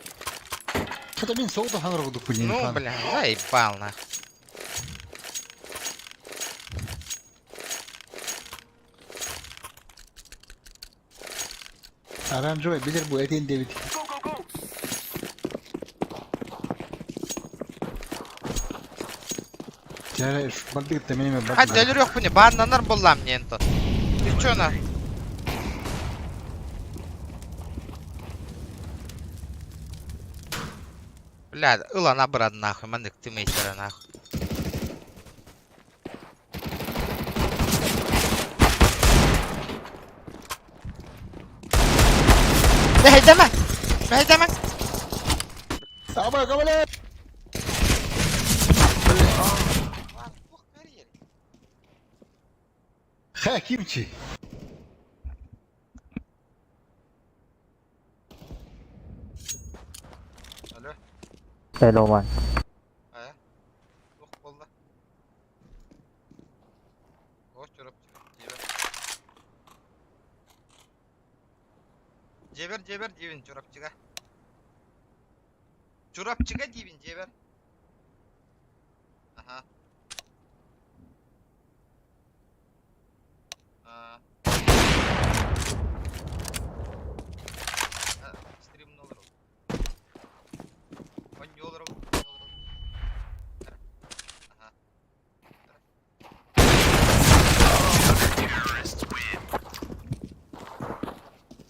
Что-то мен соғды хаңыр құдық бұл Ну, бля, заебал нахуй. Оранжевый билер бұл әтен дебет. Жарай, бандыгытта менемен барды. Hadi deli yok bu ne? Bandanlar bullam niento. Ты чё на? Бля, ыла набрат нахуй, мандык ты мейстера нахуй. Бейдемек! Бейдемек! Абай, кабалет! Ха, кимчи. Alo. Hello one. Aya. Yok valla. Hoş çorap Ceber. Ceber divin çorapçıga. Çorapçıga divin ceber. Aha. Стрим ne olur? 10 olur. Aha.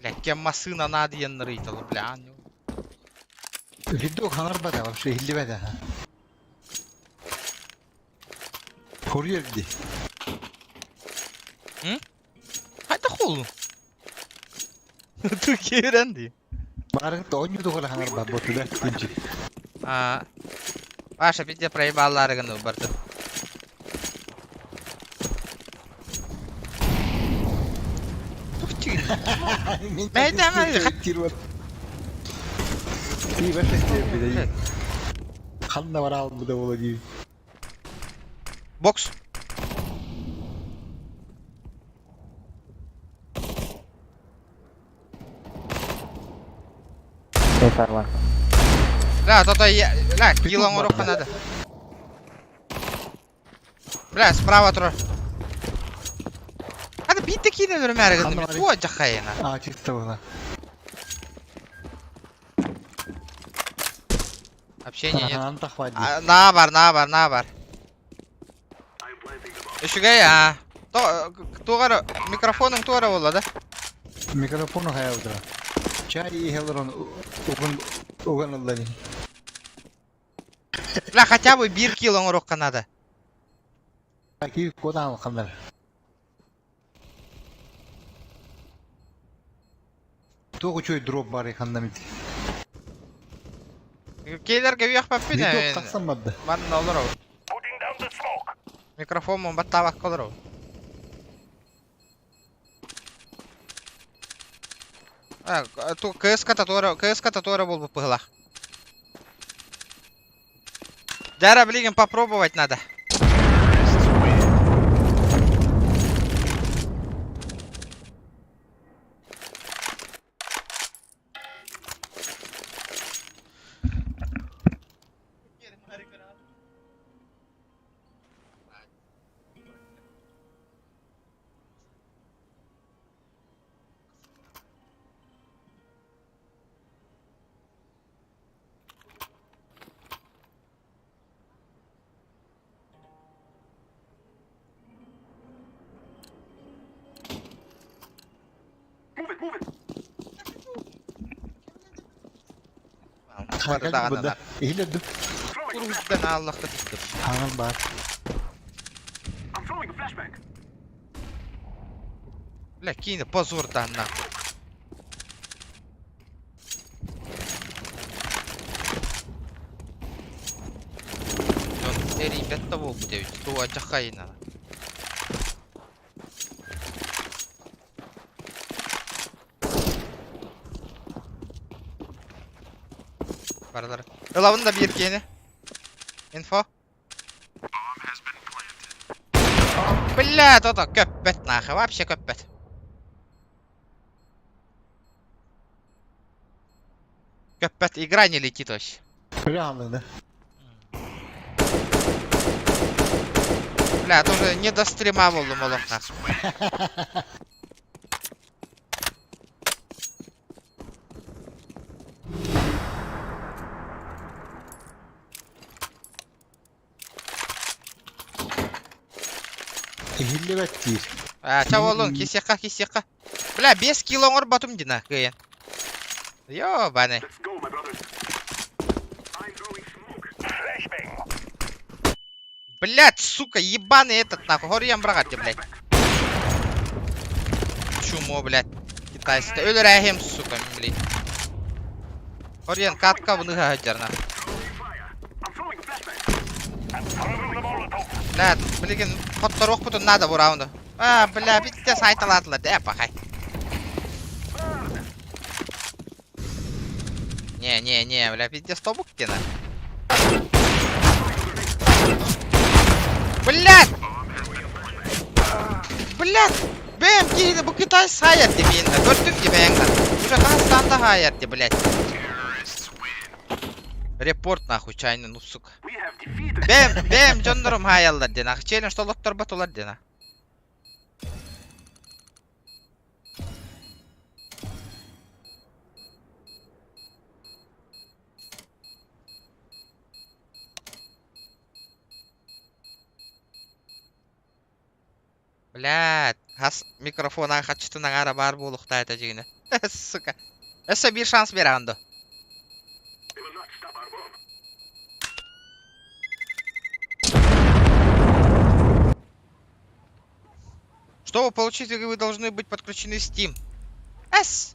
Бля, кем машина надо янритал, бля, ну. Видео ханар бада, вообще хилли бада. Курьер где? Hadi oğlum. Türkiye'den değil. Барыңды ойнуды ғой ханар бада, ботуда, кимчи. Ваша пиде проебалларыгын убарды. İyi başa istedim bir de iyi. Kanla var alın bu da ola gibi. Boks. Yes, one. Бля, то-то я... Бля, килом урока надо. Бля, справа трое. Hadi bir tek yine ölüm her gün. Bu acak kayına. Aa çıktı buna. Общение нет. Антах вади. На бар. Еще гая. Тугара микрофоном тугара болла да? Mikrofonu hayal dura. Çay iyi heller onu ugan Allah'ın. Бля, хотя бы 1 кило урокка надо.Aki kodan kanlar. Тоғы чөй дроп бар еканда меді. Кейлерге уяқ баппи Видео да. қақсан бады. Барын olur ау. Микрофон mun баттабақ қалыр ау. КСК-то тоже был бы пыглах. Дара, блин, попробовать надо. Қағал бұда. Ейлерді. Kurguzdan Allah'ta tuttum. Ханал бар. Бля, кинь, позор да нахуй. Ребята, вот будет, то отдыхай надо. Барылар. Ылавын да бир кені. Инфо. Блядь, это көппет нахуй, вообще көппет. Көппет, игра не летит вообще. Прямо, да? Бля, тоже не до стрима был, молох нахуй. Hillebet değil. Чаволун, кисека. Бля, 5 килоңор батым дина, кыйын. Ёбаный. Блядь, сука, ебаный этот нахуй. Хорьям брагатти, блядь. Чумо, блядь. Китайский. Өлөр әхем, сука, блядь. Хорьян катка выныга хаджар нахуй. Блядь, блин, хотторох бутун надо bu raundu. Бля, bitте сайталатылар, да, пахай. Не, бля, bitте стобук кена. Блядь! Бэм, кейді, bu Китай сайят де мені. Көрдік де бәңді. Уже Қазақстанда хайят де, блядь. Репорт нахуй, чайны, ну, сука. Бэм, жондарым хаялдар де, нахуй. Челлендж толоттар батулар де, нахуй. Блядь, хас микрофона хачтынан ара бар болуқта айта жегіне. Сука. Өсі бір шанс бер ағынды. Чтобы получить, вы должны быть подключены в Steam. Эс!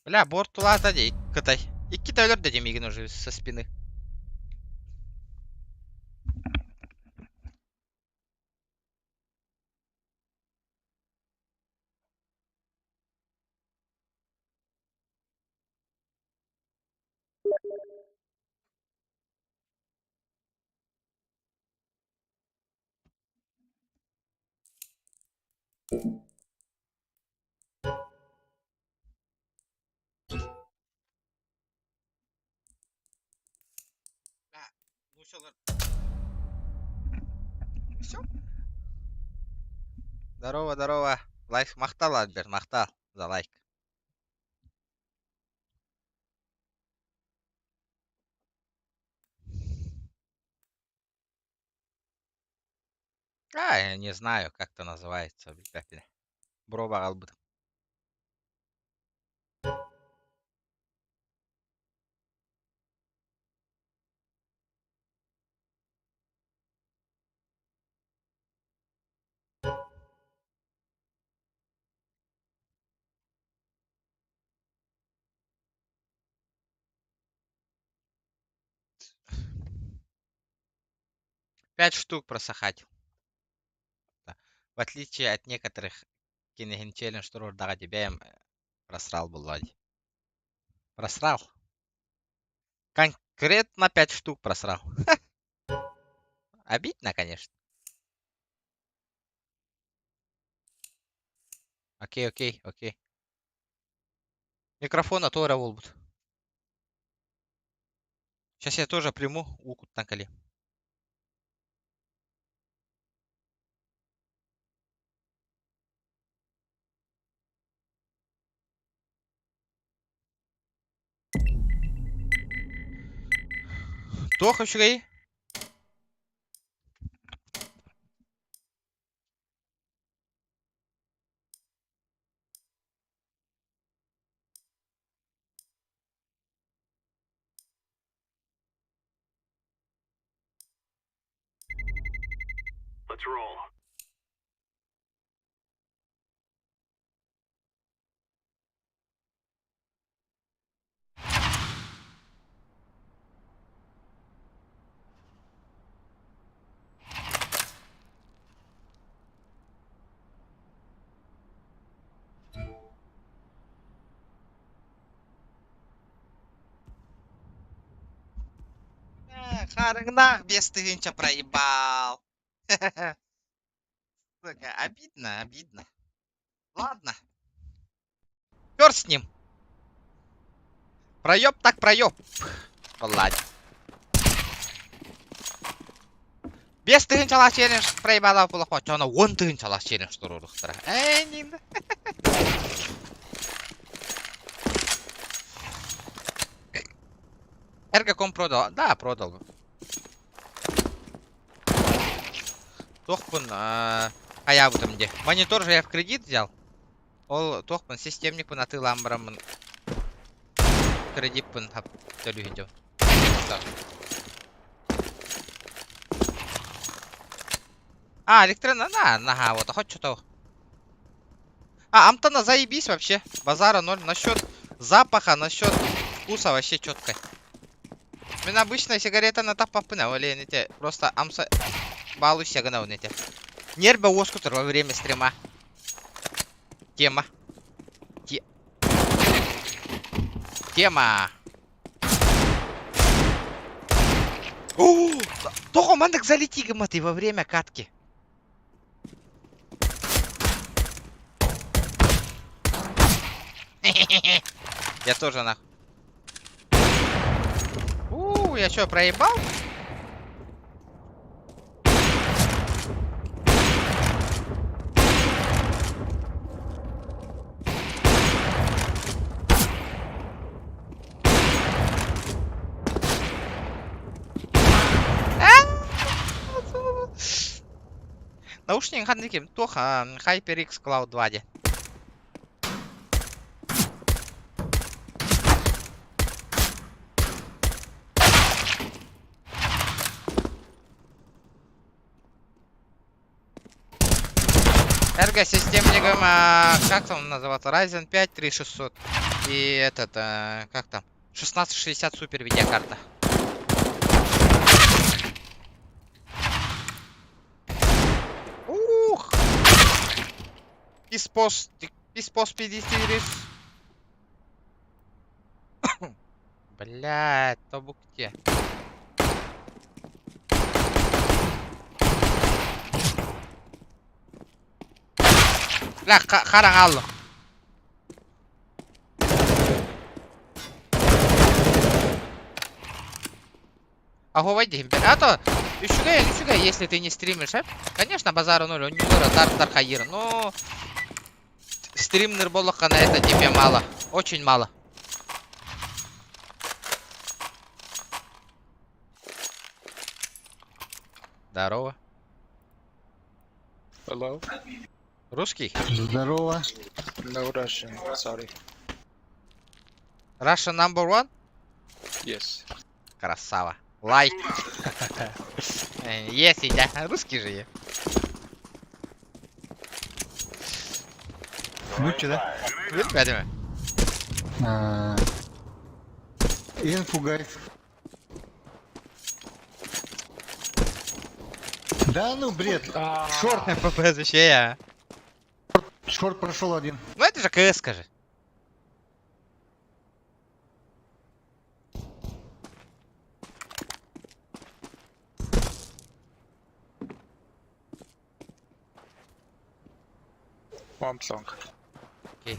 Бля, борт тулата дей, кытай. Икки тәулер де демеген уже со спины. Всё? Здорово. Лайк мақтал, Альберт, мақтал за лайк. Я не знаю, как это называется. Броба албыт. Пять штук просохать. В отличие от некоторых кинеген челлендж турурдага дебеем просрал был вроде. Просрал. Конкретно 5 штук просрал. Обидно, конечно. Окей. Микрофона тоже волбут. Сейчас я тоже приму укут на коле. Тоха шурей. Харагнах без тынча проебал. Сука, обидно, обидно. Ладно. Чёрт с ним. Проеб так проеб. Ладно. Без тынчалах челлендж проебала плохо. Чё она 10 тынчалах челлендж турурухтара. Нин. Эргаком продал. Да, продал. Тохпун, хаябу там где. Монитор же я в кредит взял. Ол тохпун системник пун аты ламбрамын. Кредит пун хап төлүгүндө. Электрона, на, вот, хоть что-то. Амтана заебись вообще. Базара 0. Насчет запаха, насчет вкуса вообще четко. Мен обычная сигарета на тап попына, оле, просто амса балуй сягана, нете. Нерба оскутер во время стрима. Тема. Тема. Только мандак залети, гаматы, во время катки. Я тоже нахуй. Я что, проебал? Наушник хандиким, тоха HyperX Cloud 2 де. Эрго-системником, как там называется, Ryzen 5 3600 и этот, как там, 1660 супер видеокарта. Ух! Писпос 50. Блядь, то букте. Бля, харан алло. Ого, войди. А то, ищуга, если ты не стримишь, а? Конечно, базару 0, у него Дархаир, но стрим Нырболоха на это тебе мало. Очень мало. Здорово. Hello? Русский? Здорово. No Russian, sorry. Russia number one? Yes. Красава. Лайк. Если я. Русский же я. Ну че, да? Видимо. Инфу, гайс. Да ну бред. Шорт, ПП защищая. шорт прошел один. Ну это же КС, скажи. One song. Окей.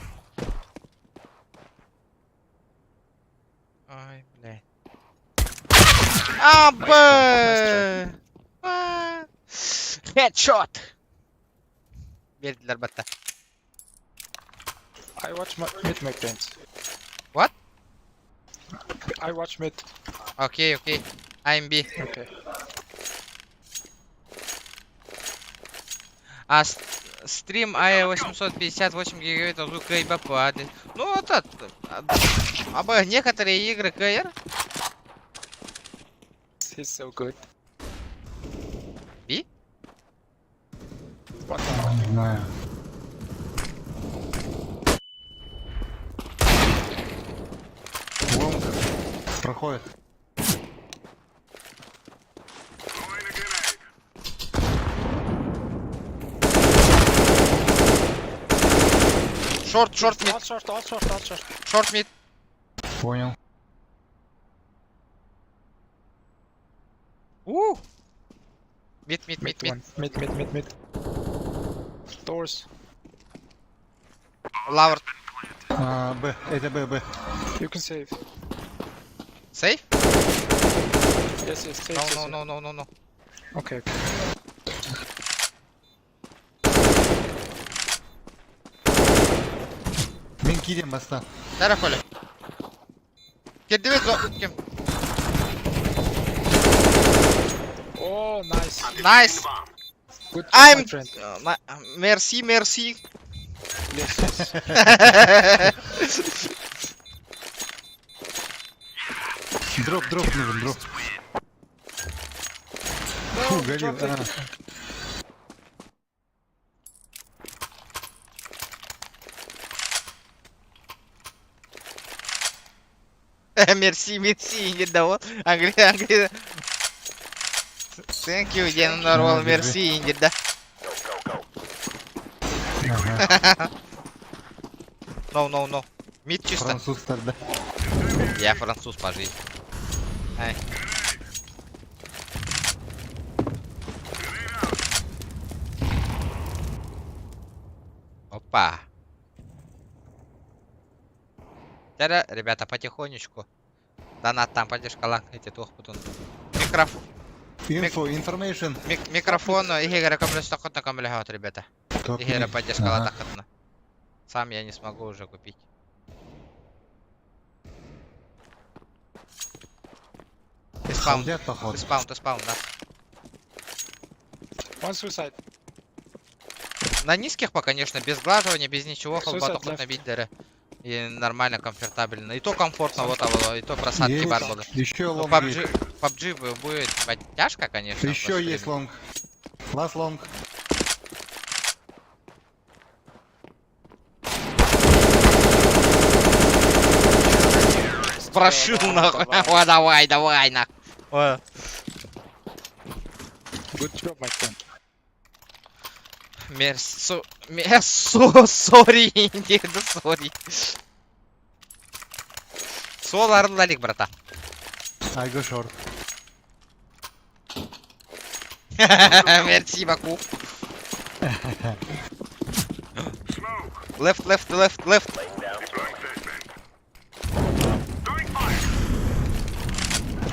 Ой, блядь. Абе! Хедшот! Верь для бота. I watch mid, my friends. What? I watch mid. Окей, окей. AMB. Okay. А стрим АЭ 858 гигабайтов звука и бапады. Ну вот это. Абе, некоторые игры КР. He's so good. Би? What? Не знаю. Лонг проходит. Шорт мид. All short. Шорт мид. Понял. Mid, mid, mid, Mid mid. one. Mid. Doors. Lower. Б, это Б. You can save. Safe? Yes, save. No. Okay. Мен кидем баста. Taraf öyle. Girdi ve kim? Oh, nice. Nice. Good job, I'm... my friend. Merci. Yes. Дроп нужен, дроп. Фу, горел. drop it. Merci. Не дал. Англия. Thank you, я нарвал merci, не да. No. Мид чисто. Француз тогда. Я француз по жизни. Ай. Опа. Тогда, ребята, потихонечку. Донат там, поддержка ланкайте тух потом. Information. Микрофон, Игоря комплексу на камлягат, ребята. Топ Игоря мид. поддержка Ага. латахатна. Сам я не смогу уже купить. Ты спаун, Халдят, походу. ты спаун, да. One suicide. На низких по, конечно, без глаживания, без ничего, Suicide холба только left. набить дыры. И нормально, комфортабельно. И то комфортно, вот того, и то просадки Есть. бар были. Еще Ну, лонг PUBG будет тяжко, конечно. Еще после есть времени. лонг. Лас лонг. Прошу, нахуй. О, давай, нахуй. О. Good job, my friend. Сори, да сори. Солар лалик, брата. I go short. Мерси, Баку. Left.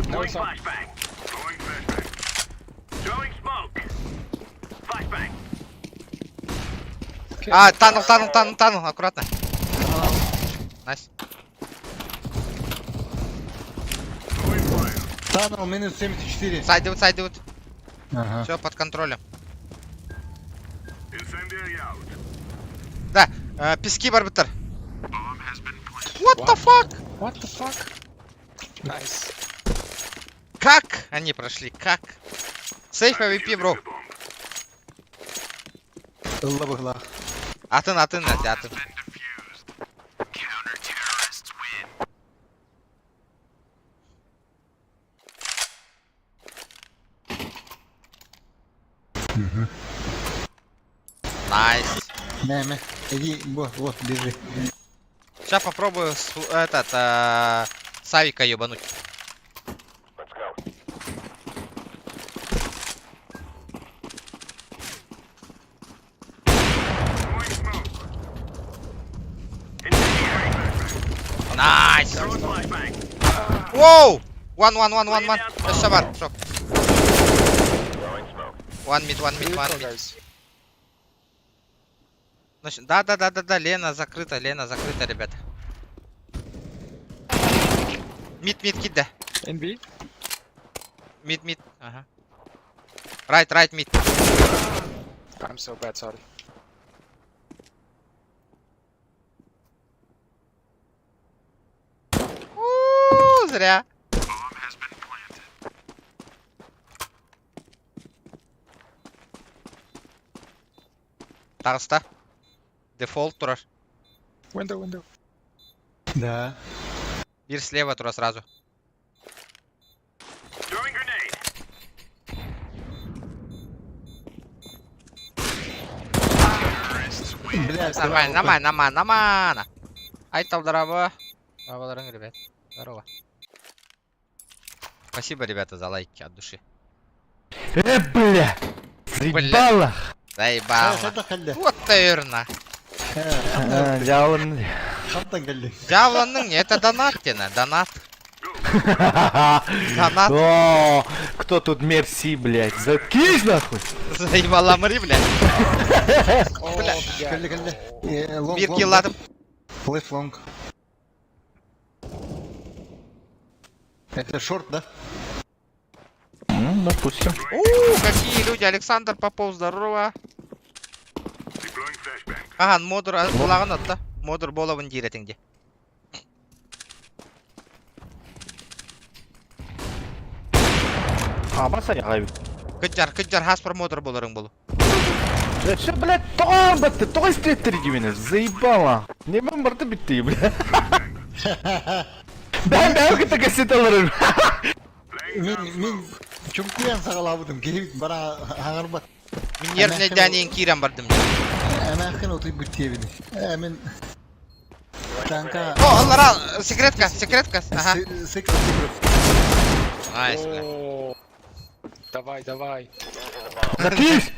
No, it's up. Okay. А, танул, аккуратно. Найс. Танул минус 74. Сайдивают. Ага. Все под контролем. Да, пески, барбитер. What the fuck? What the fuck? Nice. Как они прошли? Как? Сейф AVP, бро. Лабыгла. Атын. Найс. Мя. Иди, вот, бежи. Сейчас попробую Савика ебануть. Найс. Воу! One. Шабар, шок. One mid. Guys. Значит, да, Лена закрыта, ребята. Мид, кида. In B. Мид, ага. Right, мид. I'm so bad, sorry. Зря. Тарста. Дефолт тура. Window. Да. Бир слева тура сразу. Блядь, Нормально. Айтал дорого. Ребят. Здорово. Спасибо, ребята, за лайки от души. Бля! Заебало! Заебало. Это халли. Вот тырна. Жауын. Қамтан халли. Жавланның это донат тені, донат. Донат. О, кто тут мерси, блядь? Заткнись нахуй! Заебала мри, блядь. Бля. Халли, халли. Лонг, Bir лонг, killladım. Флэш лонг. Это шорт, да? Допустим. Какие люди. Александр Попов, здорово. Ага, модур құлағын отты. Модур болабын дейретіңде. Абаса яғай. Күджар, хаспыр модур боларың болу. Что, блядь, тоғын бітті, тоғын істеттірді мені, заебало. Немен барды бітті, блядь. Бән күтті кәсет алырым. Мен чүмкуян сағалабыдым, келіп бара аңырбат. Мен еріне дәнейін кейрен бардым. Әмәқін отой бүттебіні. Мен... Танка... О, аллара, секретка. Ага. Секрет. Найс, бля. Oh. Давай. Заткнись!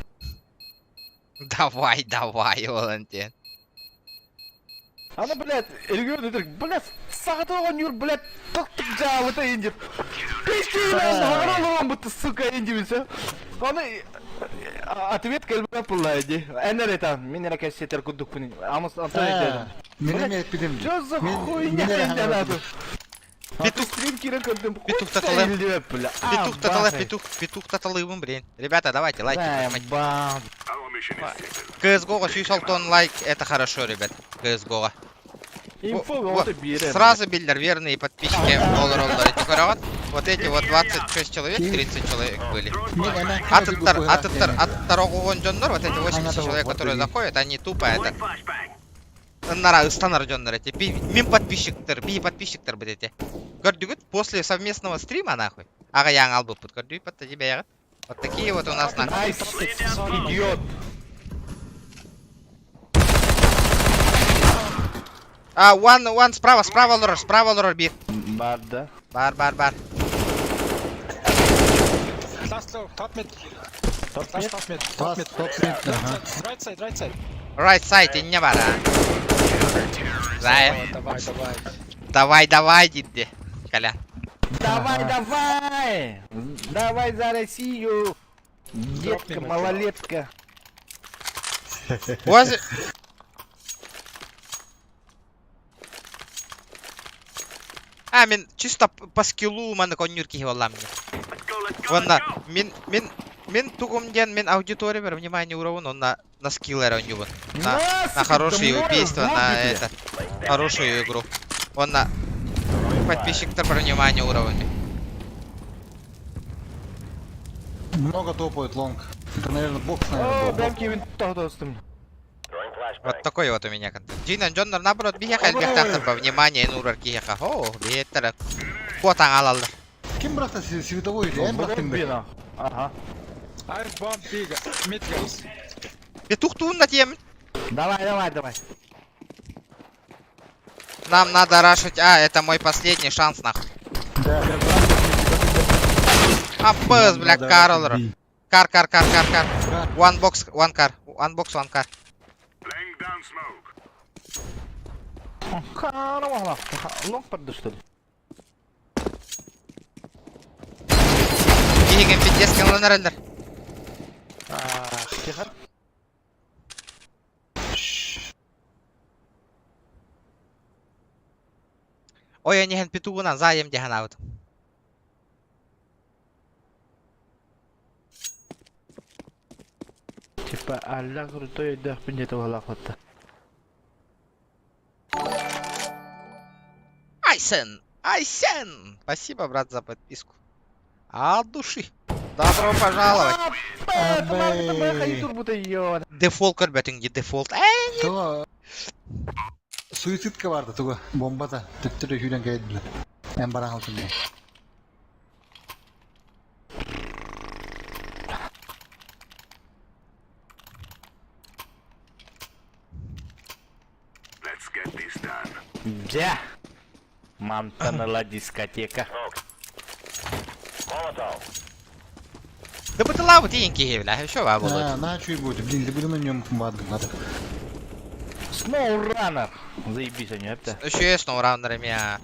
Давай, Валентин. Ана, блядь, регион өтірік, блядь, сағат оған юр, блядь, тұқтық жауыта ендеп. Пешкей, блядь, ағырал оған бұтты, сука, ендебесі. Аны... Ответ кәлбі пұллайды. Әнер етам, мен әрекет сетер күдік бұны. Амыс антон етедім. Мен әмет Чё за хуйня енден аду? Петух. Стрим кирен көрдім. Петух таталы. Петух таталыбын, блин. Ребята, давайте, лайки нажимайте. Бам. CSGO-ға 106 лайк, это хорошо, ребят. CSGO-ға. Инфо Вот, вот берем. сразу билдер, верные подписчики доллар. Вот эти вот 26 человек, 30 человек были. Аттар оғуған жондар, вот эти 80 человек, которые заходят, они тупо это... Нара, станар жондар эти. Мен подписчиктер, подписчиктер будет эти. Көрдігіт, после совместного стрима, нахуй. Аға яң албы пут, көрдігіт, подтади бәяғыт. Вот такие вот у нас нахуй. Найс, идиот. One справа лорор, бир. Бар, да? Бар. Last low, top mid. Топ Last нет? top mid. Right side. Right side, не бара. Зая. Давай. Давай, дидди. Коля. Давай за Россию. Детка, малолетка. Возле... Мен чисто по скиллу маны коннюрки валам мне. Ванна, мен тугумден, мен аудитория бер внимание уровень, он на скиллер он юбан. На хорошие убийства, на это, хорошую игру. Он на подписчик-то про внимание уровня. Много топает лонг. Это, наверное, бокс, О, наверное, был. бәм кевин тоқтастым. Вот такой вот у меня контент. Джинан Джоннер наоборот биехал бехтахтар по внимание нурар киеха. О, бехтар. Котан алалды. Кем брата световой или Бина. Ага. I've bomb big. Mid guys. Петух тун на тем. Давай. Нам надо рашить. Это мой последний шанс, нахуй. Бэс, бля, Карлор. Кар. One box, one car. Хорошо. Лонг подды, что ли? Бигем 50 километров. Тихо. Ой, они ген петугунан заем деген аут. Типа, алла крутой, да, принято волохота. Айсен! Спасибо, брат, за подписку. От души. Добро пожаловать. Дефолт көрбетіңде, дефолт. Туға суицидка барды, туға бомбата. Түттірі жүйлен кәйді білі. Ән бараң алтында. Да. Мантанала дискотека. Да бы ты лаву тенькие, бля, еще ва было. На, что и будет? Блин, люблю на нем бадгу, надо. Сноураннер. Заебись они, это. Еще есть сноураннерами, а.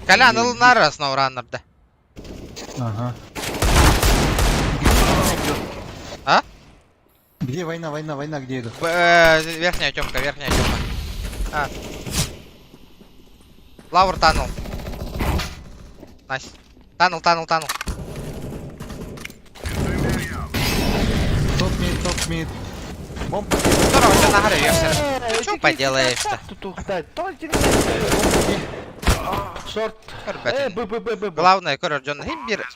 Колян, Илнара сноураннер, да. Ага. А? Где война, где идут? Верхняя темка, верхняя темка. А. Лавр танул. Найс. Танул. Топ мид. Бомба. Здорово, ты на горе вешаешь. Что поделаешь-то? Шорт. Ребята, главное, короче, Джон Химбер.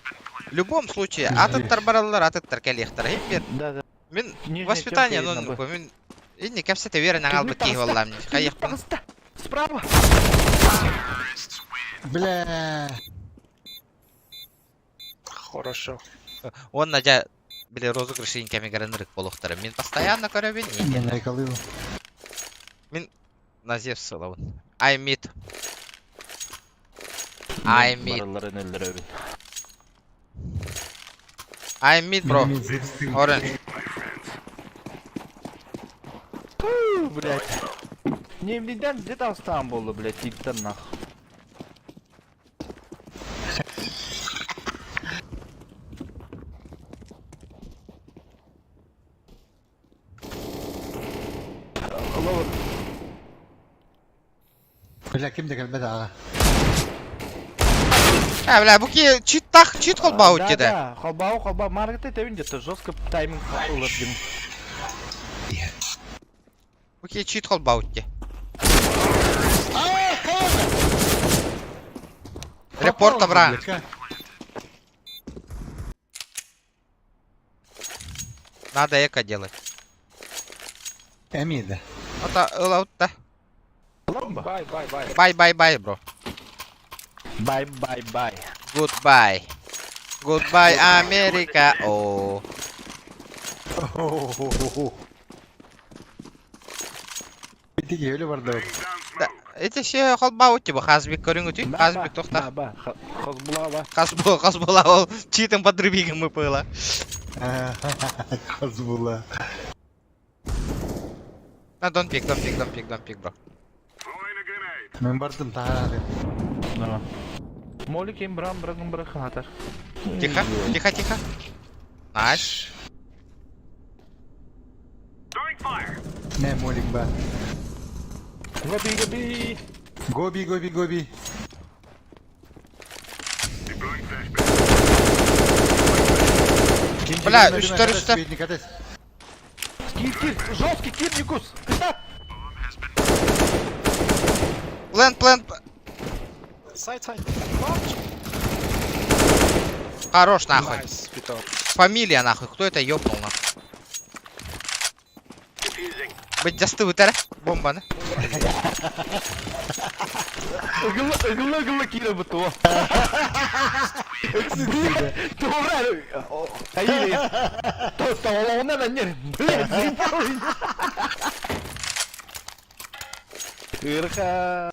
В любом случае, аттар бараллар, аттар келихтар. Химбер. Да. Мен Нижняя воспитание, темка ну, видно, мен... Inni käpsi te верен аңал бит кей валлам. Кайык. Справа. Бля. Хорошо. Он надя, бля, розыгрыши инками гаранырык болуқтары. Мен постоянно көрөбен. Мен айкалыю. Мен назев сылауын. I meet, Барыларын өлдірөбін. bro. Orange. Блять. Немнеден где-то остан болды, блять, иттен нах. Бля, кимде келбеді аға. Бля, bu ki чит қолбау деді. Да, холбау, маркетте тебін жетті, жестко тайминг ұлырдың. Bu ki чит қолбау деді. Репорта, бра. Надо эко делать. Эмида. Это лаутта. Bye. Bye, bro. Бай. Goodbye, Америка. О. Битиге өлі барды. Да, это все холбау типа хазбик көрүнгү хазбик тохта. Хазбула ол читим подрыбигим мы пыла. Қаз була. На don't pick, bro. Мен бардым тағады. Молик им брагым хатар. Тихо. Найс. Не, молик ба. Гоби. Гоби. Бля, үстер. Кир, жесткий кир, Никус. Плент. Side. Хорош нахуй. Nice, Питер. Фамилия нахуй, кто это ёбнул нахуй? Быть жасты вытер, бомба, да? Игла кира бы то. Тура. Айли. То он надо не. Блядь, Ирха.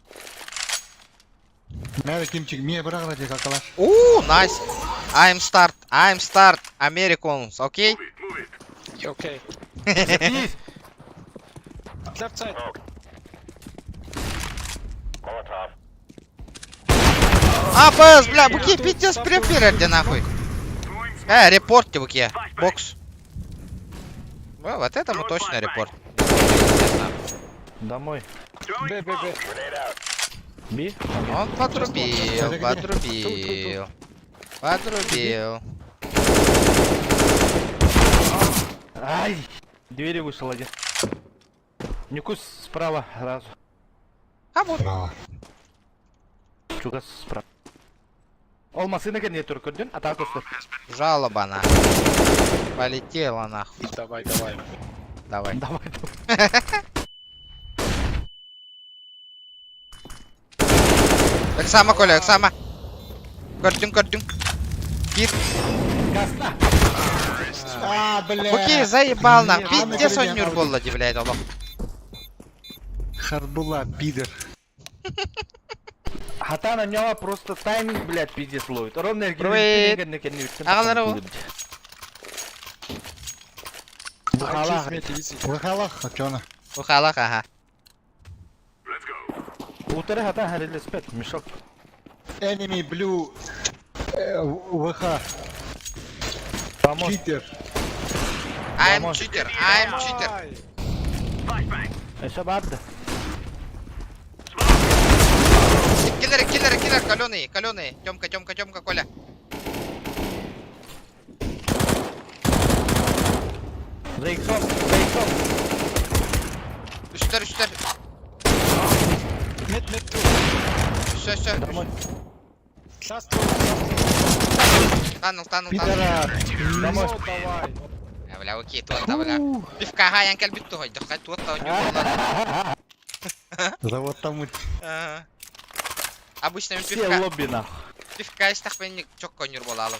Мәді кемчік, ме бір ағыра жек ақалаш. Найс. I'm start, Americans, окей? Okay. Есть. Left side. Бэс, бля, буки, пиздец, препирайте нахуй. Репорт, буки, бокс. Вот этому точно репорт. Домой. B. Би? Он подрубил. Ай! Двери вышел один. Никус справа сразу. Вот. Чугас справа. Олмасы не только один, атаку стоп. Жалоба на. Полетела нахуй. Давай. Давай. Так само, Коля, так само. Картюм. Кит. Гасна! Бля. Буки, заебал нахуй. Пиздец он нюр был, блядь, олох. Харбула, пидор. Хата на него просто тайминг, блядь, пиздец ловит. Ровно Привет. Ағалары Бухалах. Выхалах, а чё она? Ухалақ, аха. Полторы хата харили спят, мешок. Enemy blue. ВХ. Помог. Читер. I'm cheater, I'm cheater. Еще бабда. Киллер, каленый. Тёмка, Коля. Рейксон. Üstler. Mid. Все. Домой. Last two. Таныл. Пидорас. Домой. Oh, давай. Бля, окей, туотта, бля. Пивка янкал битті ғой, дұққа туотта он не Завод там Ага. Обычно мен Все лобби нахуй. пивка істақ мен чок конюр болалы.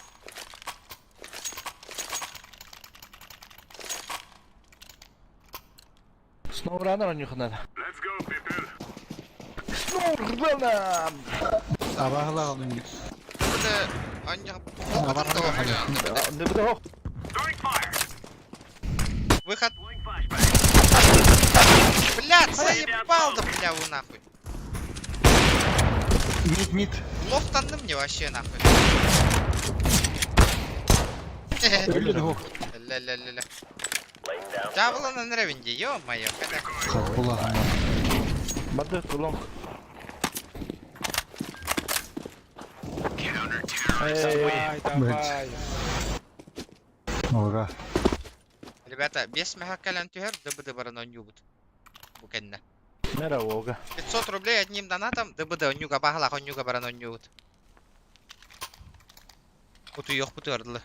Сноуранер нюх надо. Сноуранер! Абағылақ оның. Бұды анжақ Не буду хох. Выход. Блядь, заебал да, бля, вы нахуй. Мид. Лофтанды мне вообще нахуй. Ля-ля-ля-ля. Жабылынан ревенде, ё-моё, когда. Хазбуллах. Бады тулон. Давай. Ура. Ребята, без мягкалян тюхер, ДБД барано нюбут. Букенна. Мера вога. 500 рублей одним донатом, ДБД нюга бахала, нюга барано нюбут. Путу ёх путырдылы.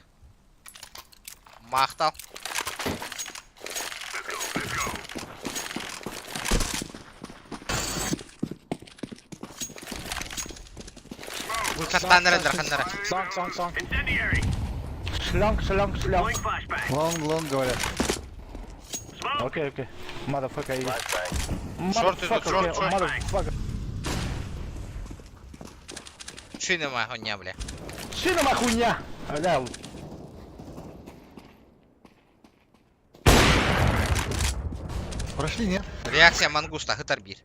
Мақтал. Выходтан рендер, хандара. Song. Шланг. Лонг говорят. Окей. Motherfucker. Шорт идут, шорт. Motherfucker. Шины моя хуйня, бля. Шина махуйня! Аля. Прошли, нет? Реакция мангуста, хытарбир.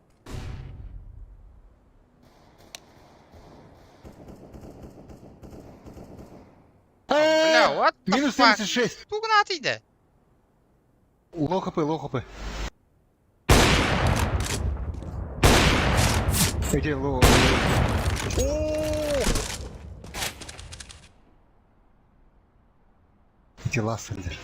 Бля, what the Минус fuck? 76. Пугнат иде. Лоу хп. Эти лоу. Эти лассендер.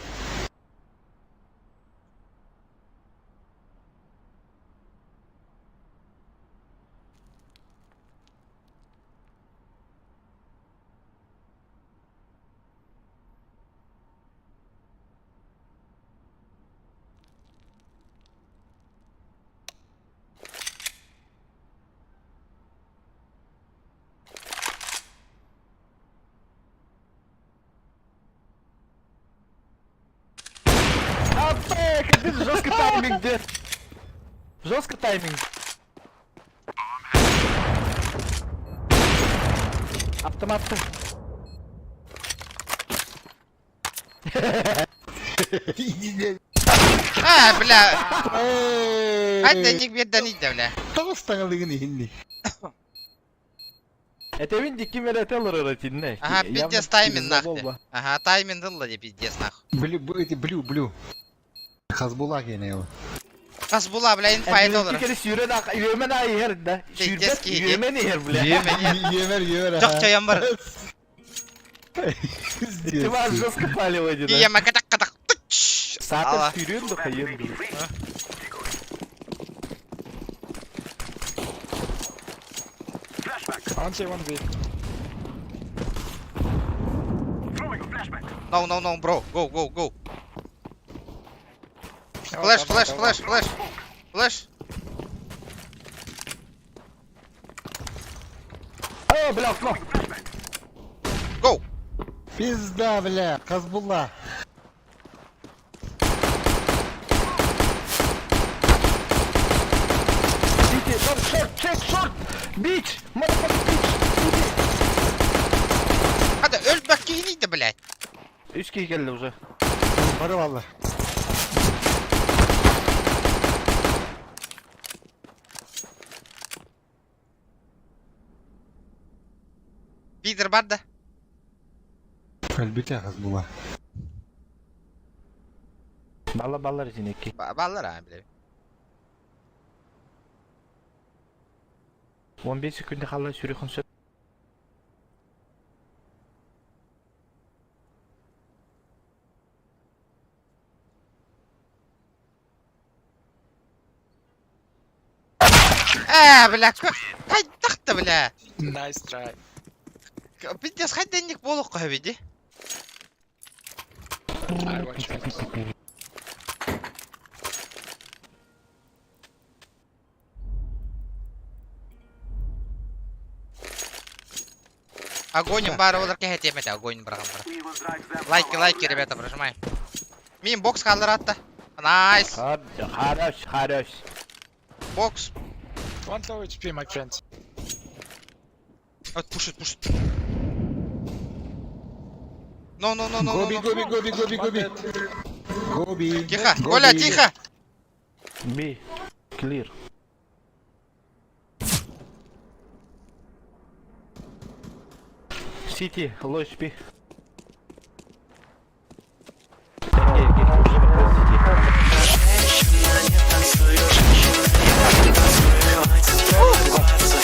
Капец, жесткий тайминг, дед. Жесткий тайминг. Автомат. Бля. Хай ник беддан иде, бля. Тоғыстаңылығын енді. Это винди кимера теллер ратинне. Ага, пиздец таймин нахуй. Ага, таймин дылла де пиздец нахуй. Блю. Хазбуллах ене его. Хазбулла, бля, инфайт olur. Bir kere yürümen ayı her de. Pektes ki, Yürümen her bile. Yemer. Çok çayan var. Ты вас жестко палил, да? Yiyeme katak. Сатор сürüyorsun da hayır. Anti 1B. No, bro. Go. Flash. О, бля, окно. Go. Пизда, бля, Хазбуллах. Шорт, чек, шорт. Бич, motherfucker. блядь. 3 geldi уже. Бары валла. Питер бар да. Әлбетте қыз була. Балlar жинекки. Баллар ha блядь. 15 секунде қалай сүрехін сөт. Бля, қайдақты бля. Nice try. Пиздец, қайданник болуқ қой беде. I watch it. Огонь бары олар кәйт емеді, огонь бұрған бұры. Лайки, ребята, прожимаем. Мен бокс қалдыр атты. Найс. Хорош. Бокс. 1 low HP, my friends. Вот, пушит. No. Гоби. Гоби. Тихо, Коля, тихо. B. Clear. City, low HP.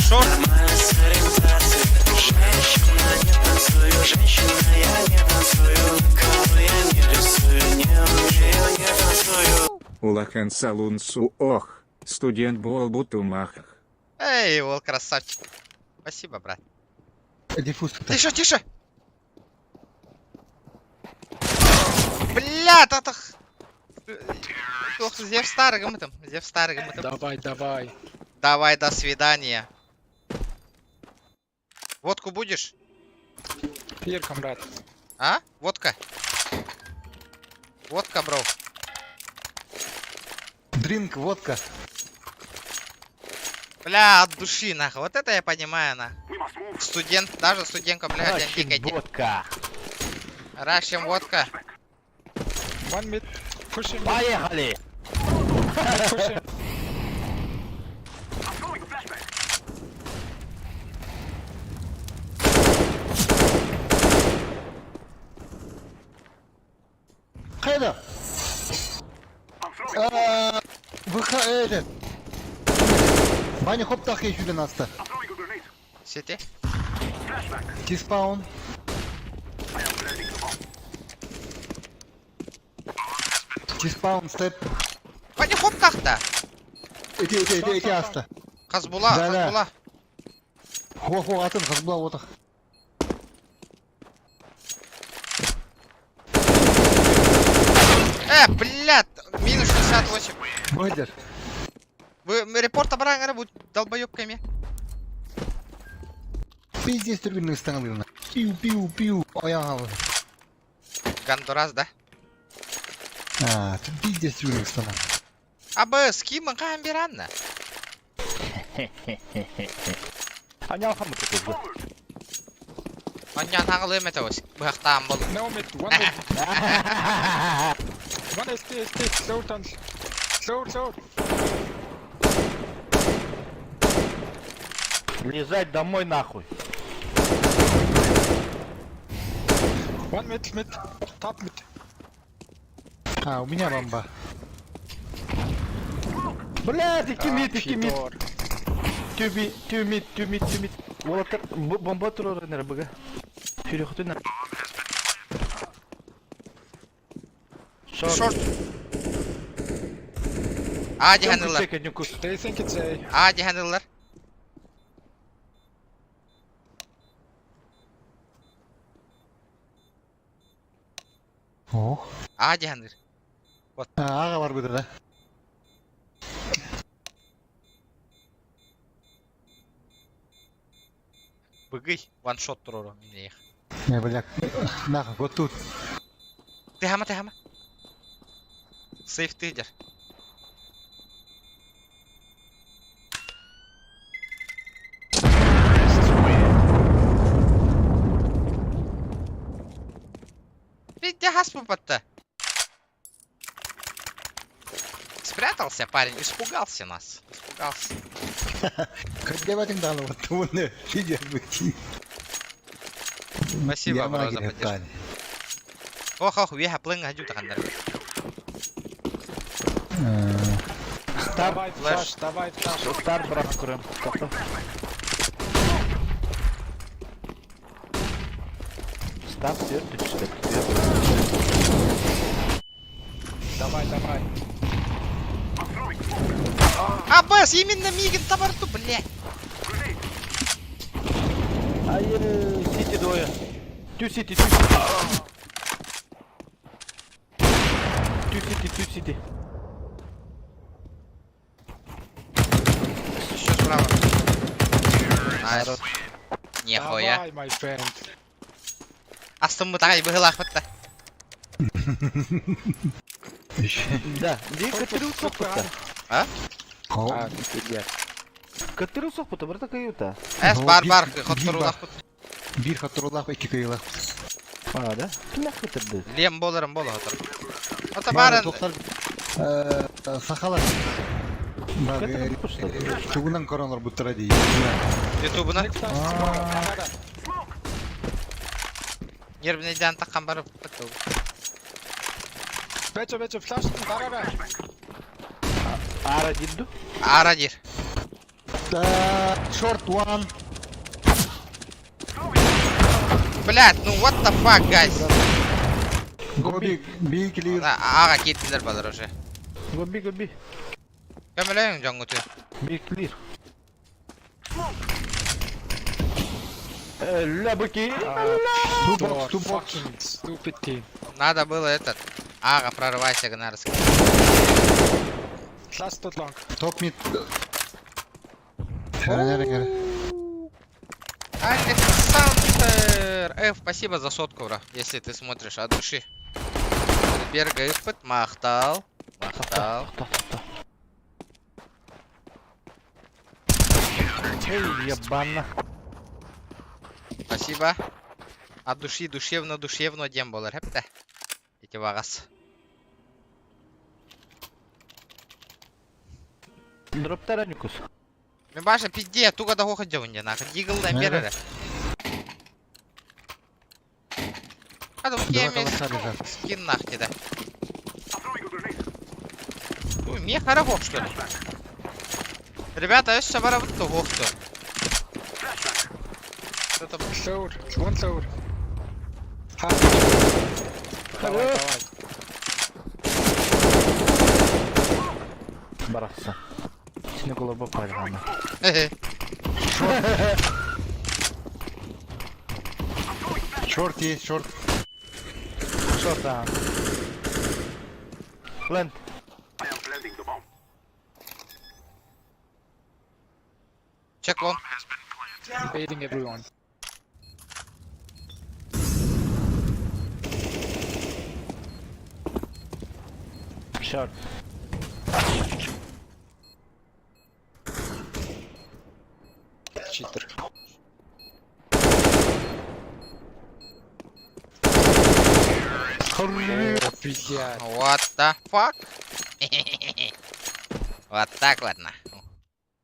Шорт. Улахан Салунсу ох, студент был Бутумахах. Эй, Вол, красавчик. Спасибо, брат. Диффуз. Тише. Бля, татах. Зев старым этом. Давай. Давай, до свидания. Водку будешь? Here, комрад. А? Водка? Водка, бро. Дринк, водка. Бля, от души, нахуй. Вот это я понимаю, нахуй. Студент, даже студентка, бля, один Водка. Рашим водка. 1 mid. Pushing. Поехали. Pushing. Қайда? Этот. Баня хоп так еще для нас-то. Сети. Тиспаун. Тиспаун, степ. Пойди хоп как-то. Эти аста. Хазбула. Хо, атын Хазбула отық. Блядь, минус 68. Выдер. Вы репорта бараңары бұл долбоёбками. Пиздец түргеннің стаңылығына. Пиу. Аяң алып. Гондурас, да? Пиздец түргеннің стаңылығына. Абы, с кимін қағын беранна? Анял хамы тұтызды. Оннян ағылы еметі өз. Бұяқтағын бұл. No mid. 1 mid. 1 ST. Slow turn. Slow. Лезать домой нахуй. 1 mid. Top mid. У меня бомба. Блядь, iki mid. Пидор. Two mid. Олатыр, бомба тұрыр өнер бұға. Фюрі құты нәр. Шорт. Ади ханылар. They think it's A. Ади ханылар. Ох. Ади ханыр. Аға бар бұйдыр да. Бұгый. Ваншот тұрыр. Міне ех. Не, бляк. Нахуй, вот тут. Тихама. Сейф тыдер. Где газ попад-то? Спрятался парень, испугался нас. Испугался. Где в этом данном? Вот он лидер быть. Спасибо, бро, за поддержку. Ох, ох, веха плынга хажу такандар. Давай Флэш. флэш, давай флэш. Стар брат курим. Тобто. Стар сверху читать. Давай, давай. А, Бэс, именно Мигин на борту, блядь. Ай, сити двое. Тю сити, тю сити. Тю сити, тю сити. Еще справа. Найс. Нихуя. Давай, my friend. Астым мутагай быгылах бітті. Да, где катерил сопута? А? А, пиздец. Катерил сопута, брата каюта. Эс, Ну, бар, бир- ход бир турулах бар. бітті. Bir hatırolak iki kıyılak. А, да? Кімя катерді? Лем боларым болы отыр. Ота Bari барын, toklar sahalar. Bak Катерил пушта. tuğundan koronlar bu tıra değil. ютубына. Next time, Canada. Нервнеден таққан бары бітті. Вече, флэш, да. Ара дидду? Ара дир. Short one. Блядь, ну what the fuck, guys. Gobi bir clear. Аға кеттілер балар уже. Гоби, гоби. Көмілейін жоңғы түй. Би клир. Лябыки. Two box, two box. Fucking stupid team. Надо было этот. Ага, прорывайся, Гнарс. Last tot long. Top mid. Нere. Александр! Спасибо за сотку, бро, если ты смотришь от души. Берга испыт, махтал. Эй, ебана. Спасибо. От души, душевно дем болар. Хепте. Эти вагас. Дроптара никус. Мен баша пизде, туга да хоха жауынде нахы. Дигылдан берері. Хады бұл кемес. Скин нахты да. Ой, мне хорохок, что ли? Ребята, еще бара вот то хохту. Что-то... Lower, one lower. Давай. Барахса. Сине голуба пальгана. Short есть, short. Что там? Плент. Чек лон. Baiting everyone. Шорт. Cheater. Пиздец. What the fuck? Вот так вот, нахуй.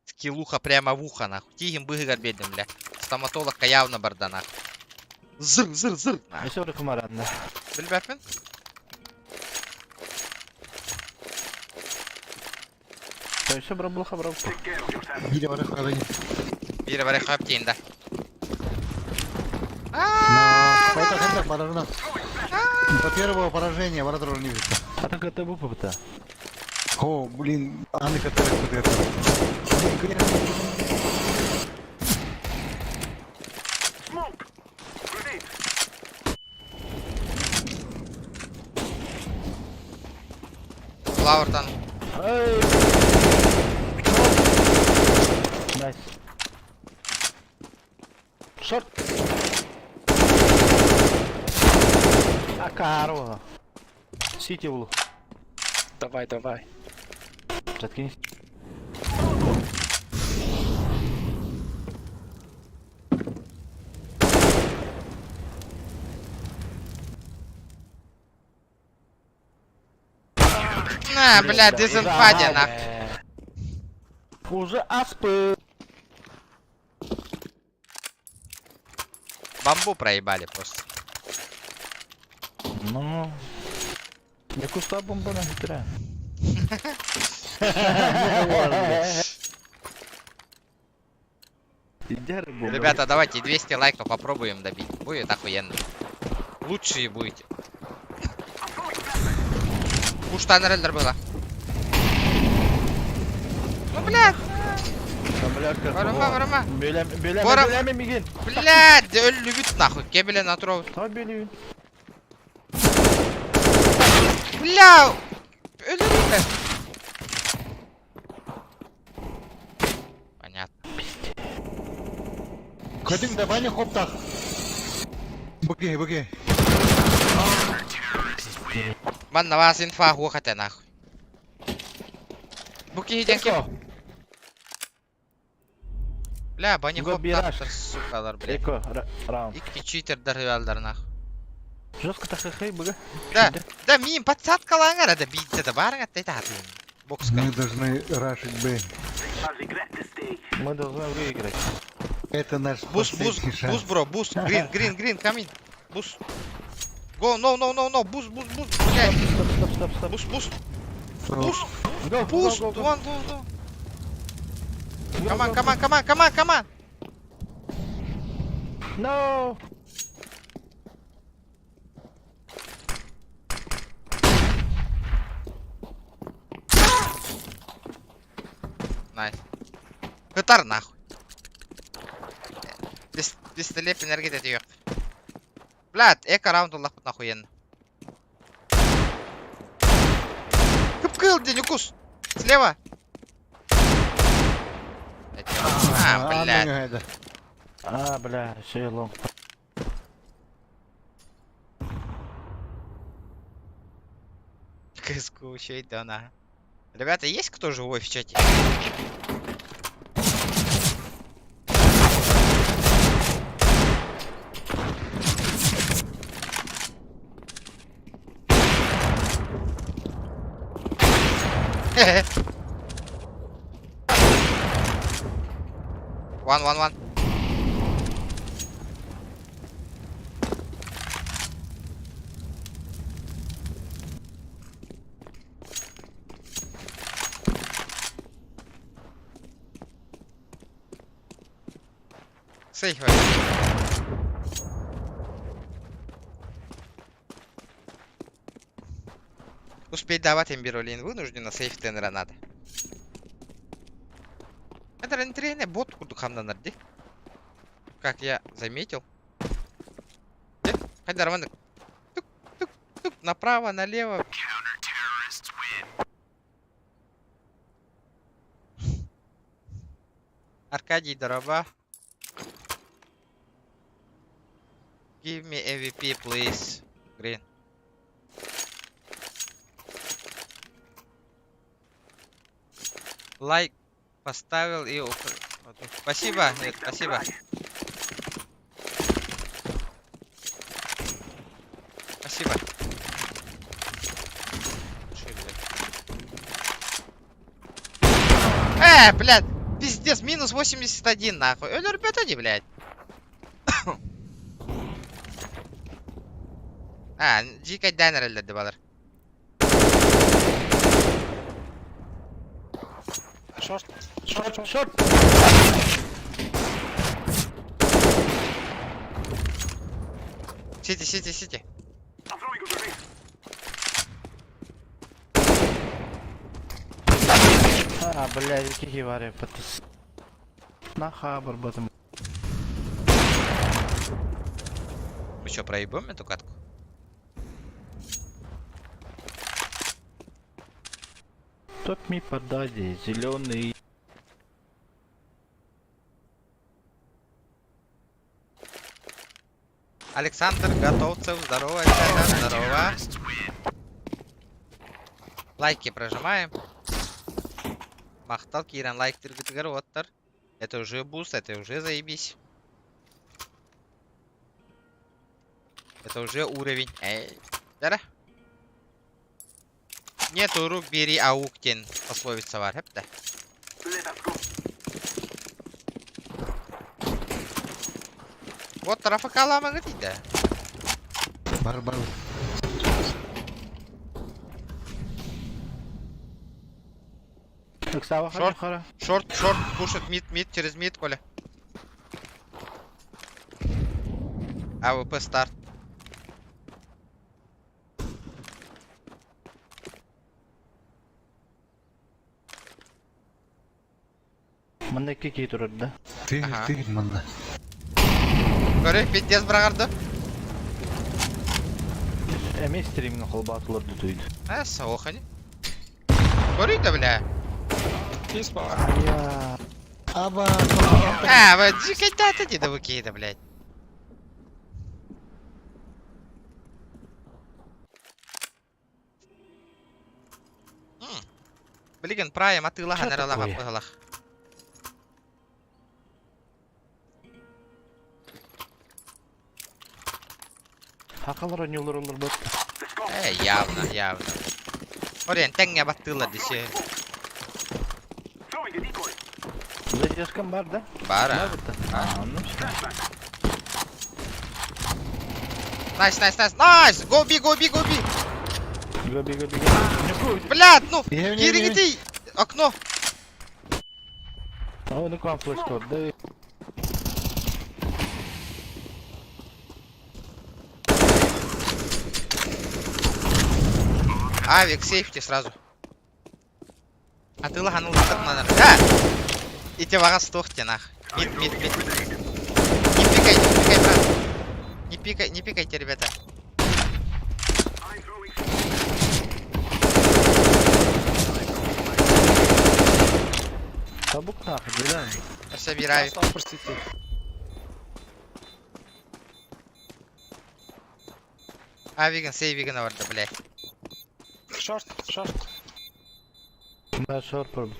Скиллуха прямо в ухо, нахуй. Тигим быгар бедным, бля. Стоматолог явно барда, нахуй. Зыр. Нахуй. Еще раз комаранда. Білбәппен? Еще брабулха брабулха. Bir var kadar. Бері барай қойып дейін да. Это хендер поражена. До первого поражения ворота не видно. А так это бупа-то. О, блин, Анны которые это. Лауертан. Эй! Найс. Шорт. А каро. Сити в лук. Давай. Заткнись. На, бля, дезинфаде, нахуй. Хуже аспы. Бамбу проебали просто. Ну. Не куста бомба на хитра. Ребята, давайте 200 лайков попробуем добить. Будет охуенно. Лучшие будете. Уштан рендер было. Ну, блядь. Варма. Белями мигин. Блядь, ölübüt нахуй. Кебелен отров. Табели. Бля. Ölübüt. Понятно. Кадим да баня хоптах. Быки. Ван на вас инфа хухате нахуй. Буки деньги. Бля, бани хоптахтар, сукалар, блядь. Эко, раунд. Икки читер дарвалдар нахуй. Жестко тахахай, бага. Да, мим, подсадкалаңар, да битте барың аттай тахатын. Бокска. Мы должны рашить Б. Мы должны выиграть. Это наш Буст, последний шанс. бро, буст. Green, come in. Буст. Go, no, буст, блядь. Стоп. Буст. Go. Буст, go. Come on. No. Найс. Хытар нахуй. Пистолет энергия это ёп. Блядь, эко раунд лахут нахуенно. Кыпкыл, Денюкус. Слева. Блядь. Бля, все лонг. КСКУ, чей да на. Ребята, есть кто живой в чате? One. Сейф. Успеть давать им Биролин вынужденно, сейф тенера надо. Это рентрейный бот курдухамна нарди. Как я заметил. Хайдар, ван. Тук, направо, налево. Аркадий Дороба. Give me MVP, please. Green. Лайк поставил и... Спасибо, нет, спасибо. Спасибо. Блядь, пиздец, минус 81, нахуй. Ребята, не, блядь. Дикай дайнер элдерди балар. Short. Сити. Бля, какие вари, потас. Наха, барбатом. Мы что, проебем эту катку? Топ ми подади, зеленый. Александр Готовцев, здорово. Лайки прожимаем. Махтал Киран, лайк тыргытыгар. Это уже буст, это уже заебись. Это уже уровень. Эй, да? Нету рук, бери ауктен. Пословица var hep de. Вот tarafa kalamını değil. Бар. Иксава, Шорт. хара. Шорт, пушит мид, через мид, Коля. АВП старт. Мында кей турат да. Ага. Ты, манда. Көрі, пиздец брағарды. Эме стриминг колбатыларды туйду. Соохани. Көрі бля. He's bar. Я. Аба. Вот дикая дейді выкейді, блядь. Блин, прайм, а ты лага Чё на ролах, такое? апыгалах. Хакалар нюлар бат. Явно. Орен, тәңе баттыла десе. Заческам бар, да? Бара. Ну все. Найс! Go B! Гоби. Блядь, ну! Не. Кири, окно! О, ну кам флеш тот, да. Авик, сейфти сразу. А ты лаганул так надо. Да! И тебе вага стохте, нах. Мид. Не пикай, брат. Не пикайте, ребята. Табук нахуй, да. Собираю. Last upper city. Авиган, сейвиган orada, блядь. Short. Да, шорт пробил.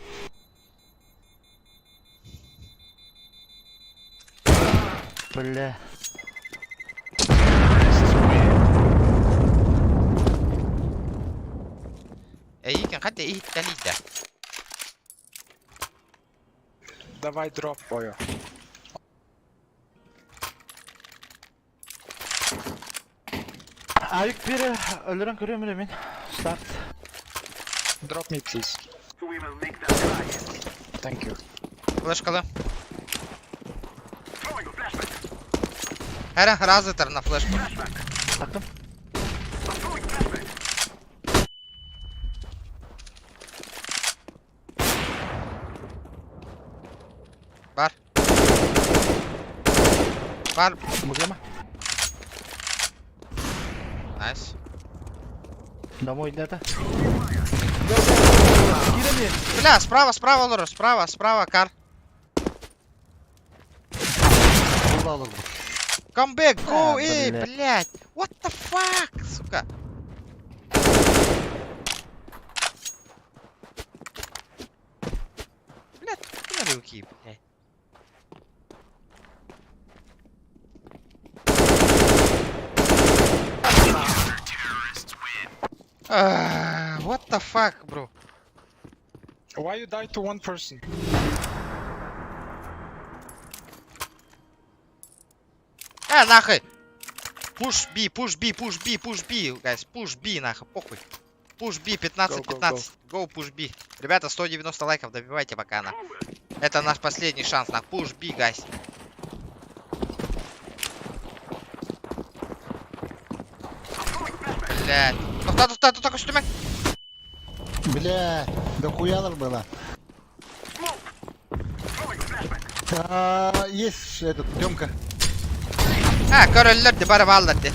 Бля. Эйкен, хотя и да. Давай дроп, бою. Айк бері өлірін көремін мен. Старт. Drop me, please. Thank you. Флешкалы. Эра, развитер на флешку. Тактым. Бар. Бігема. Найс. Домой где-то. Бля, справа, Лора, справа, кар. Come back, go, эй, блядь. блядь. What the fuck, сука. Блядь, на руки, блядь. What the fuck, bro? Why you died to one person? Нахуй! Push B, guys, push B, нахуй, похуй. Push B, 15-15. Go, push B. Ребята, 190 лайков добивайте пока, на. Это наш последний шанс, на. Push B, guys. Блядь. Тут только что. Бля, да хуялар было. Есть этот, Тёмка. Körüldür de bari vallahi.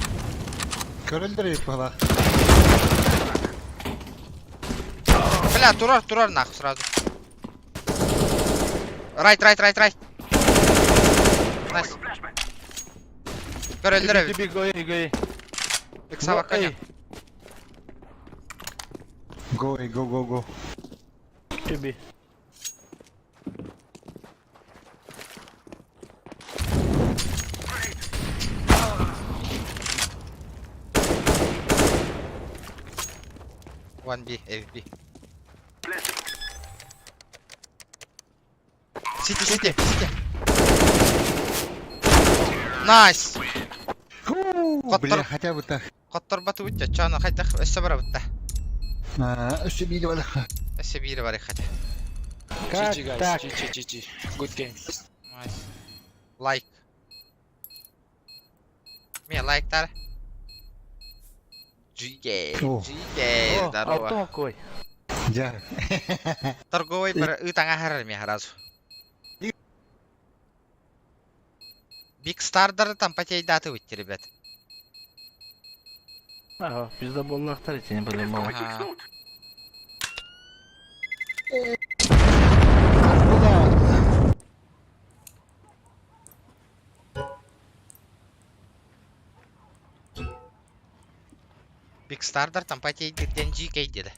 Körüldür yapıyorlar. Бля, турар нахуй сразу. Right. Найс. Körüldür evi. Тебе гои. Иксава коня. Go. Тебе. 1B, FB. City. Nice. Бля, хотя бы так. Коттор бату үтче, чаны қайтақ өссі бара бұтта. Үсті бейді бәлі. Өссі бейді бар еқады. Как GG guys, так? GG. Good game. Nice. Like. Мне лайктар. GG. О. GG. Здорово. Алтын қой. Жар. Торговый бір ұтаңа харар мен харазу. Big Star'дары там потейдаты өтті, ребят. Ага, bizde bollaqlar için böyle mal. Ага. Big Star'дар там потейдерден GK деді.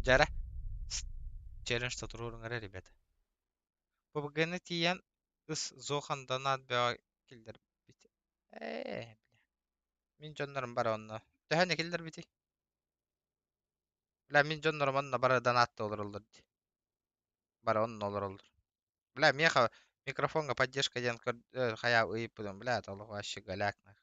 Жара. Челленджта тұрғырыңары, ребята. PUBG'ны тиен ыс Зохан донат беға келдер бити. Бля. Мен жонларым бар онна. Төхәне келдер бити. Бля, мен жонларым онна бары донатты олар олар. Бары онна олар олар. Бля, меха микрофонға поддержка ден хая ұйып бұдым. Бля, толы вообще галякна.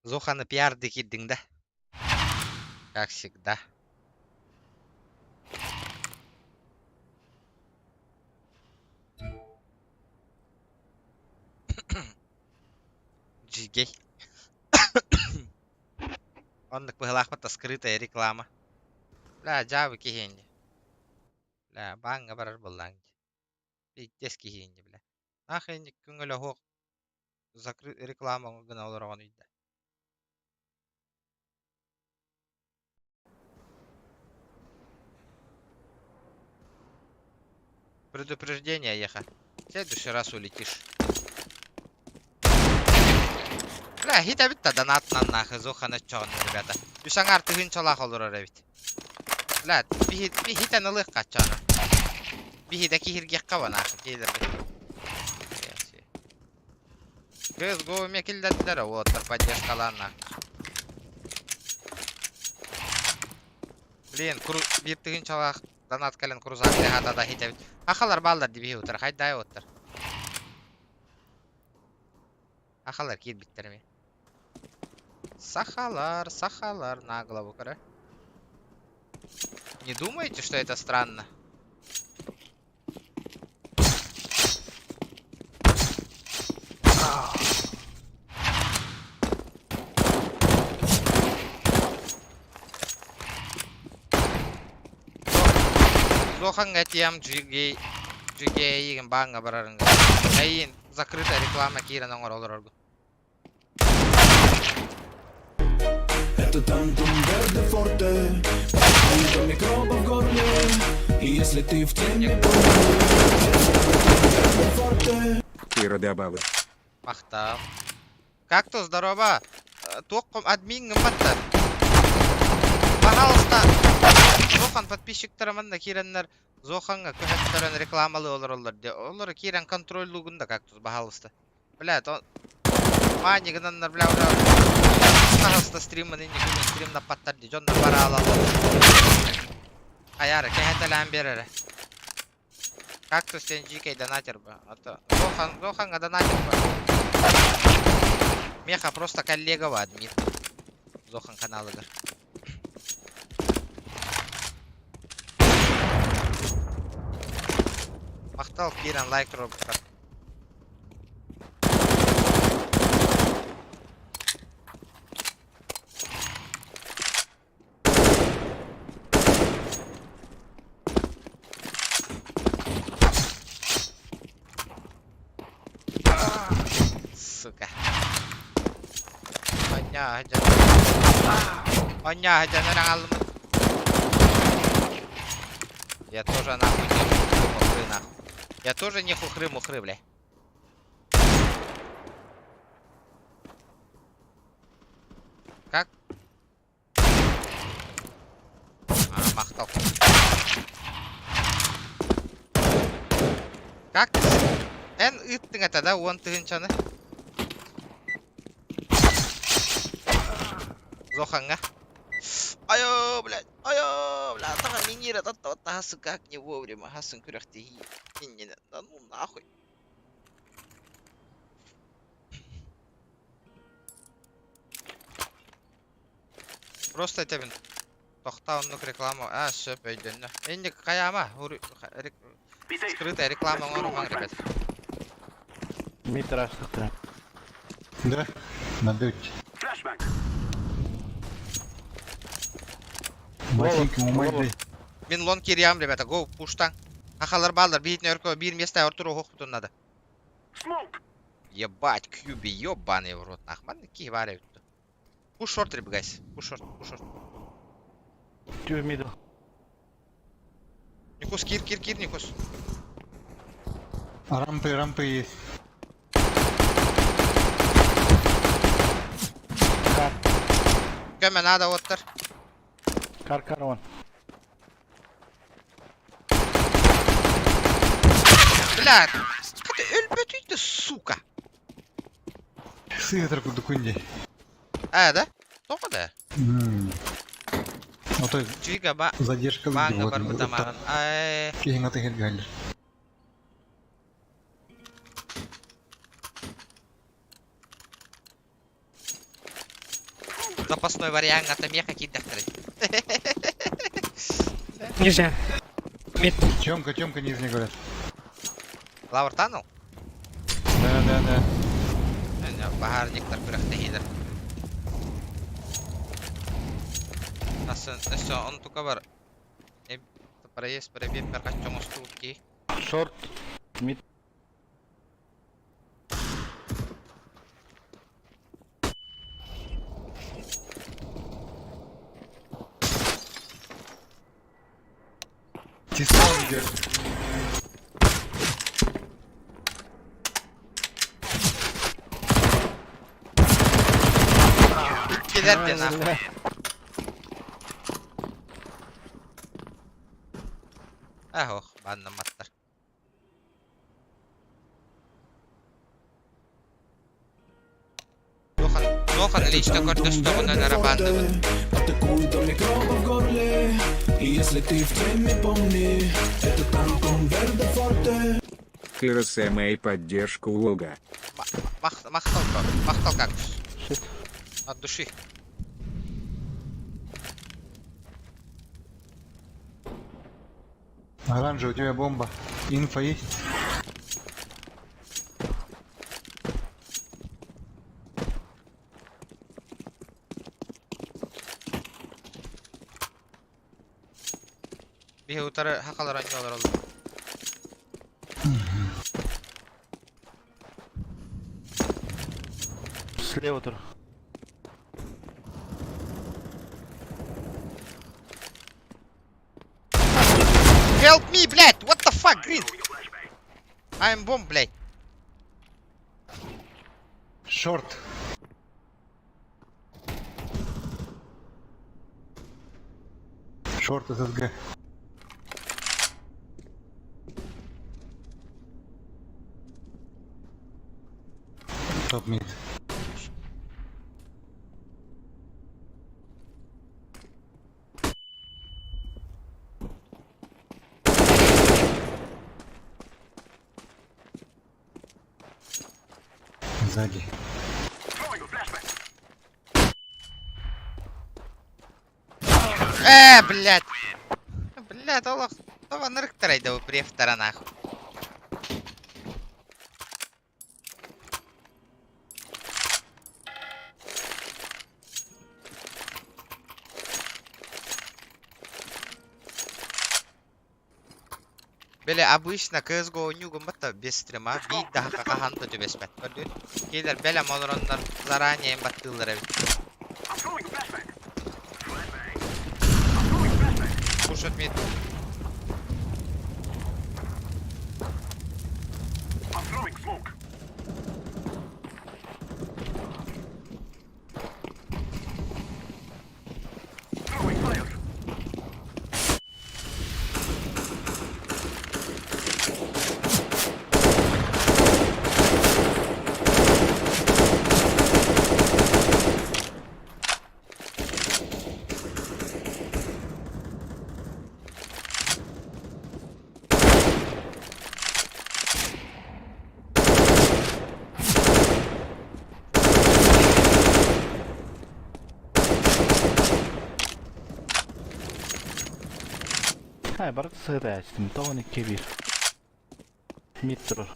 Зоханы пиарды киддің да. Как всегда. GG. Оннық бұғылақпатта скрытая реклама. Бля, жабы кихенде. Бля, банға барар боллаңды. Биттес кихенде, бля. Нахенде күңілі хоқ. Закрыт реклама ғына оларған үйді. Предупреждение, Еха. В следующий раз улетишь. Бля, хита битта донатнан нахы Зоханы чоғын, ребята. Үсің арты хын чолақ олыр ребит. Бля, бихитен ылық қачаны. Бихида кихиргек қава нахы, кейдер бит. Көз гоуме келдәділер, оттыр поддержкалан нахы. Блин, биптігін чолақ донат кәлін крузак дегада да хита бит. Ақалар балдар дебе отыр, қайдай отыр. Ақалар кел биттер ме. Сахалар, на голову, кара. Не думаете, что это странно? Зохан этим GG еген баңға барарыңыз. Әйін закрытая реклама кейрен оңыр олар оргу. Это тантум верде форте, это микроб в горле. И если ты в теме, верде форте. Кира добавы. Мақтау. Как-то здорово. Тоқым админ ғыматты. Пожалуйста. Зохан подписчиктарымында кейренлер Зоханға көһәттөрен рекламалы олар. Олар кейрен контрольлугында кактус, пожалуйста. Блядь, он... Мани гынаннар, бля, уже... Пожалуйста, стримын инде күнін стримна паттарды. Жонда бара алалы. Аяры, көһәттелән берері. Кактус сен GK донатер ба. Зоханға донатер ба. Меха просто коллега ва админ. Зохан каналыгыр. Мақтал кейрен лайк робқа. Сука. Оня, хаджан. Оня, хаджан, наран алым. Я тоже нахуй не хухры, нахуй. Я тоже не хухры-мухры, бля. Как? Махтал. Как? Эн ыттың ата да, он тыгынчаны. Зоханга. Айо, блядь, тага минира тата хасы как не вовремя, хасын күрәхте hi. Не, да ну нахуй. Просто этим тоқтауынлық реклама, сөп өйдені. Енді қаяма, скрытая реклама орынған, ребят. Митраш тыктырам. Да? На бёте. Ботинки умайды. Мен лон кириям, ребята, гоу, пуштан. Ахалар балдар, бейтіне өркөө, бір места ортыру хоқ бұтынады. Ебать, кьюби, ебаный в рот, нахман, ки варя өтті. Пуш шорт, ребят, гайс, пуш шорт. Two middle. Никус, кир, Никус. Рампы есть. Көме надо оттыр. Кар one. Блядь, қаты өлбөт үйді, сука. Сыгатыр күлді күнде. Да? Тоқы да? Отой Чуйга ба... задержка Маңға бар бұтамағын. Кейін аты келгендер. Запасной вариант ата меха киддақтыры. Нельзя. Мид. Тёмка, нижний говорят. Лавр таныл? Да. Бахарниктар күрәхті хейдір. Насо, он тука бар. Проезд, пробег, перкач, чоңыз туки. Short. Mid. Тисан идет. Кидерді нахуй. Ох, банна маттар. Жохан лично кордостована на рабанды. Атакуют он микроба в горле. И если ты в теме, помни, это Тантум Верде Форте. КРСМА поддержку лога. Махтал как? От души. Оранжевый, у тебя бомба. Инфа есть? Бихе утары хақалар айналар олды. Слева тур. Help me, блядь! What the fuck, Green? I'm bomb, блядь. Шорт. Шорт ССГ. Топ мид. Сзади. Блядь. Блядь, Олах. Това нырықтырай да упре в сторонах. Böyle обычно CSGO oynuyorum hatta без стрима bir daha kakahanta tübesmet. Gördün? Gelir belem olur onlar zaraneye battılar evet. Push at mid. Ha, bari sığdı açtım. Tamam 2-1. Mid durur.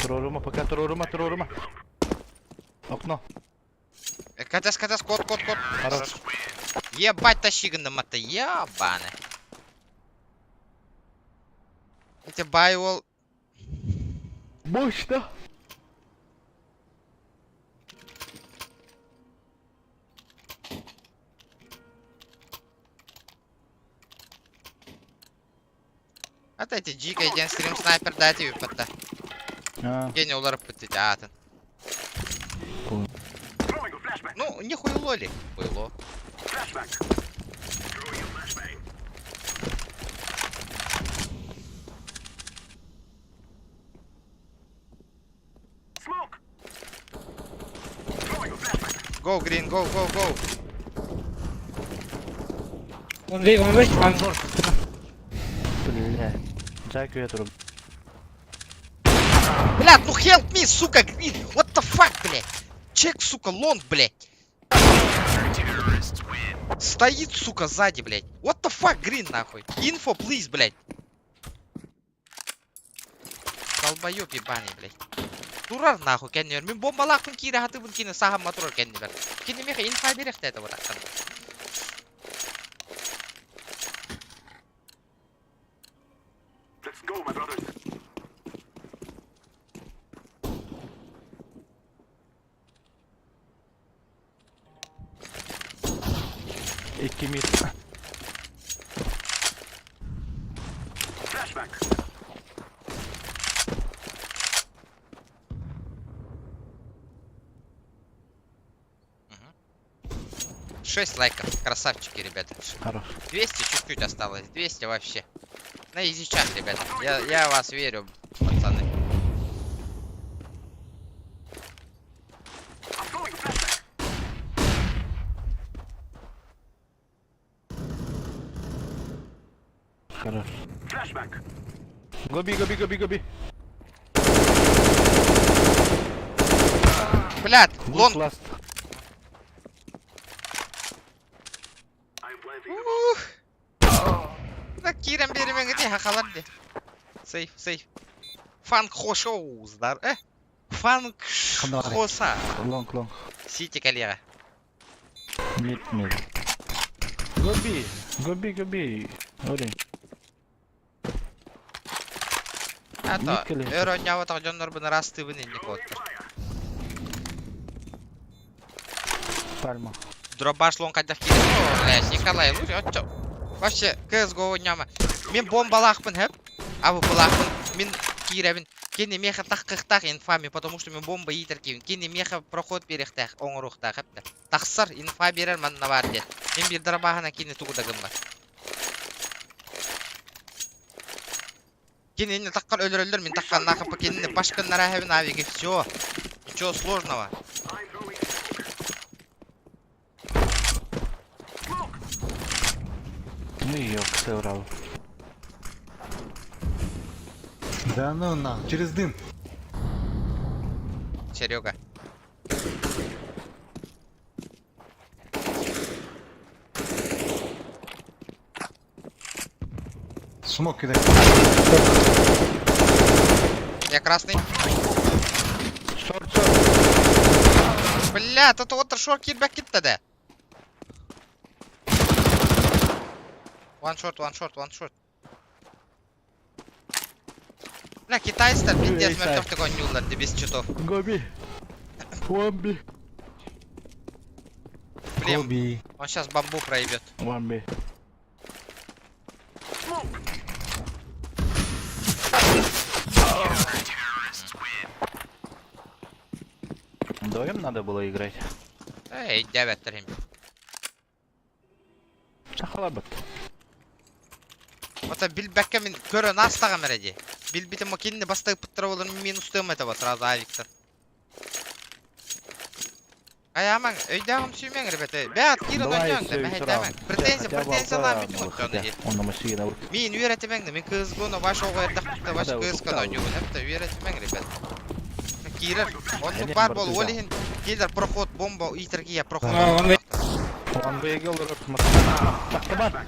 Трорuma, пока трорuma. Окно. Катяс, кот. Хорош. Ебать, тащи гандамата, ебаны. Эти байвол. Мощно. Ата эти джика един стрим снайпер дайте ви пата. Гений уларып бітті атын. Ну, не хуйло ли? Хуйло. Go green, go. Бля. Джек ветру. Блядь, ну help me, сука, green. What the fuck, блядь? Чек, сука, лонг, блядь. Стоит, сука, сзади, блядь. What the fuck, green, нахуй. Info, please, блядь. Долбоёб ебаный, блядь. Турар, нахуй, кеннер. Мен бомбалақпын кейді хатыбын кейіні сағамма турар, кеннер. Кені меха инфа беректі әді бұдақтан. İki mid. Шесть лайков, красавчики, ребята. Хорош. 200 чуть-чуть осталось, 200 вообще. На изичах, ребята. Я в вас верю, пацаны. Хорош. Гоби. Блядь, лонг. Ласт. Так, Кирем беремен где, хахалар где. Сейф. Фанк хошоу, здар. Фанк хоса. Лонг. Сити, коллега. Мид. Гоби. Орин. А то, Николи. эро нява так жоннор бына расты быны не коттыр. Пальма. Дробаш лонг кайдах кире. О, блядь, Николай, лучше, отчо. Вообще, CSGO няма. Мен бомбалақпын хэп. Абы балақпын. Мен киребін. Кені меха таққықтақ инфами, потому что мен бомба етер кебін. Кені меха проход беректақ, оңырықтақ хэп. Тақсыр инфа берер манна бар дед. Мен бір дробағына кені туғыдағым бар. Кені не таққар өлір, мен таққан нақыпы кені башқын нарахебін авиге. Все. Ничего сложного. Ну и ёк, соврал. Да ну на, через дым. Серега. Смог кидай. Я красный. Шорт. Бля, тут вот шорт кирбэк кетті да. One short. Бля, На китайцтар пиздец Эй, мертвых ойнуйлар без читов. Гоби. Вамби. Блин, Коби. он сейчас бамбу проебет. Вамби. Вдвоем надо было играть. Эй, 9 тарим. Шахалабат. Ота билбекке мен көрө настага мереди. Билбите макинне бастык пыттыра болын минус тем это вот сразу авиктер. Аяман, өйдагым сүймең, ребята. Бәт, кирен ойнаңды, мен айтаман. Претензиялар бит отчоны ди. Он на машине. Мен үйретемеңді, мен кызгоны баш оғырдық, баш кызгоны ойнуын, хепті үйретемең, ребята. Кирер, онны бар бол, олихин, келер проход, бомба, итергия, проход. Он выиграл урок максимум. Так,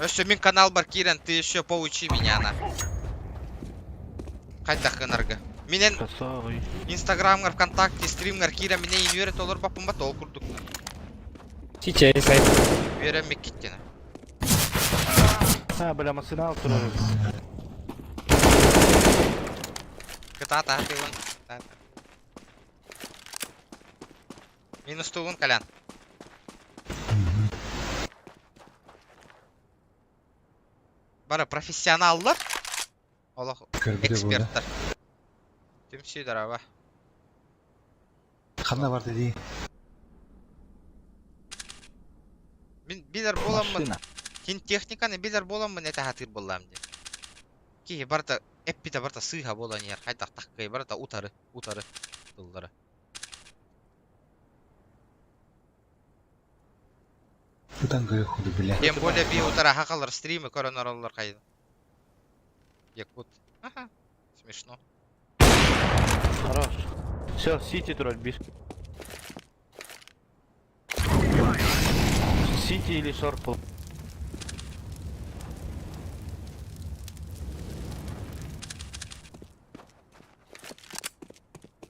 Еще мен канал бар, Кирен, ты еще поучи меня, на. Қайдақ энерго. Менен красавый. Инстаграмгар, ВКонтакте, стримгар, Кирен, менен үйрет олар бапымба тол курдук. Чичей сайт. Үйренмек кеттені. Бля, масынал турары. Кыта тағын. Минус туғын калян. Бара профессионаллар. Олах эксперттар. Тим сүйдер аба. Қанда бар деді? Мен билер боламын. Кен техниканы билер боламын, это хатыр болам де. Ки барта эппита барта сыйха болан ер. Қайдақ таққай барта утары дылдары. Бұдан көрі худы, бля. Тем более би утара хақалар стримы коронароллар қайды. Якут. Ага. Смешно. Хорош. Все, Сити турать бишь. Сити или Шорпл.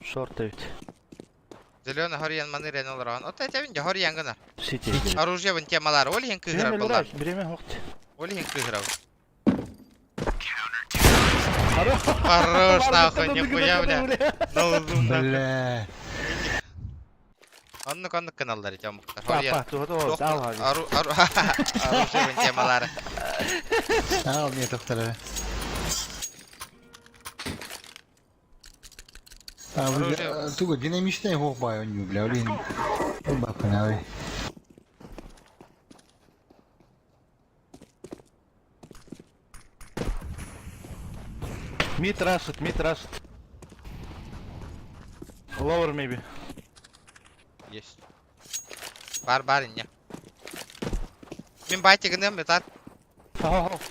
Шорты ведь. Зеленый хориян манырен оларан. Ота этевин де хориян гына. Сити. Оружие вон темалар. Олихин кыграр болар. Береме хокти. Олихин кыграр. Хорош, нахуй, нихуя, бля. Налзум, нахуй. Бля. Оннук каналдары темуктар. Папа, тугу, дал хаги. Оружие вон темалары. Ал, не тоқтары. Бля, туга динамичный хоқ бай ойну, бля, олин. Ол бақын, ой. Mid rushed. Lower maybe. Есть. Бар, не. Мен байте гынем, бетар.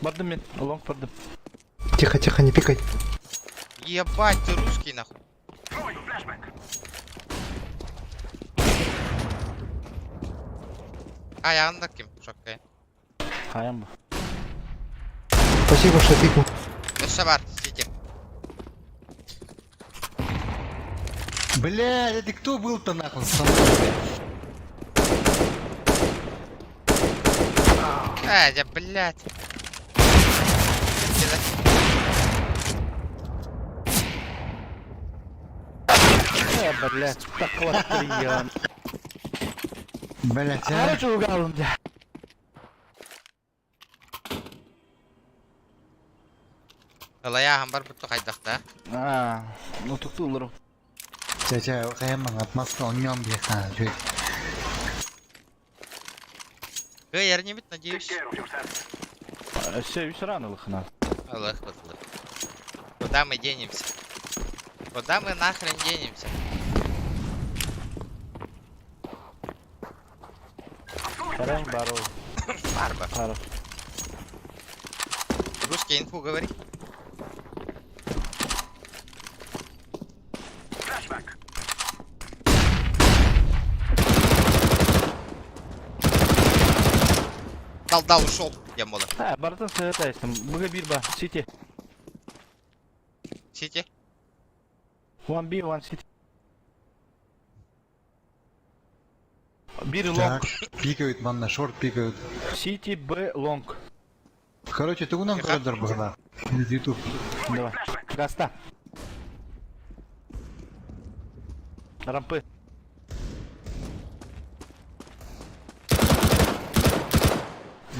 Бардым мен, long бардым. Тихо, не пикай. Ебать, ты русский, нахуй. Аяғында кім? Шоккай. Хаям. Спасибо, что пикнул. Еще бар, сидим. Бля, это кто был-то нахуй? Да, блядь. Блядь, так вот прием. Блять, а? Короче, угадал, да. Аяғым бар бұтты қайдақта. Ну тұқтылыр. Ча, қайаман атмасқа оньям беха, жөйт. Я не бит, надеюсь. Все, еще рано лохна. Аллах батлы. Куда мы денемся? Куда мы нахрен денемся? Харам бару. Барба. Хорош. Русский инфу говори. Дал, ушел. Я мола. Бартын сыгытайсың. Бұға бір ба, Сити. Сити? 1B, 1 Сити. Бір лонг. Пикают, манна, шорт пикают. Сити, Б, лонг. Короче, ты унам Тихо. коридор была. Из YouTube. Давай. Гаста. Рампы.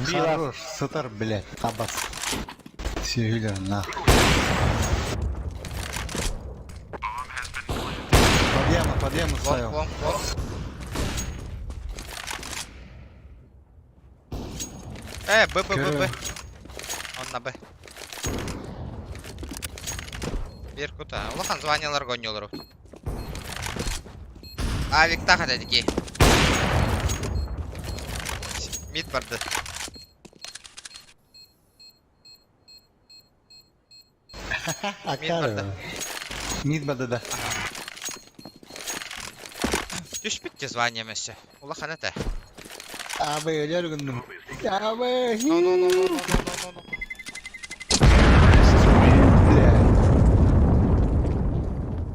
Била. Хорош, сатар, блядь, Аббас. Севиля, нахуй. Под яму ставил. Лонг. Б. Он на Б. Беркута. Улахан званиялар гонёлар. Авик тахат эдики. Мид барды. Акара. Мид бады да. Düşbüttü звание месте. Улахан это. Абы, ölер gündüm. Абы. No.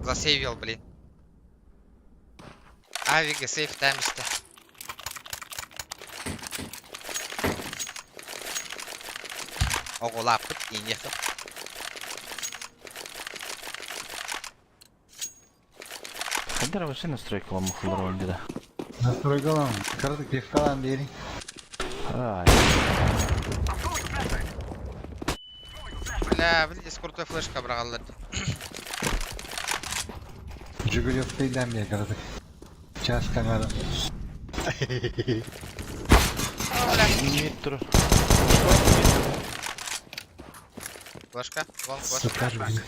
Засейвил, блин. Авига сейф таймсте. Оголап и не. Хадер вообще настройка вам мухлорон деда. Настройгалам. Кырдык певкалам бери. Ай. Бля, блин, крутой флешка брал. Жигулев тейдем бери кырдык. Час камера. Митр. Флешка, лонг флешка. Сатар, блин.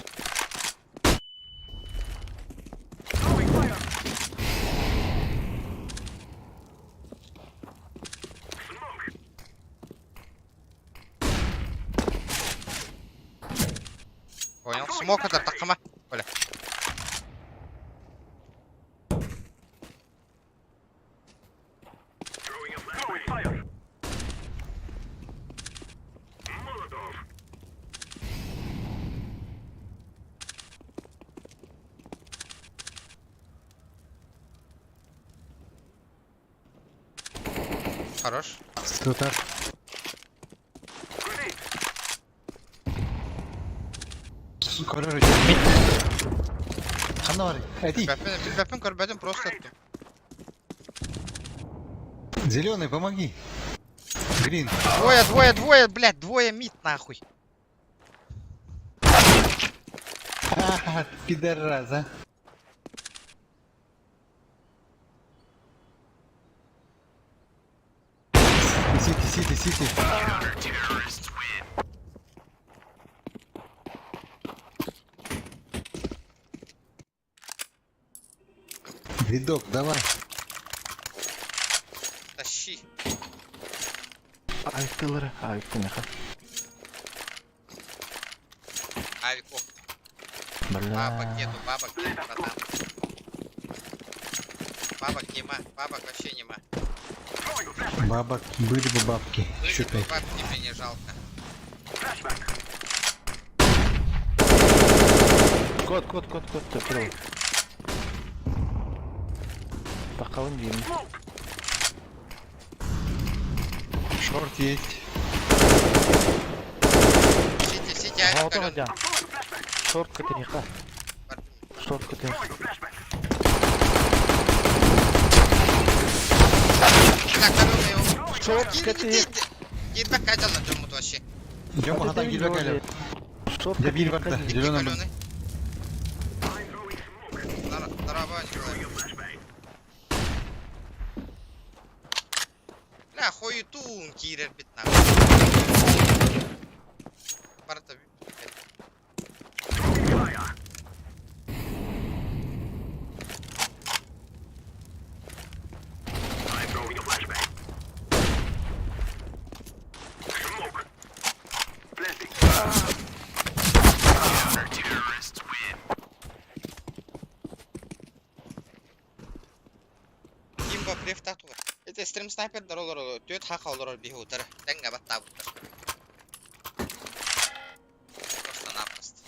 Понял. Смок это такама. Бля. Хорош. Сатар. Короче, Ханори, иди. Бэпен корбеден просто. Зеленый, помоги. Грин. Двое, блядь, двое мид нахуй. Ха-ха, пидорас, а. Сити. Видок, давай. Тащи. Айктылары. Айктыныха. Авику. Бля. Бабок нету, братан. Бабок нема, бабок вообще нема. Бабок, были бы бабки. Были Чё бы ты? бабки, мне не жалко. Кот, ты прыгай. Пока он виден. Шорт есть. Сити, Алтı авик. hocam. Short katı. Short katı. Так, коронный его. Short katı. Гидбэк катил на джумут вообще. Идем, Магадан, гидвакали. Short Я бил варда, зеленый. Каленый. Здорово, Николай. Бля, хуетун кирер битна. Парта. Имба префтату. Это стрим снайпер доролор. Төт хака олор бихутер. Тенга баттаб. Просто-напросто.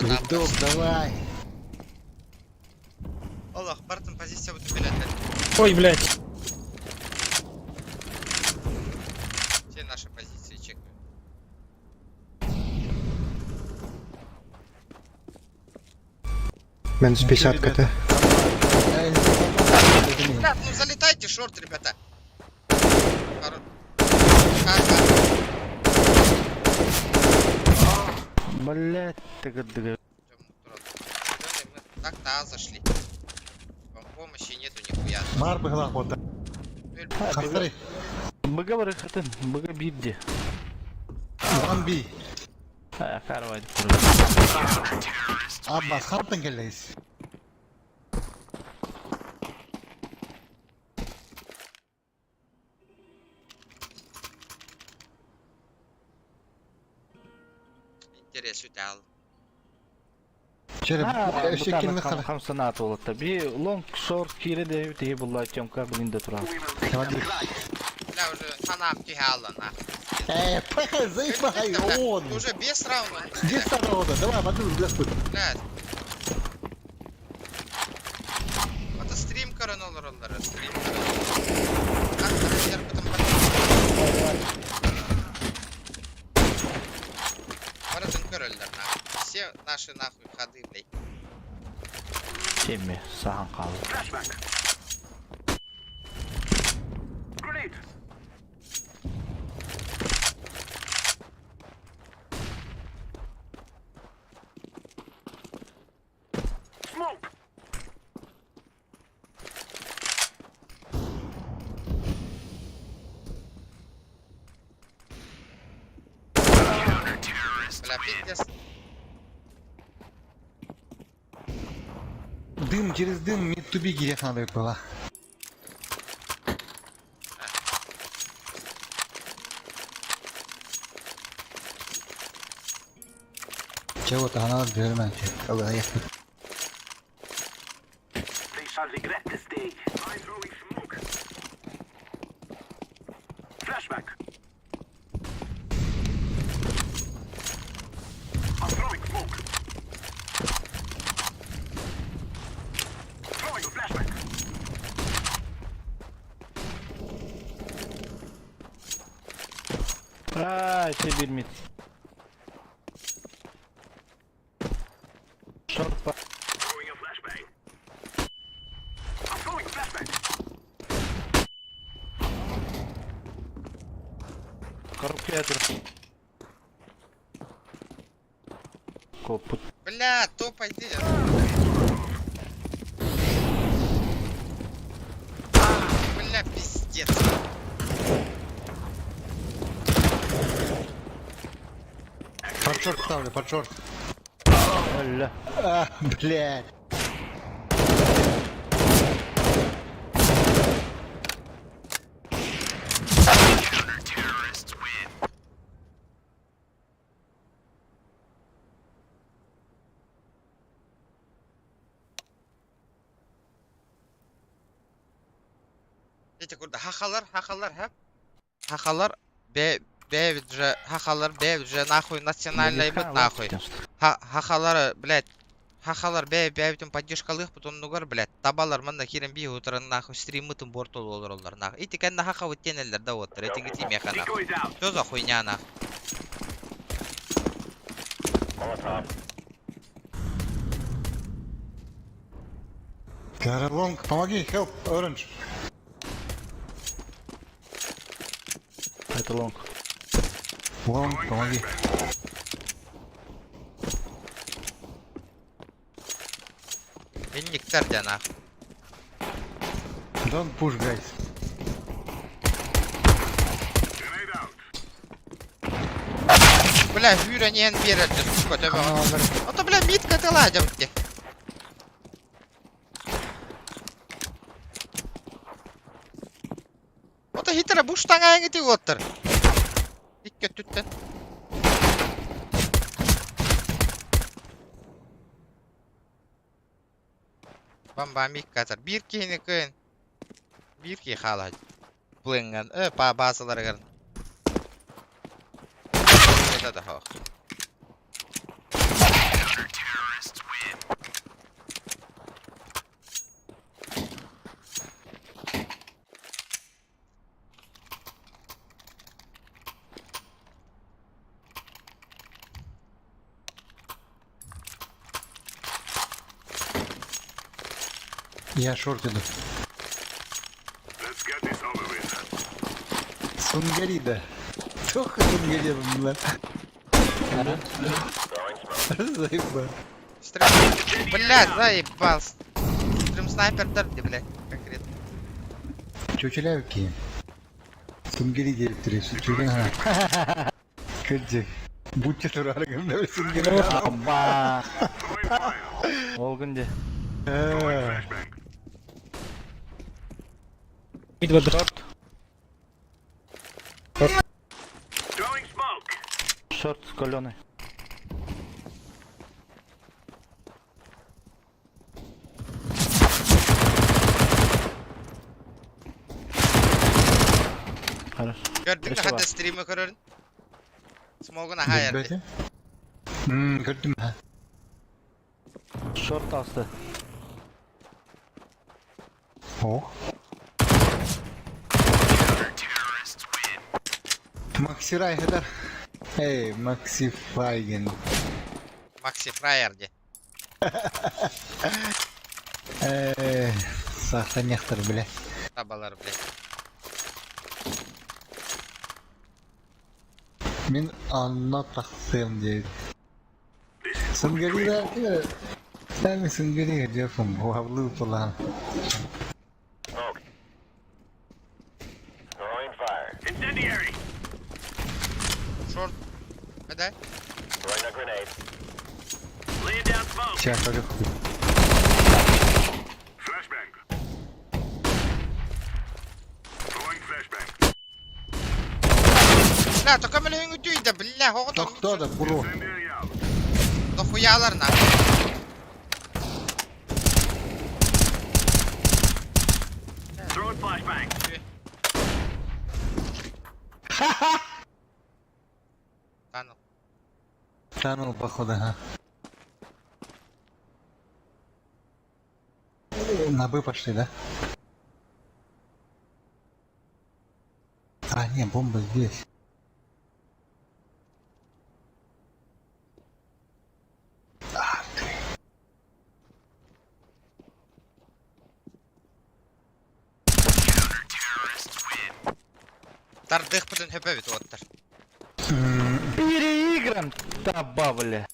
Видок, давай. Аллах, Бартон, позиция вот билет. Ой, блядь. Все наши позиции чекают. Минус 50 КТ. Ребят, ну залетайте, шорт, ребята. Блять, тыгы. Мы так-то зашли. Вам помощи нету нихуя. Мар была вот. Хасари. Быга бары хатын, быга бибди. Ван би. Карвайд. Абба хартан gelleyiz. Интерес утял. Şöyle şekilde kal. Хамсанат болот. Би лонг шорт кире де тиги булла тёмка блинде турат. Бля, уже фанам тягала, нахуй. Заебай, он. Ты уже без раунда. Где старого-то? Давай, в одну взгляд. Блядь. Это стрим коронол роллера, стрим. Как теперь потом Маратон короллер, нахуй. Все наши нахуй ходы, блядь. Семье сахан калды. Бля, пиздец. Дым через дым, мид туби гирек надо было. Чего-то она отберет, когда я. Сибирь мид. Шорт по. Корпетр. Копут. Бля, топ иди. Бля, пиздец. Под шорт ставлю, под шорт. Оля. Блядь. Эти куда хахалар хэп. Хахалар хахалар уже нахуй национальный бит нахуй. Хахалар, блядь. Хахалар бәбитім поддержкалых, потом нугар, блядь. Табалар мында керен бей отырын нахуй стримытын бортол olur олар нахуй. Ити кәнді хақа өттенелер да оттыр. Этингі тимеха нахуй. Что за хуйня нахуй? Лонг, помоги, help, orange. Это лонг. Лонг, помоги. Инниктер де нахуй. Don't push, guys. Бля, Юра не берет, сука, тебе. А то, бля, митка ты ладим где. Вот а хитра буш таңайын еті оттыр. Икке түттен. Бамбамик қазір. Bir кейіні көйін. Bir кей қалады. Бұлыңған. Басылары қырын. Это да хох. Я шорт иду. Сунгарида. Только Сунгарида, бля. Заебал. Стрим. Блядь, заебал. Стрим снайпер дерти, блядь. Конкретно. Чучелявки. Сунгери директори, сучуга. Кырджик. Будьте турарыгым да Сунгери. Абба. Ол күнде. Mid with the Шорт с каленой. Хорошо. Gördün mü Beşe hadi var. stream'i görün. Smoke'un aha yerde. Бетбете? Gördüm ha. Шорт асты. О. Макси Райхедер. Эй, Макси Файген. Maxi Fryer'di. Саханяхтар, бля. Tabalar блядь. Мен анна тахсем дейді. Сунгарида, сәмі Сунгарида жефім, буавлы falan. Short. Hadi. Сейчас, пойдем. Бля, только мені уйди, бля, Да готов. кто да, бро? До хуялар на. Танул. Танул, походу, ага. На Б пошли, да? А, не, бомба здесь. А, ты. Тардых бүтін хөпе бит оттар. Переигран, таба, бля.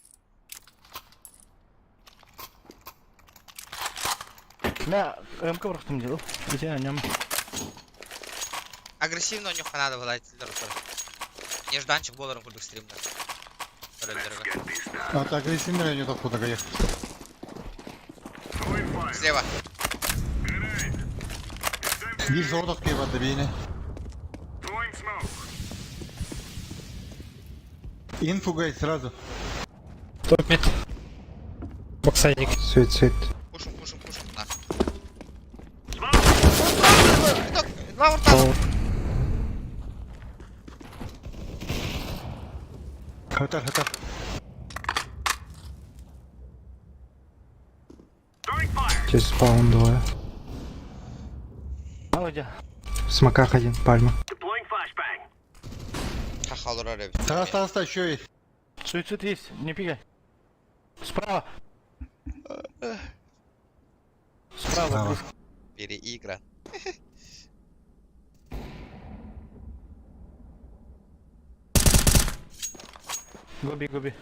На МК врахтым делал. Где о нем? Агрессивно у них надо было идти дорогу. Нежданчик боларым курдук стримда. А так, если мира не так куда ехать. Слева. Bir zor vardı beyni. Инфу гай сразу. Топ мид. Боксайник. Свет. Пушим. На. Два урта. Хатар. Через спаун двое. А где? В смоках один, пальма. Хахалур араб. Таста еще есть. Суицид есть, не пигай. Справа. Справа, близко. Переигра. Губи.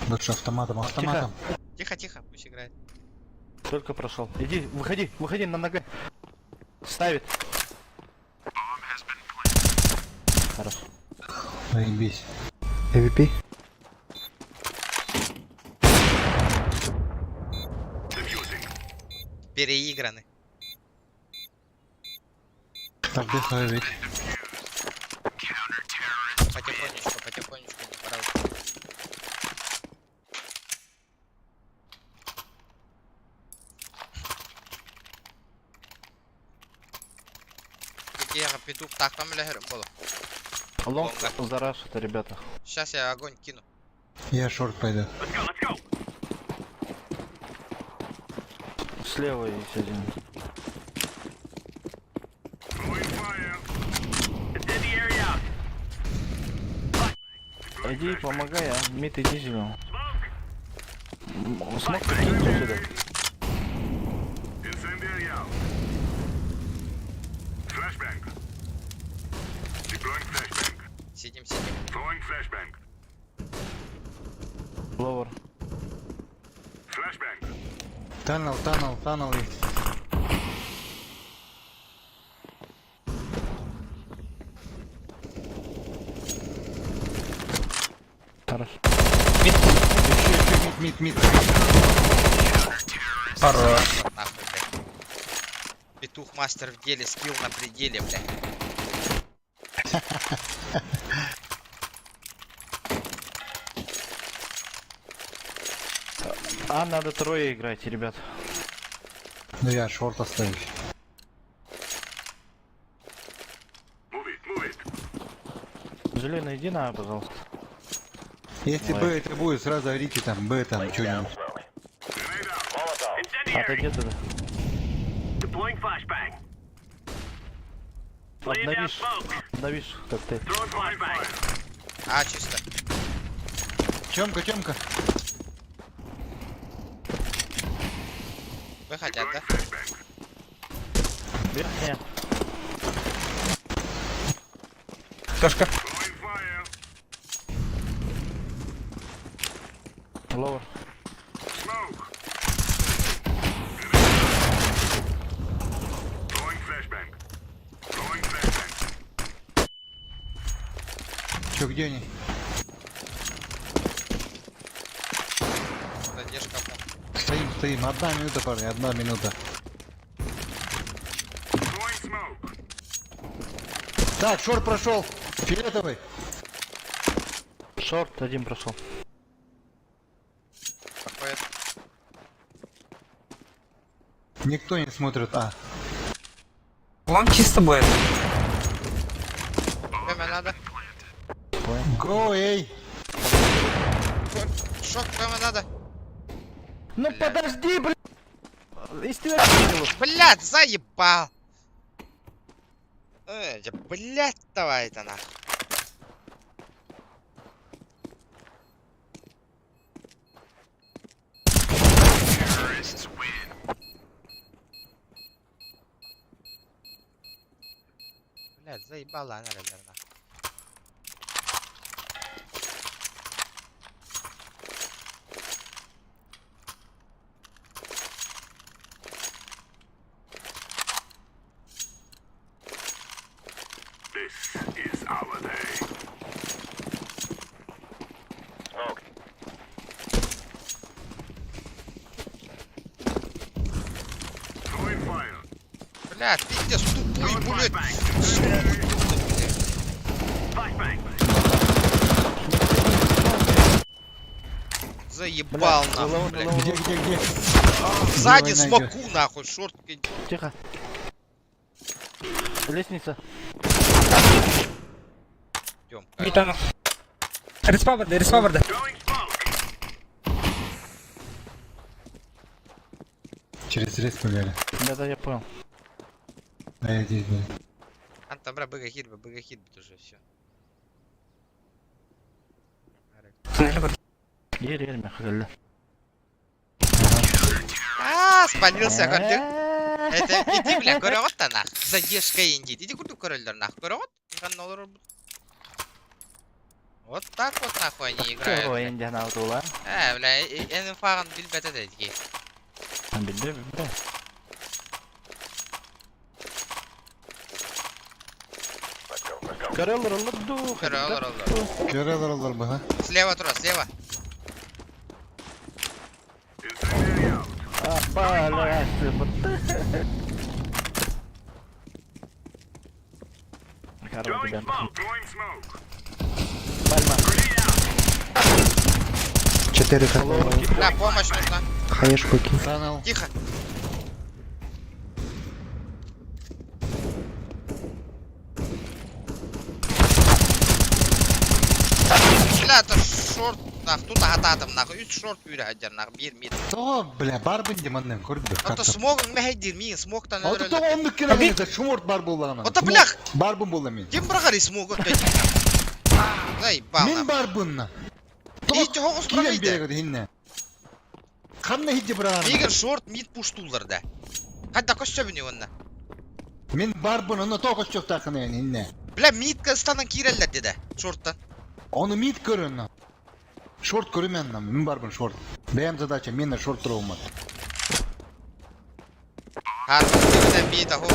Лучше автоматом. Тихо, пусть играет. Только прошел. Иди, выходи на ногу. Ставит. Хорошо. Заебись. AVP. Переиграны. Так, дыхай ведь. Потихонечку, не пора. Гера, петух. Так, там лягер было. Лонг зараш, это ребята. Сейчас я огонь кину. Я шорт пойду. Слева есть один. Иди, помогай, а. Мид, иди зеленый. Смог кинуть сюда. Сидим. Ловер. Таннел есть. Хорош. Еще, мид. Хорош. Нахуй, блядь. Петух мастер в деле, скилл на пределе, блядь. А, надо трое играть, ребят. Ну я шорт оставлю. Зеленый, иди на, пожалуйста. Если Ой. Б это будет, сразу орите там, Б там, что-нибудь. Отойди туда. Обновишь коктейль. А, чисто. Чемка. Вы хотят, да? Верхняя. Тошка. Ловер. Че, где они? Задержка. Стоим. 1 минута, парни, 1 минута. Так, шорт прошел. Фиолетовый. Шорт один прошел. Проходит. Никто не смотрит. А, Вам чисто будет. Время надо. го, эй. Шок, прямо надо. Ну Блядь. подожди, блядь! Из тебя кинул. Блядь, заебал. Блядь, давай это нахуй. Блядь, заебала она, наверное. Блядь, пиздец, тупой, блядь. Заебал нахуй, блядь. Где? Сзади Давай, смоку нахуй, шорт. Тихо. Лестница. Идем. Гитану. Респаварда. Через рез пуляли. Да, я понял. А я здесь, блядь. Анта, бра, быга хит, уже все. Еле мягко. Спалился, кордюк. Это иди, бля, көрөгөт нах. Задержка инди. Иди курду көрөлдөр нах. Көрөгөт. Вот так вот нахуй они играют. Второй Бля. индиана утула. Бля, энфаган билбете деди. Билбе. Кореллер ладу. Körelер бы, а? Слева, Тура, слева. А, паля. Хорошо, ребят. Пальма. 4 хп. Бля, помощь нужна. Хаешку кинь. Таннел. Тихо. Бля, то шорт, нах, тут атадым, нах, 3 шорт үйрі әдер, нах, 1 мид. Тоғы, бля, бар бінде маннан көрді. Ото смогын мәйдер, мен смогтан Ото өрелі. тоғы ондық келемін, шуморт бар болағына. Ото, блях! Бар бұн болы мен. Кем бір қарай смог өтті? Зай, Мен бална. бар бұнна. Итті хоғыз Килен бұрағайды. берегеді хинне. Қанна хидде бұрағына. Мегер шорт мид пуштуларды. Қадда көз сөбіне онна. Мен бар бұн, оны тоғыз жоқ тақына хинне. Бля, мид кыстанан киреллер деді, шорттан. Оны мид көрін. Шорт көрімен, мен бар бұн шорт. Бәйім задача, мен шорт тұру ұмат. Харбын мид аху.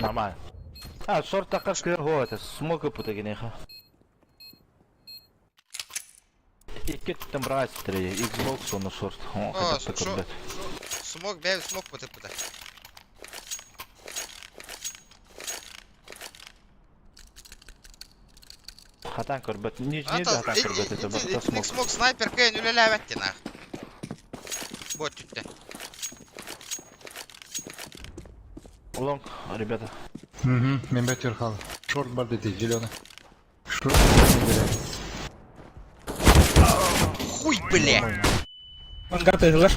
Нормально. А, шорт такка скверго, это смог выпута генеха. Икки там брастери, Xbox он на шорт. О, О, как такой, блядь. Смог, бәй, смог пыты-пыты. Хатан көрбет, не да хатан көрбет, это просто смог. Смог снайпер кайын үлелі әвәтті, нах. Вот түтті. Лонг, ребята. Мен бәтер қалы. Шорт бар деді, зеленый. Шорт. Хуй, бля. Ангар ты желаешь?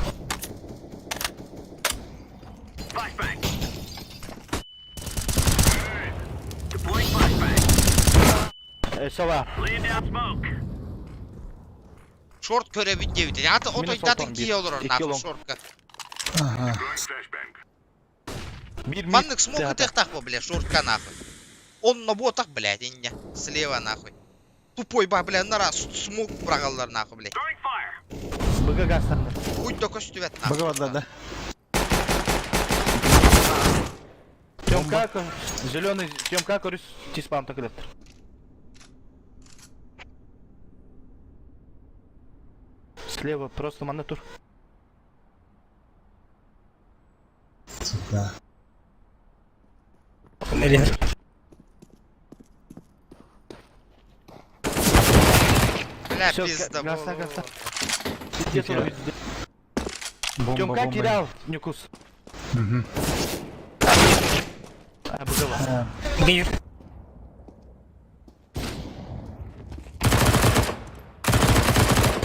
Сова. Шорт көребін деуді. Аты Минус отойдатын отан кей бир. олыр, Икки наху лонг. шортқа. Мир, Маннык смог ытықтақ по, бля, шортқа, нахуй. Он на ботақ, блядь, инне. Слева, нахуй. Тупой ба, бля, нара смог брағалар, нахуй, блядь. БГ гастан. Хуй до көстүбет, нахуй. Багавадла, да? Тёмка, зеленый, Тёмка, корис, тиспам так лет. Слева просто монитор. Да. Или... Бля, Всё, пизда, гаста, во. гаста. Где Тихо. Тёмка кидал, Нюкус. А, БГ. Гейр.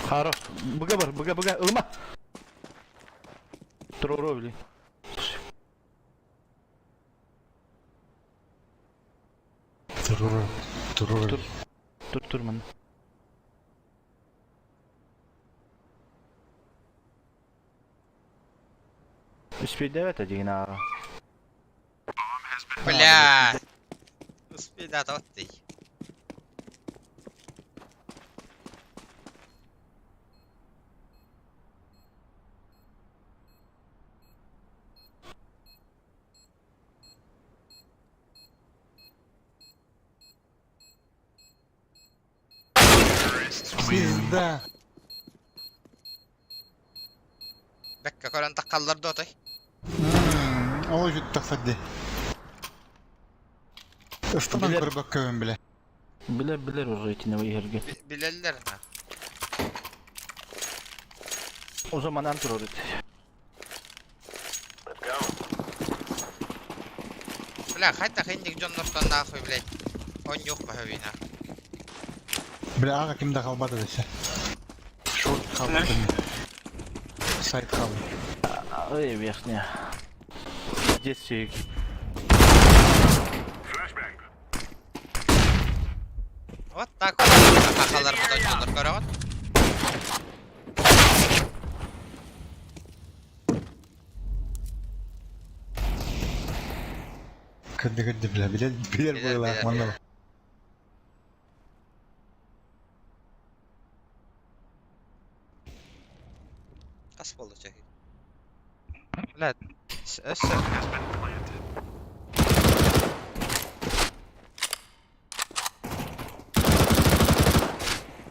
Хорош. БГ бар, БГ, ылма. Туровли. Турur. Турман. Успей давать один на. Бля. Успей, да, вот ты. Пизда. Бәккә көрән таққалларды отай. Ой, жүт тақсадды. Ыстанан Билет. көрбәк көбін біле. Билер уже эти новые игры. Билеллер, на. Уже манан турит. Бля, қайта қиындық жон нұртан нахуй, блядь. Он yok ба хөвина. Біле, аға кімді қалбады десе. Шорт қалбады. Сайт қалбады. Ой, верхняя. Здесь все. Вот так вот. Қақалар бұдан жондар көрі ғой. Кірді біле, білер Білер, бойылақ білер, мандал. Қас болды чәке. Бля, өссі.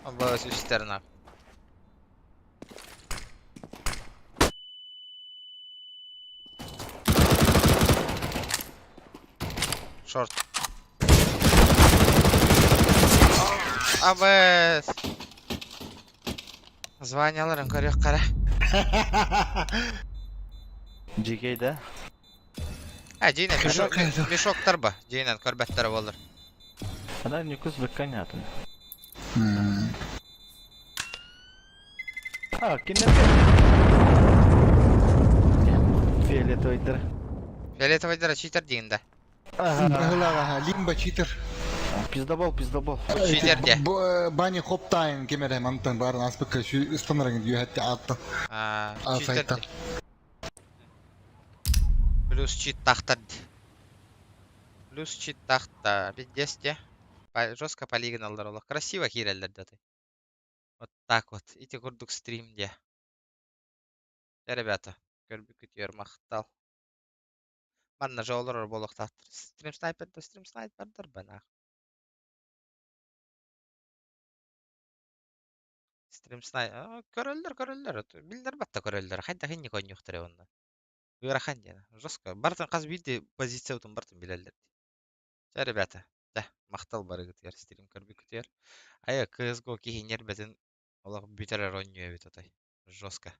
Алла өз үстерін ап. Шорт. Абэс. Званяларын көрек қара. GK, да? Жейнен мешоктар ба? Жейнен көрбеттері болыр. Она не кус понятно. А, кинете. Фиолетовый. Фиолетовайдары читер дейінді. Ага, лимба читер. Пиздобол. Читер де. Бани хоптайн кемере мантан барын аспекка şu стандарın diyor hatta altta. Читер Сайттан. де. Плюс чит тақтар. Плюс чит тақта. Бидес де. Жестко полигоналдар олар. Красиво хирелдер даты. Вот так вот. Ити курдук стримде. Ребята, көрбі күтер мақтал. Манна жаулар болуқтақтыр. Стрим снайпердер бана. Стрим снайпер. Көрөлдер. Билдер батта көрөлдер. Хайда хинни конюқтыр онна. Уйрахан дена. Жестко. Бартын қаз биді позиция утын бартын билелдер. Ребята, да, мақтал бары күтер. Стрим көрбі күтер. Ая CSGO кейінер бәтін олақ бүтерер ойнуе бет отай. Жестко.